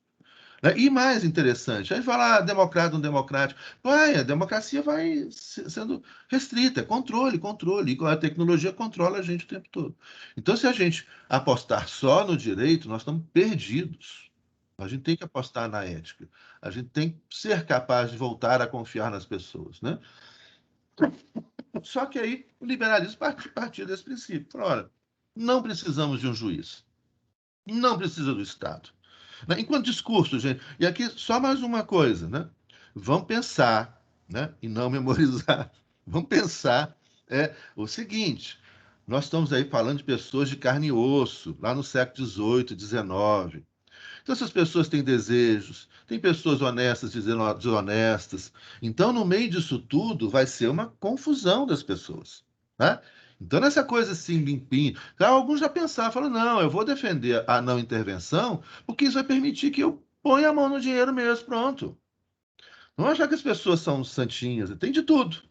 Né? E mais interessante, aí fala democrata, não democrático. A democracia vai sendo restrita, é controle, controle. E a tecnologia controla a gente o tempo todo. Então, se a gente apostar só no direito, nós estamos perdidos. A gente tem que apostar na ética. A gente tem que ser capaz de voltar a confiar nas pessoas, né? Só que aí o liberalismo partiu desse princípio. Falou, olha, não precisamos de um juiz. Não precisa do Estado. Né? Enquanto discurso, gente, e aqui só mais uma coisa, né? Vamos pensar, né? E não memorizar. Vamos pensar o seguinte: nós estamos aí falando de pessoas de carne e osso, lá no século XVIII, XIX. Então, essas pessoas têm desejos, tem pessoas honestas dizendo desonestas. Então, no meio disso tudo, vai ser uma confusão das pessoas, né? Então, nessa coisa assim, limpinho, alguns já pensaram, falaram, não, eu vou defender a não intervenção, porque isso vai permitir que eu ponha a mão no dinheiro mesmo, pronto. Não achar que as pessoas são santinhas, tem de tudo,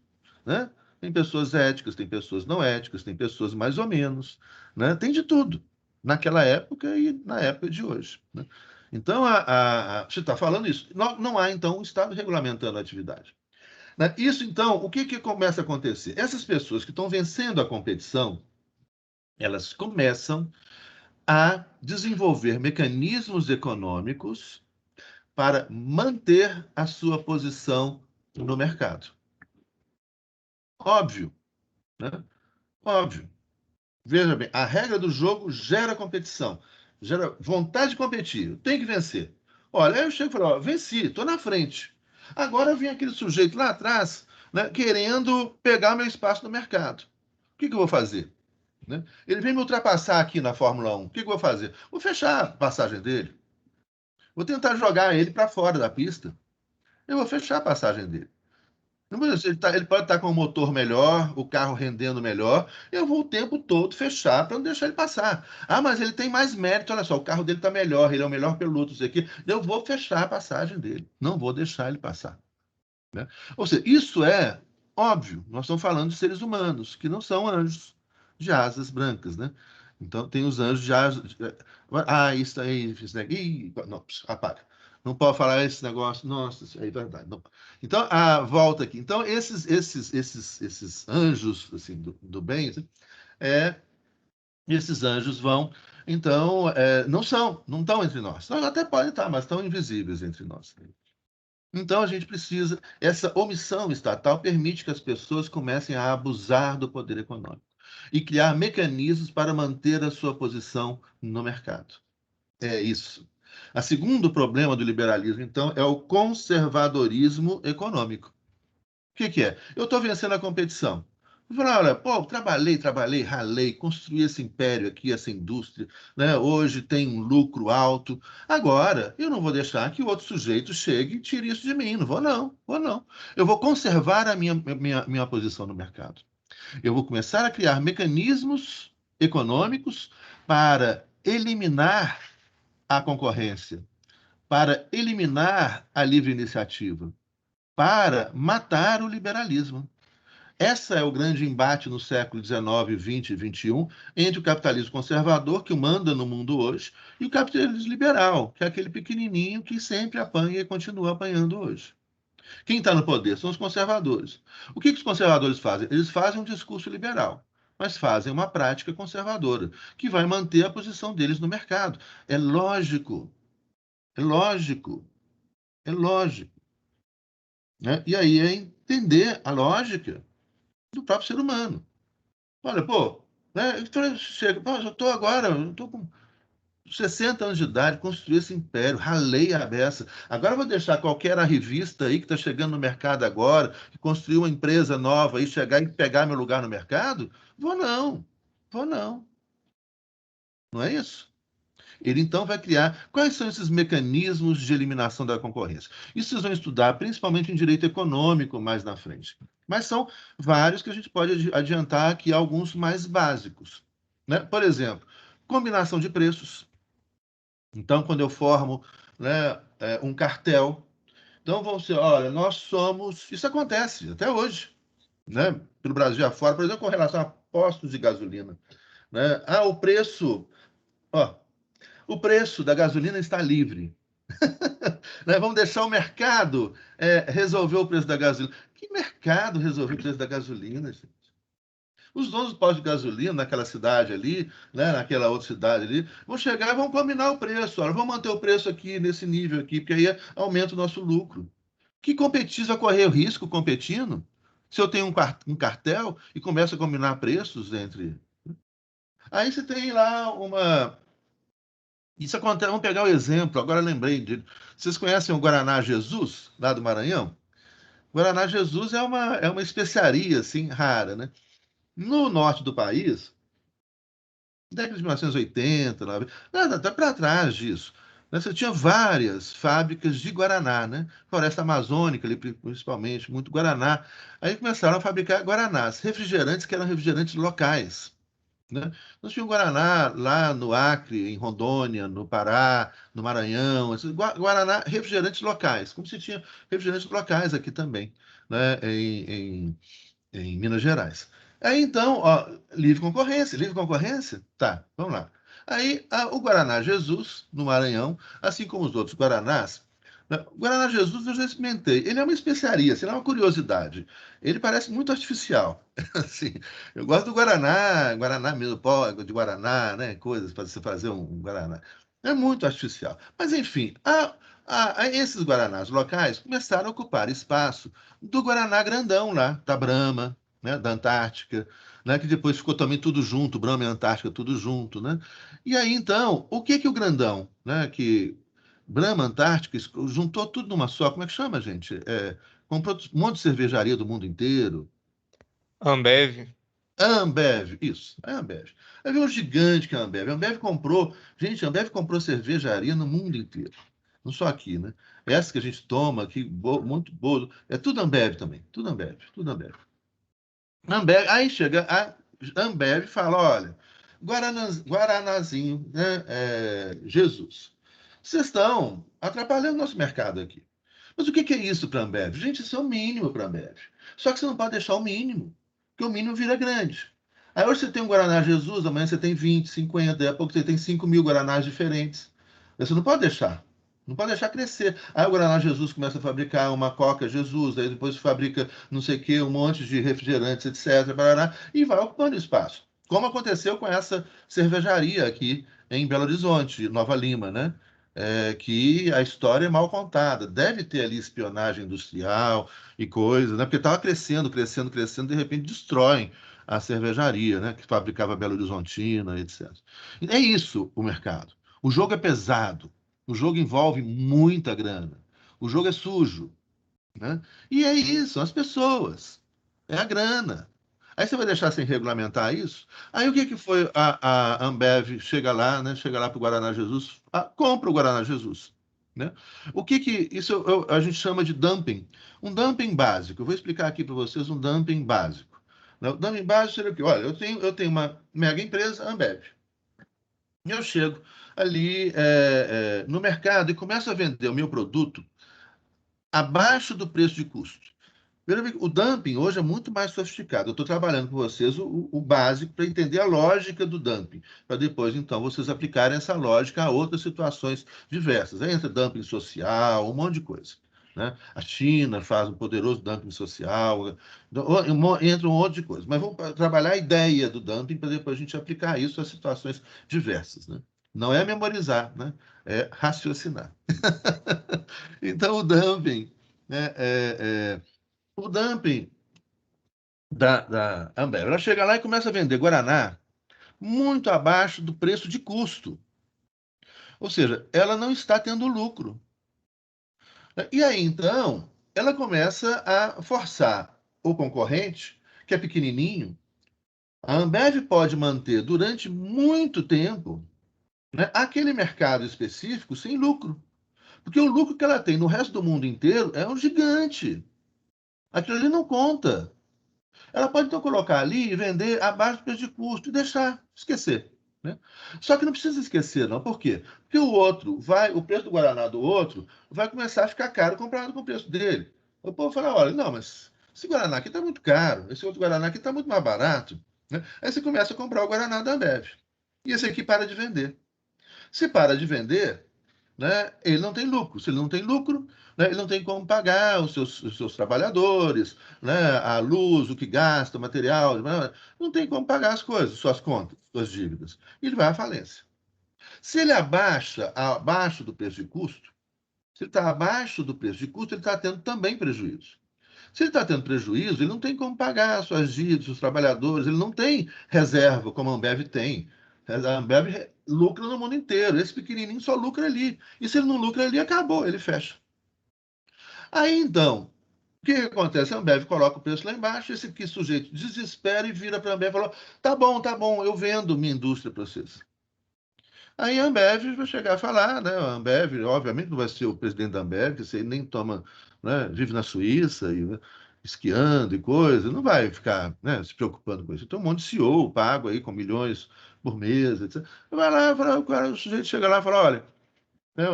né? Tem pessoas éticas, tem pessoas não éticas, tem pessoas mais ou menos, né? Tem de tudo, naquela época e na época de hoje, né? Então, você está falando isso. Não há, então, um Estado regulamentando a atividade. Né? Isso, então, o que começa a acontecer? Essas pessoas que estão vencendo a competição, elas começam a desenvolver mecanismos econômicos para manter a sua posição no mercado. Óbvio, né? Óbvio. Veja bem, a regra do jogo gera competição, gera vontade de competir, eu tenho que vencer. Olha, aí eu chego e falo, ó, venci, estou na frente. Agora vem aquele sujeito lá atrás, né, querendo pegar meu espaço no mercado. O que eu vou fazer? Né? Ele vem me ultrapassar aqui na Fórmula 1. O que eu vou fazer? Vou fechar a passagem dele. Vou tentar jogar ele para fora da pista. Eu vou fechar a passagem dele. Ele pode estar com o motor melhor, o carro rendendo melhor. Eu vou o tempo todo fechar para não deixar ele passar. Ah, mas ele tem mais mérito. Olha só, o carro dele está melhor, ele é o melhor piloto, isso aqui. Eu vou fechar a passagem dele. Não vou deixar ele passar. Né? Ou seja, isso é Óbvio, nós estamos falando de seres humanos, que não são anjos de asas brancas, né? Então, tem os anjos de asas... isso aí... não, apaga. Não pode falar esse negócio. Nossa, isso aí é verdade. Não. Então, volta aqui. Então, esses anjos assim, do bem, assim, esses anjos vão... Então, não estão entre nós. Nós até podem estar, mas estão invisíveis entre nós. Então, a gente precisa... Essa omissão estatal permite que as pessoas comecem a abusar do poder econômico e criar mecanismos para manter a sua posição no mercado. É isso. O segundo problema do liberalismo, então, é o conservadorismo econômico. O que é? Eu estou vencendo a competição. Eu falo, olha, pô, trabalhei, ralei, construí esse império aqui, essa indústria, né? Hoje tem um lucro alto. Agora, eu não vou deixar que o outro sujeito chegue e tire isso de mim. Não vou, não. Vou, não. Eu vou conservar a minha posição no mercado. Eu vou começar a criar mecanismos econômicos para eliminar a concorrência, para eliminar a livre iniciativa, para matar o liberalismo. Esse é o grande embate no século XIX, XX e XXI entre o capitalismo conservador, que manda no mundo hoje, e o capitalismo liberal, que é aquele pequenininho que sempre apanha e continua apanhando hoje. Quem está no poder são os conservadores. O que os conservadores fazem? Eles fazem um discurso liberal, mas fazem uma prática conservadora, que vai manter a posição deles no mercado. É lógico, é lógico, é lógico. Né? E aí é entender a lógica do próprio ser humano. Olha, pô, né, eu estou agora, eu estou com 60 anos de idade, construí esse império, ralei a beça. Agora eu vou deixar qualquer revista aí que está chegando no mercado agora, que construiu uma empresa nova aí, chegar e pegar meu lugar no mercado? Vou não, vou não. Não é isso? Ele então vai criar quais são esses mecanismos de eliminação da concorrência. Isso vocês vão estudar principalmente em direito econômico mais na frente. Mas são vários que a gente pode adiantar aqui, alguns mais básicos. Né? Por exemplo, combinação de preços. Então, quando eu formo, né, um cartel, então vão ser, olha, nós somos... Isso acontece até hoje, né? Pelo Brasil afora, por exemplo, com relação a postos de gasolina. Né? O preço... Ó, o preço da gasolina está livre. Né? Vamos deixar o mercado resolver o preço da gasolina. Que mercado resolver o preço da gasolina, gente? Os donos do posto de gasolina naquela cidade ali, né, naquela outra cidade ali, vão chegar e vão combinar o preço. Olha, vamos manter o preço aqui, nesse nível aqui, porque aí aumenta o nosso lucro. Que competitivo vai correr o risco competindo? Se eu tenho um cartel e começo a combinar preços entre... Aí você tem lá uma... Isso acontece, vamos pegar o exemplo, agora lembrei de... Vocês conhecem o Guaraná Jesus, lá do Maranhão? O Guaraná Jesus é uma especiaria, assim, rara, né? No norte do país, década de 1980, até para trás disso, né, você tinha várias fábricas de Guaraná, né? Floresta Amazônica, ali, principalmente, muito Guaraná. Aí começaram a fabricar Guaranás, refrigerantes que eram refrigerantes locais. Né? Nós tínhamos Guaraná lá no Acre, em Rondônia, no Pará, no Maranhão, esses Guaraná, refrigerantes locais, como se tinha refrigerantes locais aqui também, né? Em Minas Gerais. Aí então, ó, livre concorrência? Tá, vamos lá. Aí o Guaraná Jesus, no Maranhão, assim como os outros Guaranás, né? O Guaraná Jesus eu já experimentei. Ele é uma especiaria, assim, é uma curiosidade. Ele parece muito artificial. Assim, eu gosto do Guaraná, Guaraná mesmo, pó de Guaraná, né? Coisas para você fazer um Guaraná. É muito artificial. Mas, enfim, esses Guaranás locais começaram a ocupar espaço do Guaraná grandão lá, da Brahma, né, da Antártica, né, que depois ficou também tudo junto, Brahma e Antártica, tudo junto, né? E aí, então, o que o grandão, né, que Brahma, Antártica, juntou tudo numa só, como é que chama, gente? Comprou um monte de cervejaria do mundo inteiro. Ambev. Ambev, isso, é Ambev. Aí veio um gigante que é a Ambev. A Ambev comprou, gente, a Ambev comprou cervejaria no mundo inteiro. Não só aqui, né? Essa que a gente toma aqui, muito boa, é tudo Ambev também, tudo Ambev, tudo Ambev. Ambev, aí chega a Ambev e fala, olha, Guaranazinho, né, Jesus, vocês estão atrapalhando nosso mercado aqui. Mas o que é isso para a Ambev? Gente, isso é o mínimo para a Ambev. Só que você não pode deixar o mínimo, porque o mínimo vira grande. Aí hoje você tem um Guaraná Jesus, amanhã você tem 20, 50, daqui a pouco você tem 5.000 Guaranás diferentes. Você não pode deixar. Não pode deixar crescer. Aí o Guaraná Jesus começa a fabricar uma Coca Jesus, aí depois fabrica não sei o quê, um monte de refrigerantes, etc. Barará, e vai ocupando espaço. Como aconteceu com essa cervejaria aqui em Belo Horizonte, Nova Lima, né? Que a história é mal contada. Deve ter ali espionagem industrial e coisas, né? Porque estava crescendo, crescendo, crescendo, de repente destroem a cervejaria, né? Que fabricava Belo Horizontina, etc. É isso o mercado. O jogo é pesado. O jogo envolve muita grana. O jogo é sujo, né? E é isso, as pessoas. É a grana. Aí você vai deixar sem regulamentar isso? Aí o que foi a Ambev chega lá, né? Chega lá para o Guaraná Jesus, compra o Guaraná Jesus, né? Isso a gente chama de dumping, um dumping básico. Eu vou explicar aqui para vocês um dumping básico. O dumping básico seria o quê? Olha, eu tenho uma mega empresa, Ambev. E eu chego ali no mercado e começo a vender o meu produto abaixo do preço de custo. O dumping hoje é muito mais sofisticado. Eu estou trabalhando com vocês o básico para entender a lógica do dumping, para depois, então, vocês aplicarem essa lógica a outras situações diversas. Aí entra dumping social, um monte de coisa. Né? A China faz um poderoso dumping social, entra um monte de coisa. Mas vamos trabalhar a ideia do dumping para depois a gente aplicar isso a situações diversas. Né? Não é memorizar, né? É raciocinar. Então, né, o dumping da Ambev, ela chega lá e começa a vender Guaraná muito abaixo do preço de custo. Ou seja, ela não está tendo lucro. E aí, então, ela começa a forçar o concorrente, que é pequenininho. A Ambev pode manter durante muito tempo, né, aquele mercado específico sem lucro. Porque o lucro que ela tem no resto do mundo inteiro é um gigante. Aquilo ali não conta. Ela pode então colocar ali e vender abaixo do preço de custo e deixar, esquecer. Né? Só que não precisa esquecer, não. Por quê? Porque o preço do Guaraná do outro vai começar a ficar caro comparado com o preço dele. O povo fala, olha, não, mas esse Guaraná aqui está muito caro, esse outro Guaraná aqui está muito mais barato. Né? Aí você começa a comprar o Guaraná da Ambev. E esse aqui para de vender. Se para de vender, né, ele não tem lucro. Se ele não tem lucro, né, ele não tem como pagar os seus trabalhadores, né, a luz, o que gasta, o material, não tem como pagar as coisas, suas contas, suas dívidas. Ele vai à falência. Se ele abaixa abaixo do preço de custo, se ele está abaixo do preço de custo, ele está tendo também prejuízo. Se ele está tendo prejuízo, ele não tem como pagar as suas dívidas, os trabalhadores, ele não tem reserva, como a Ambev tem. A Ambev lucra no mundo inteiro, esse pequenininho só lucra ali. E se ele não lucra ali, acabou, ele fecha. Aí então, o que acontece? A Ambev coloca o preço lá embaixo, esse aqui sujeito desespera e vira para a Ambev e fala: tá bom, eu vendo minha indústria para vocês. Aí a Ambev vai chegar a falar, né? A Ambev, obviamente, não vai ser o presidente da Ambev, que você nem toma, né? Vive na Suíça e né, esquiando e coisa, não vai ficar, né, se preocupando com isso. Tem um monte de CEO pago aí com milhões por mês, etc. Vai lá, o sujeito chega lá e fala: olha, né,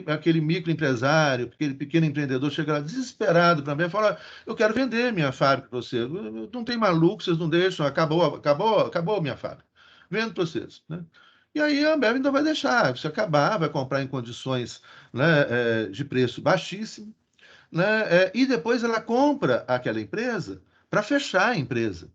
aquele microempresário, aquele pequeno empreendedor chega lá desesperado para mim e fala: eu quero vender minha fábrica para você. Não tem maluco, vocês não deixam, acabou a minha fábrica. Vendo para vocês. Né? E aí a Ambev ainda vai deixar, se acabar, vai comprar em condições, né, de preço baixíssimo, né, e depois ela compra aquela empresa para fechar a empresa.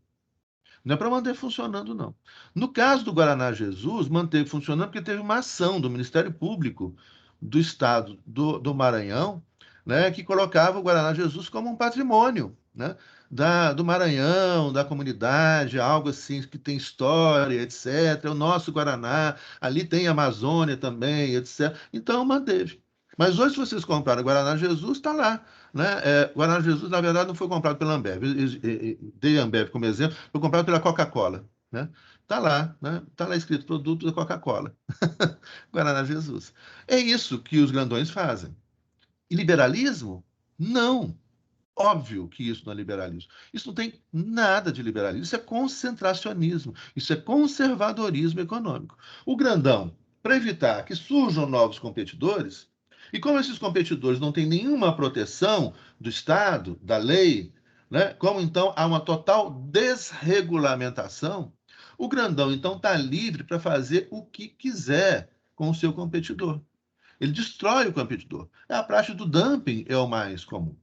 Não é para manter funcionando, não. No caso do Guaraná Jesus, manteve funcionando porque teve uma ação do Ministério Público do Estado do Maranhão, né, que colocava o Guaraná Jesus como um patrimônio, né, do Maranhão, da comunidade, algo assim que tem história, etc. É o nosso Guaraná, ali tem Amazônia também, etc. Então manteve. Mas hoje, se vocês comprarem o Guaraná Jesus, está lá. Né? Guaraná Jesus, na verdade, não foi comprado pela Ambev. Dei a Ambev como exemplo, foi comprado pela Coca-Cola. Né? Tá lá, né? Tá lá escrito produto da Coca-Cola. Guaraná Jesus. É isso que os grandões fazem. E liberalismo? Não. Óbvio que isso não é liberalismo. Isso não tem nada de liberalismo. Isso é concentracionismo. Isso é conservadorismo econômico. O grandão, para evitar que surjam novos competidores, E como esses competidores não têm nenhuma proteção do Estado, da lei, né? Como então há uma total desregulamentação, o grandão então está livre para fazer o que quiser com o seu competidor. Ele destrói o competidor. A prática do dumping é o mais comum,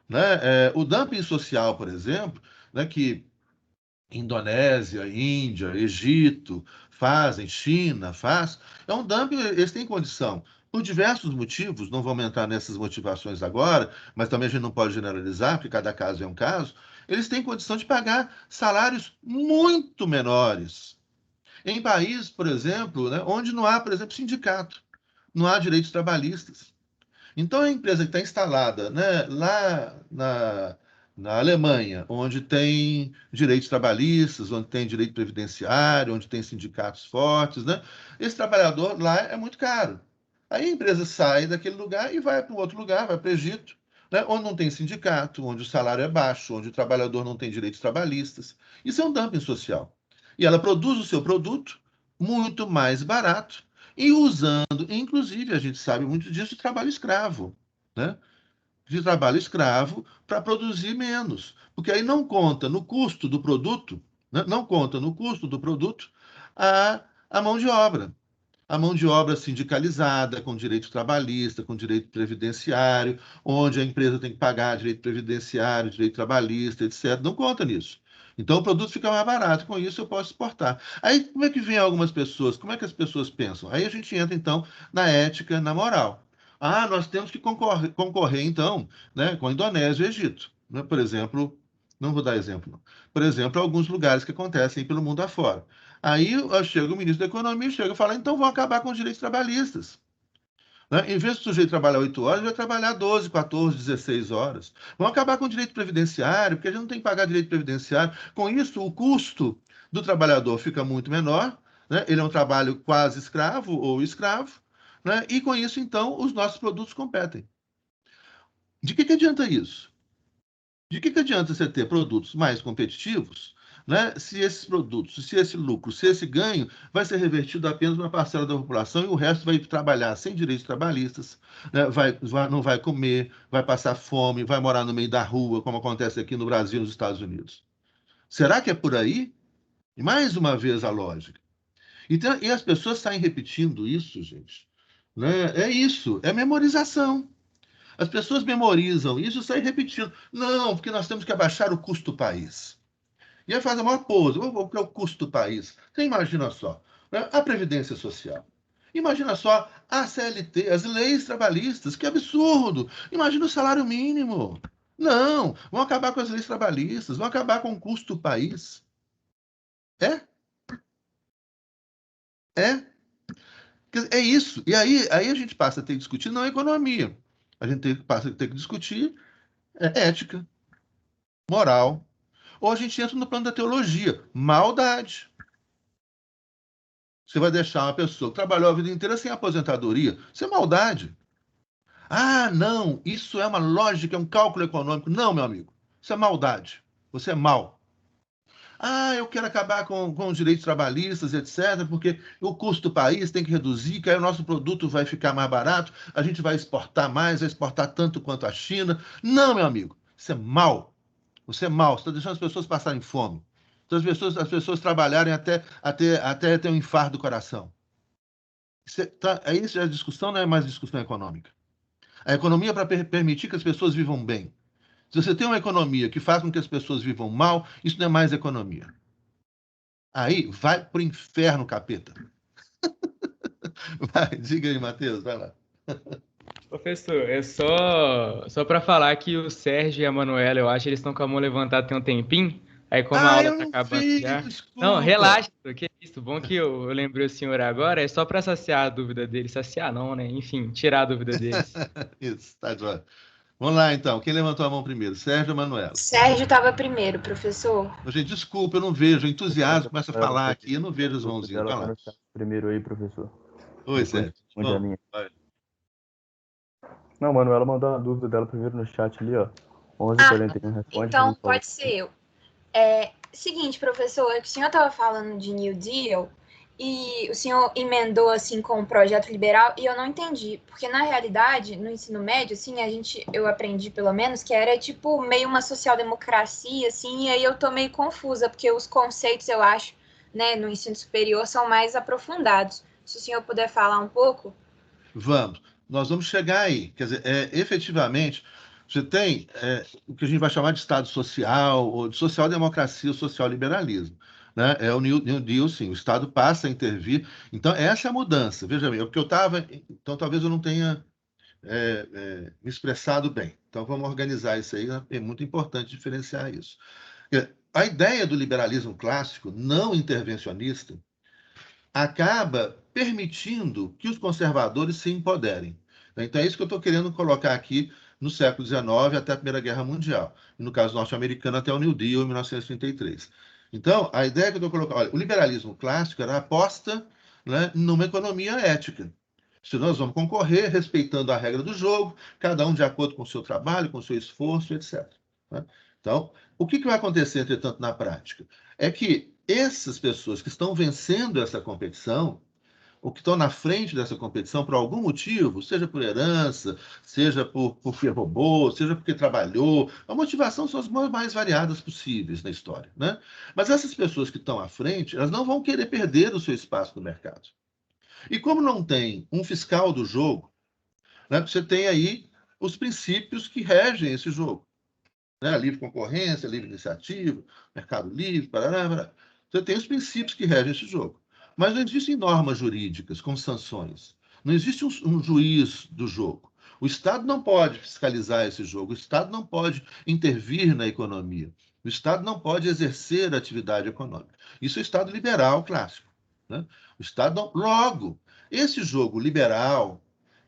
né? O dumping social, por exemplo, né, que Indonésia, Índia, Egito fazem, China faz, é um dumping, eles têm condição. Por diversos motivos, não vou entrar nessas motivações agora, mas também a gente não pode generalizar, porque cada caso é um caso, eles têm condição de pagar salários muito menores. Em países, por exemplo, né, onde não há, por exemplo, sindicato, não há direitos trabalhistas. Então, a empresa que está instalada, né, lá na Alemanha, onde tem direitos trabalhistas, onde tem direito previdenciário, onde tem sindicatos fortes, né, esse trabalhador lá é muito caro. Aí a empresa sai daquele lugar e vai para um outro lugar, vai para o Egito, né, onde não tem sindicato, onde o salário é baixo, onde o trabalhador não tem direitos trabalhistas. Isso é um dumping social. E ela produz o seu produto muito mais barato e usando, inclusive, a gente sabe muito disso, de trabalho escravo, né? De trabalho escravo para produzir menos. Porque aí não conta no custo do produto, né? Não conta no custo do produto a mão de obra. A mão de obra sindicalizada, com direito trabalhista, com direito previdenciário, onde a empresa tem que pagar direito previdenciário, direito trabalhista, etc. Não conta nisso. Então o produto fica mais barato, com isso eu posso exportar. Aí como é que vem algumas pessoas? Como é que as pessoas pensam? Aí a gente entra então na ética, na moral. Ah, nós temos que concorrer então, né, com a Indonésia e o Egito. Né? Por exemplo, não vou dar exemplo, não. Por exemplo, alguns lugares que acontecem pelo mundo afora. Aí chega o ministro da Economia, chega e fala, então vão acabar com os direitos trabalhistas. Né? Em vez do sujeito trabalhar 8 horas, ele vai trabalhar 12, 14, 16 horas. Vão acabar com o direito previdenciário, porque a gente não tem que pagar direito previdenciário. Com isso, o custo do trabalhador fica muito menor, né? Ele é um trabalho quase escravo ou escravo, né? E com isso, então, os nossos produtos competem. De que adianta isso? De que adianta você ter produtos mais competitivos, né, se esses produtos, se esse lucro, se esse ganho vai ser revertido apenas uma parcela da população e o resto vai trabalhar sem direitos trabalhistas, né, não vai comer, vai passar fome, vai morar no meio da rua, como acontece aqui no Brasil e nos Estados Unidos? Será que é por aí? E mais uma vez a lógica. Então, e as pessoas saem repetindo isso, gente. Né? É isso, é memorização. As pessoas memorizam isso e saem repetindo. Não, porque nós temos que abaixar o custo do país. E aí faz a maior pose. O que é o custo do país? Você imagina só, né? A Previdência Social. Imagina só a CLT, as leis trabalhistas. Que absurdo! Imagina o salário mínimo. Não, vão acabar com as leis trabalhistas, vão acabar com o custo do país. É? É? É isso. E aí a gente passa a ter que discutir não economia. A gente passa a ter que discutir ética, moral. Ou a gente entra no plano da teologia. Maldade. Você vai deixar uma pessoa que trabalhou a vida inteira sem aposentadoria. Isso é maldade. Ah, não, isso é uma lógica, é um cálculo econômico. Não, meu amigo. Isso é maldade. Você é mau. Ah, eu quero acabar com os direitos trabalhistas, etc., porque o custo do país tem que reduzir, que aí o nosso produto vai ficar mais barato, a gente vai exportar mais, vai exportar tanto quanto a China. Não, meu amigo. Isso é mal. Você é mau, você está deixando as pessoas passarem fome. Então, as pessoas trabalharem até ter um infarto do coração. Aí a discussão não é mais discussão econômica. A economia é para permitir que as pessoas vivam bem. Se você tem uma economia que faz com que as pessoas vivam mal, isso não é mais economia. Aí vai pro inferno, capeta. Vai, diga aí, Matheus, vai lá. Professor, é só para falar que o Sérgio e a Manuela, eu acho, eles estão com a mão levantada tem um tempinho. Aí, como a aula eu tá não acabando vi, já. desculpa. Não, relaxa, que isso. Bom que eu lembrei o senhor agora. É só para saciar a dúvida deles. Saciar não, né? Enfim, tirar a dúvida deles. Isso, tá jóia. Vamos lá, então. Quem levantou a mão primeiro? Sérgio ou Manuela? Sérgio estava primeiro, professor. Gente, desculpa, eu não vejo. Entusiasmo, começa a Manuela, falar aqui, eu não vejo as o grupo mãozinhas. dela Vai tá lá. no chat primeiro aí, professor. Oi, Depois Sérgio. responde a minha. Vai. Não, Manuela mandou uma dúvida dela primeiro no chat ali, ó. 11h41, responde. Então, pode ser eu. Seguinte, professor, é que o senhor estava falando de New Deal e o senhor emendou assim com o projeto liberal e eu não entendi, porque na realidade, no ensino médio, assim, eu aprendi pelo menos que era tipo meio uma social-democracia, assim, e aí eu tô meio confusa, porque os conceitos, eu acho, né, no ensino superior são mais aprofundados. Se o senhor puder falar um pouco. Vamos. Nós vamos chegar aí. Quer dizer, efetivamente, você tem o que a gente vai chamar de Estado social, ou de social-democracia ou social-liberalismo. Né? É o New Deal, sim. O Estado passa a intervir. Então, essa é a mudança. Veja bem, é o que eu estava. Então, talvez eu não tenha me expressado bem. Então, vamos organizar isso aí. Né? É muito importante diferenciar isso. A ideia do liberalismo clássico, não intervencionista, acaba permitindo que os conservadores se empoderem. Então, é isso que eu estou querendo colocar aqui no século XIX até a Primeira Guerra Mundial, e no caso norte-americano até o New Deal, em 1933. Então, a ideia que eu estou colocando, olha, o liberalismo clássico era a aposta, né, numa economia ética. Se nós vamos concorrer respeitando a regra do jogo, cada um de acordo com o seu trabalho, com o seu esforço, etc. Né? Então, o que vai acontecer, entretanto, na prática? É que essas pessoas que estão vencendo essa competição, ou que estão na frente dessa competição por algum motivo, seja por herança, seja porque roubou, seja porque trabalhou, a motivação são as mais variadas possíveis na história, né? Mas essas pessoas que estão à frente, elas não vão querer perder o seu espaço no mercado. E como não tem um fiscal do jogo, né, você tem aí os princípios que regem esse jogo. Né? Livre concorrência, livre iniciativa, mercado livre, parará, parará. Você tem os princípios que regem esse jogo. Mas não existem normas jurídicas com sanções. Não existe um juiz do jogo. O Estado não pode fiscalizar esse jogo. O Estado não pode intervir na economia. O Estado não pode exercer atividade econômica. Isso é o Estado liberal clássico. Né? O Estado não... Logo, esse jogo liberal,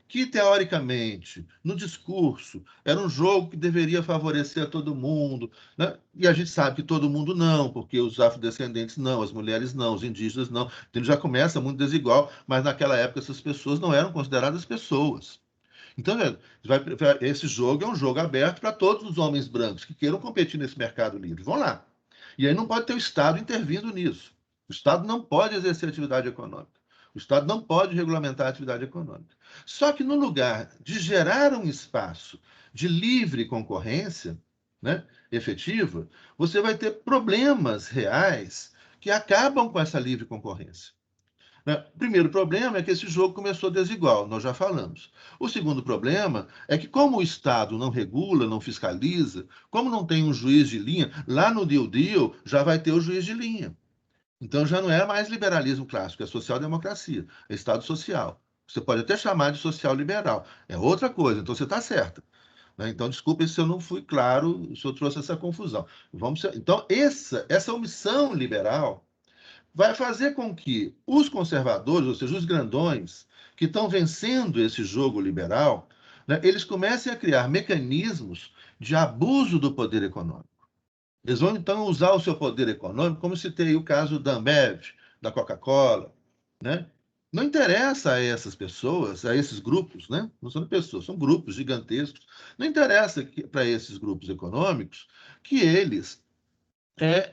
que, teoricamente, no discurso, era um jogo que deveria favorecer a todo mundo, né? E a gente sabe que todo mundo não, porque os afrodescendentes não, as mulheres não, os indígenas não. Então, ele já começa muito desigual, mas naquela época essas pessoas não eram consideradas pessoas. Então, esse jogo é um jogo aberto para todos os homens brancos que queiram competir nesse mercado livre. Vão lá. E aí não pode ter o Estado intervindo nisso. O Estado não pode exercer atividade econômica. O Estado não pode regulamentar a atividade econômica. Só que no lugar de gerar um espaço de livre concorrência, né, efetiva, você vai ter problemas reais que acabam com essa livre concorrência. Né? O primeiro problema é que esse jogo começou desigual, nós já falamos. O segundo problema é que, como o Estado não regula, não fiscaliza, como não tem um juiz de linha, lá no New Deal já vai ter o juiz de linha. Então já não é mais liberalismo clássico, é social-democracia, é Estado social. Você pode até chamar de social-liberal, é outra coisa, então você está certa. Né? Então, desculpe se eu não fui claro, se eu trouxe essa confusão. Então, essa omissão liberal vai fazer com que os conservadores, ou seja, os grandões, que estão vencendo esse jogo liberal, né, eles comecem a criar mecanismos de abuso do poder econômico. Eles vão, então, usar o seu poder econômico, como citei o caso da Ambev, da Coca-Cola. Né? Não interessa a essas pessoas, a esses grupos, né? Não são pessoas, são grupos gigantescos. Não interessa para esses grupos econômicos que eles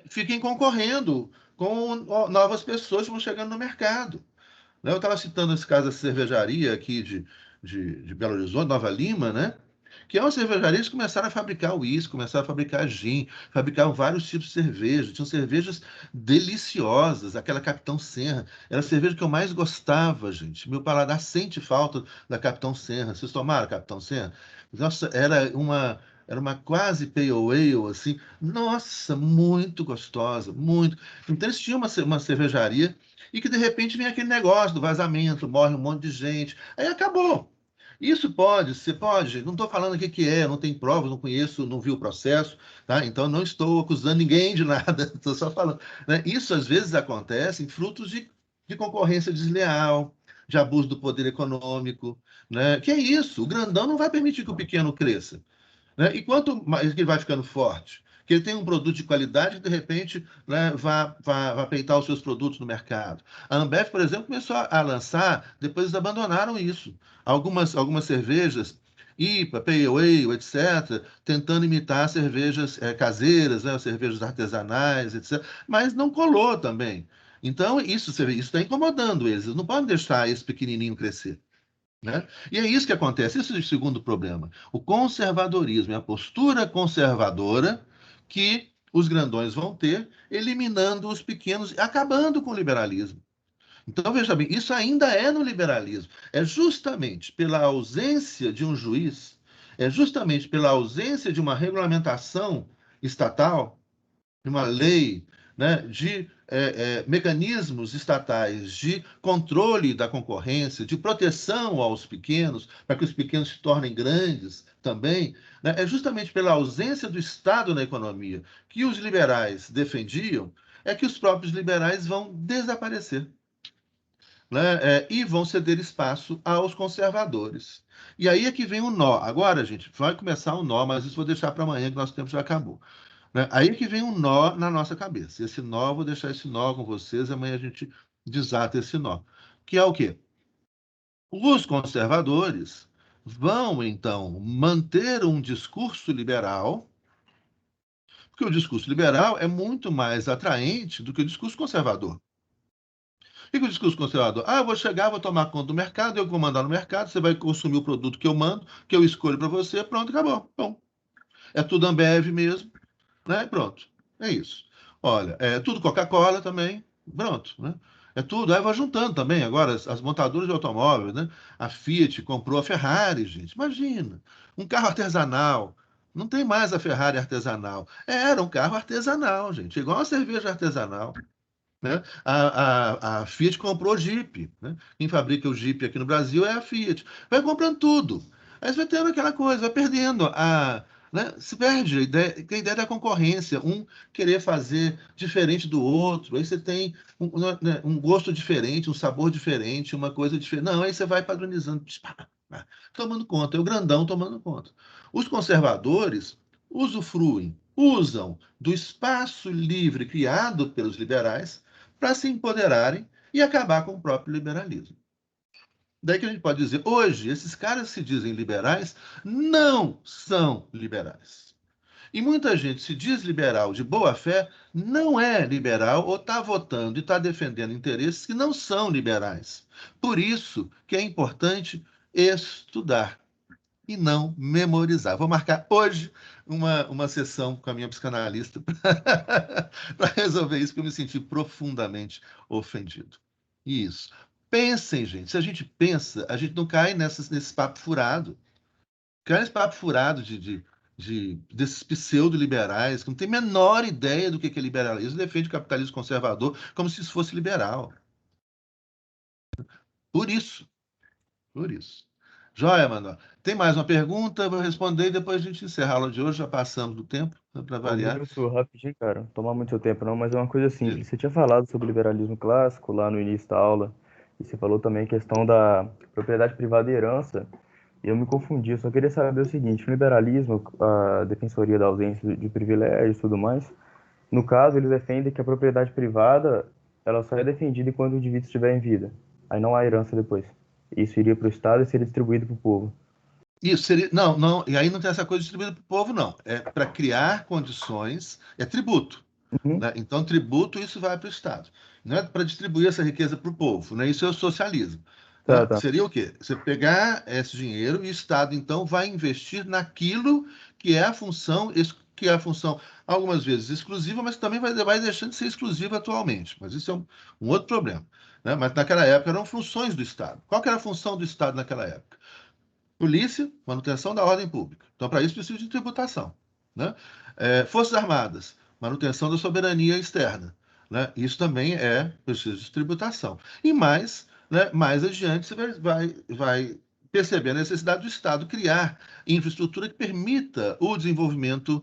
fiquem concorrendo com novas pessoas que vão chegando no mercado. Né? Eu estava citando esse caso da cervejaria aqui de Belo Horizonte, Nova Lima, né? Que é uma cervejaria que começaram a fabricar uísque, começaram a fabricar gin, fabricavam vários tipos de cerveja. Tinham cervejas deliciosas, aquela Capitão Serra. Era a cerveja que eu mais gostava, gente. Meu paladar sente falta da Capitão Serra. Vocês tomaram a Capitão Serra? Nossa, era uma quase pale ale, assim. Nossa, muito gostosa, muito. Então, eles tinham uma cervejaria e que, de repente, vem aquele negócio do vazamento, morre um monte de gente. Aí acabou. Isso pode, não estou falando o que é, não tem provas, não conheço, não vi o processo, tá? Então não estou acusando ninguém de nada, estou só falando. Né? Isso às vezes acontece em frutos de concorrência desleal, de abuso do poder econômico, né? Que é isso, o grandão não vai permitir que o pequeno cresça. Né? E quanto mais ele vai ficando forte, que ele tem um produto de qualidade que, de repente, né, vai peitar os seus produtos no mercado. A Ambev, por exemplo, começou a lançar, depois eles abandonaram isso. Algumas cervejas, IPA, Pale Ale, etc., tentando imitar cervejas caseiras, né, cervejas artesanais, etc., mas não colou também. Então, isso está incomodando eles. Eles não podem deixar esse pequenininho crescer. Né? E é isso que acontece. Esse é o segundo problema. O conservadorismo é a postura conservadora que os grandões vão ter, eliminando os pequenos, acabando com o liberalismo. Então, veja bem, isso ainda é no liberalismo. É justamente pela ausência de um juiz, é justamente pela ausência de uma regulamentação estatal, de uma lei, né, de mecanismos estatais de controle da concorrência, de proteção aos pequenos, para que os pequenos se tornem grandes também, né, é justamente pela ausência do Estado na economia que os liberais defendiam, é que os próprios liberais vão desaparecer. Né, e vão ceder espaço aos conservadores. E aí é que vem o nó. Agora, gente, vai começar o nó, mas isso vou deixar para amanhã, que nosso tempo já acabou. Né? Aí que vem um nó na nossa cabeça. Esse nó, eu vou deixar esse nó com vocês, amanhã a gente desata esse nó. Que é o quê? Os conservadores vão, então, manter um discurso liberal, porque o discurso liberal é muito mais atraente do que o discurso conservador. O que é o discurso conservador? Eu vou chegar, vou tomar conta do mercado, eu vou mandar no mercado, você vai consumir o produto que eu mando, que eu escolho para você, pronto, acabou. Bom, é tudo Ambev mesmo, né? Pronto, é isso. Olha, é tudo Coca-Cola também, pronto, né? É tudo, aí vai juntando também agora as montadoras de automóveis, né? A Fiat comprou a Ferrari, gente, imagina, um carro artesanal, não tem mais a Ferrari artesanal, era um carro artesanal, gente, igual uma cerveja artesanal, né? A Fiat comprou Jeep, né? Quem fabrica o Jeep aqui no Brasil é a Fiat, vai comprando tudo, aí você vai tendo aquela coisa, vai perdendo né? Se perde a ideia da concorrência, um querer fazer diferente do outro, aí você tem um gosto diferente, um sabor diferente, uma coisa diferente. Não, aí você vai padronizando, tomando conta, é o grandão tomando conta. Os conservadores usam do espaço livre criado pelos liberais para se empoderarem e acabar com o próprio liberalismo. Daí que a gente pode dizer, hoje, esses caras que se dizem liberais não são liberais. E muita gente se diz liberal de boa fé, não é liberal ou está votando e está defendendo interesses que não são liberais. Por isso que é importante estudar e não memorizar. Vou marcar hoje uma sessão com a minha psicanalista para resolver isso, porque eu me senti profundamente ofendido. Isso. Pensem, gente. Se a gente pensa, a gente não cai nesse papo furado. Cai nesse papo furado desses pseudo-liberais, que não tem a menor ideia do que é liberalismo, defende o capitalismo conservador como se isso fosse liberal. Por isso. Por isso. Joia, Manuel. Tem mais uma pergunta? Eu vou responder e depois a gente encerra a aula de hoje. Já passamos do tempo, para Ô, variar. professor, rapidinho, cara. Não tomar muito seu tempo, não, mas é uma coisa simples. Você tinha falado sobre o liberalismo clássico lá no início da aula, e você falou também a questão da propriedade privada e herança, e eu me confundi. Eu só queria saber o seguinte: no liberalismo, a defensoria da ausência de privilégios e tudo mais, no caso, eles defendem que a propriedade privada ela só é defendida enquanto o indivíduo estiver em vida. Aí não há herança depois. Isso iria para o Estado e seria distribuído para o povo. Isso seria. Não, não. E aí não tem essa coisa distribuída para o povo, não. É para criar condições. É tributo. Uhum. Né? Então, tributo, isso vai para o Estado. Não é para distribuir essa riqueza para o povo. Né? Isso é o socialismo. Né? Tá. Seria o quê? Você pegar esse dinheiro e o Estado, então, vai investir naquilo que é a função, algumas vezes exclusiva, mas também vai deixando de ser exclusiva atualmente. Mas isso é um outro problema. Né? Mas naquela época eram funções do Estado. Qual que era a função do Estado naquela época? Polícia, manutenção da ordem pública. Então, para isso, precisa de tributação. Né? Forças Armadas, manutenção da soberania externa. Né? Isso também é preciso de tributação. E mais, né, mais adiante, você vai perceber a necessidade do Estado criar infraestrutura que permita o desenvolvimento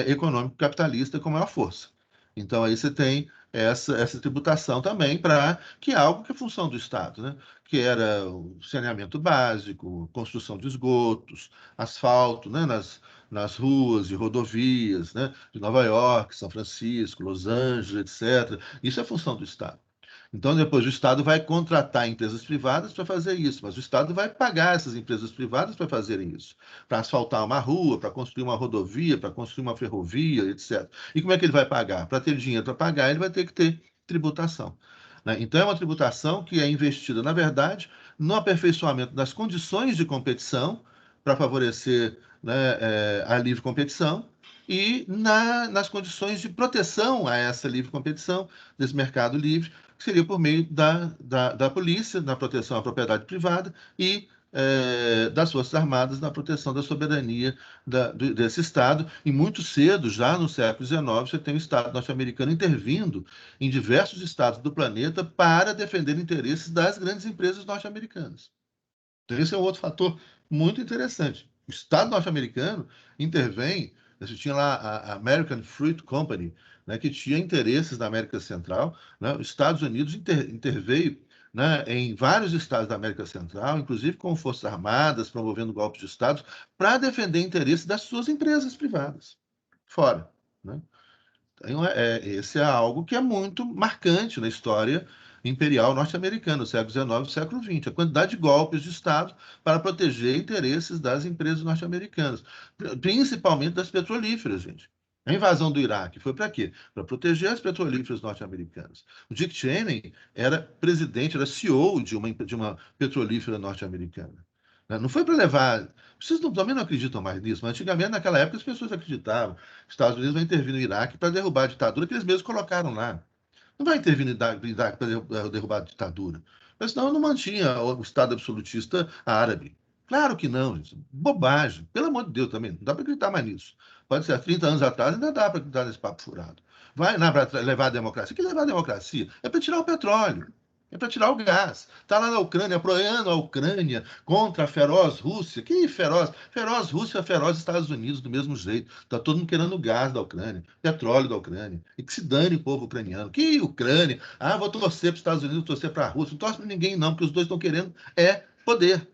econômico capitalista com maior força. Então, aí você tem essa tributação também que é algo que é função do Estado, né? Que era o saneamento básico, construção de esgotos, asfalto, né? nas ruas e rodovias, né? De Nova York, São Francisco, Los Angeles, etc. Isso é função do Estado. Então, depois o Estado vai contratar empresas privadas para fazer isso, mas o Estado vai pagar essas empresas privadas para fazerem isso, para asfaltar uma rua, para construir uma rodovia, para construir uma ferrovia, etc. E como é que ele vai pagar? Para ter dinheiro para pagar, ele vai ter que ter tributação. né? Então, é uma tributação que é investida, na verdade, no aperfeiçoamento das condições de competição, para favorecer, né, a livre competição, e nas condições de proteção a essa livre competição, desse mercado livre, que seria por meio da polícia, na proteção à propriedade privada, e das Forças Armadas na proteção da soberania desse Estado. E muito cedo, já no século XIX, você tem o Estado norte-americano intervindo em diversos estados do planeta para defender interesses das grandes empresas norte-americanas. Então, esse é um outro fator muito interessante. O Estado norte-americano intervém. Você tinha lá a American Fruit Company, né, que tinha interesses na América Central, né? Os Estados Unidos interveio, né, em vários estados da América Central, inclusive com forças armadas, promovendo golpes de Estado, para defender interesses das suas empresas privadas, fora, né? Então, esse é algo que é muito marcante na história imperial norte-americana, século XIX e século XX. A quantidade de golpes de Estado para proteger interesses das empresas norte-americanas, principalmente das petrolíferas, gente. A invasão do Iraque foi para quê? Para proteger as petrolíferas norte-americanas. O Dick Cheney era presidente, era CEO de uma petrolífera norte-americana. Não foi para levar. Vocês também não acreditam mais nisso, mas antigamente, naquela época, as pessoas acreditavam. Os Estados Unidos vão intervir no Iraque para derrubar a ditadura que eles mesmos colocaram lá. Não vai intervir no Iraque para derrubar a ditadura. Mas senão não mantinha o Estado absolutista árabe. Claro que não, gente. Bobagem. Pelo amor de Deus também. Não dá para acreditar mais nisso. Pode ser, há 30 anos atrás ainda dá para acreditar nesse papo furado. Vai lá para levar a democracia. Que levar a democracia? É para tirar o petróleo. É para tirar o gás. Está lá na Ucrânia, apoiando a Ucrânia contra a feroz Rússia. Que feroz? Feroz Rússia, feroz Estados Unidos, do mesmo jeito. Está todo mundo querendo gás da Ucrânia, petróleo da Ucrânia. E que se dane o povo ucraniano. Que Ucrânia? Ah, vou torcer para os Estados Unidos, vou torcer para a Rússia. Não torce para ninguém, não, porque os dois estão querendo poder.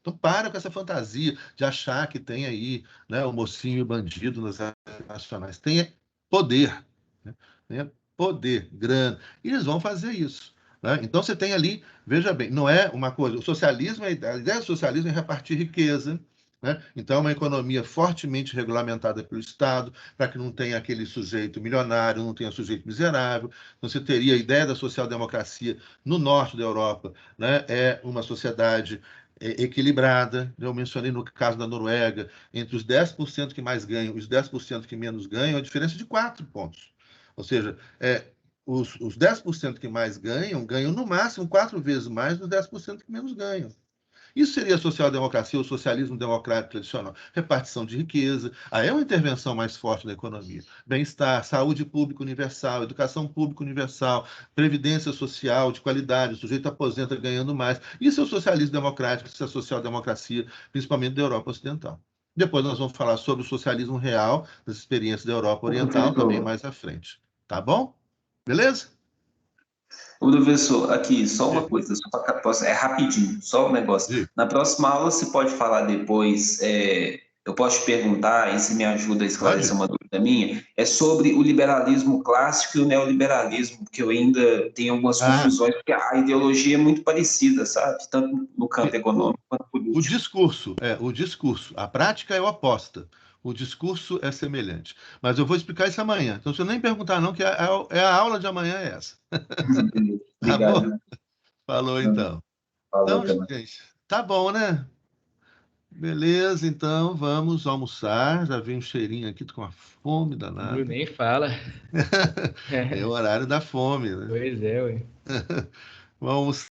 Então, para com essa fantasia de achar que tem aí, né, o mocinho e o bandido nas áreas nacionais. Tenha poder. Né? Tenha poder, grana. E eles vão fazer isso. Né? Então, você tem ali, veja bem, não é uma coisa. O socialismo, a ideia do socialismo é repartir riqueza. Né? Então, é uma economia fortemente regulamentada pelo Estado, para que não tenha aquele sujeito milionário, não tenha sujeito miserável. Então, você teria a ideia da social-democracia no norte da Europa, né? É uma sociedade equilibrada. Eu mencionei no caso da Noruega, entre os 10% que mais ganham e os 10% que menos ganham, a diferença de 4 pontos. Ou seja, os 10% que mais ganham, ganham no máximo 4 vezes mais dos 10% que menos ganham. Isso seria a social-democracia, o socialismo democrático tradicional. Repartição de riqueza, aí é uma intervenção mais forte na economia. Bem-estar, saúde pública universal, educação pública universal, previdência social de qualidade, o sujeito aposenta ganhando mais. Isso é o socialismo democrático, isso é a social-democracia, principalmente da Europa Ocidental. Depois nós vamos falar sobre o socialismo real, das experiências da Europa Oriental, também mais à frente. Tá bom? Beleza? Ô, professor, aqui, só uma coisa, é rapidinho, só um negócio. Diga. Na próxima aula, você pode falar depois, eu posso te perguntar, e se me ajuda a esclarecer Pode. uma dúvida minha, é sobre o liberalismo clássico e o neoliberalismo, porque eu ainda tenho algumas confusões, porque a ideologia é muito parecida, sabe? Tanto no campo econômico quanto político. O discurso. A prática é oposta. O discurso é semelhante. Mas eu vou explicar isso amanhã. Então, se eu nem perguntar, não, que a aula de amanhã é essa. Tá bom? Obrigado. Falou, então. Falou, Então, gente, tá bom, né? Beleza, então vamos almoçar. Já vem um cheirinho aqui, tô com uma fome danada. Nem fala. É o horário da fome, né? Pois é, ué. Vamos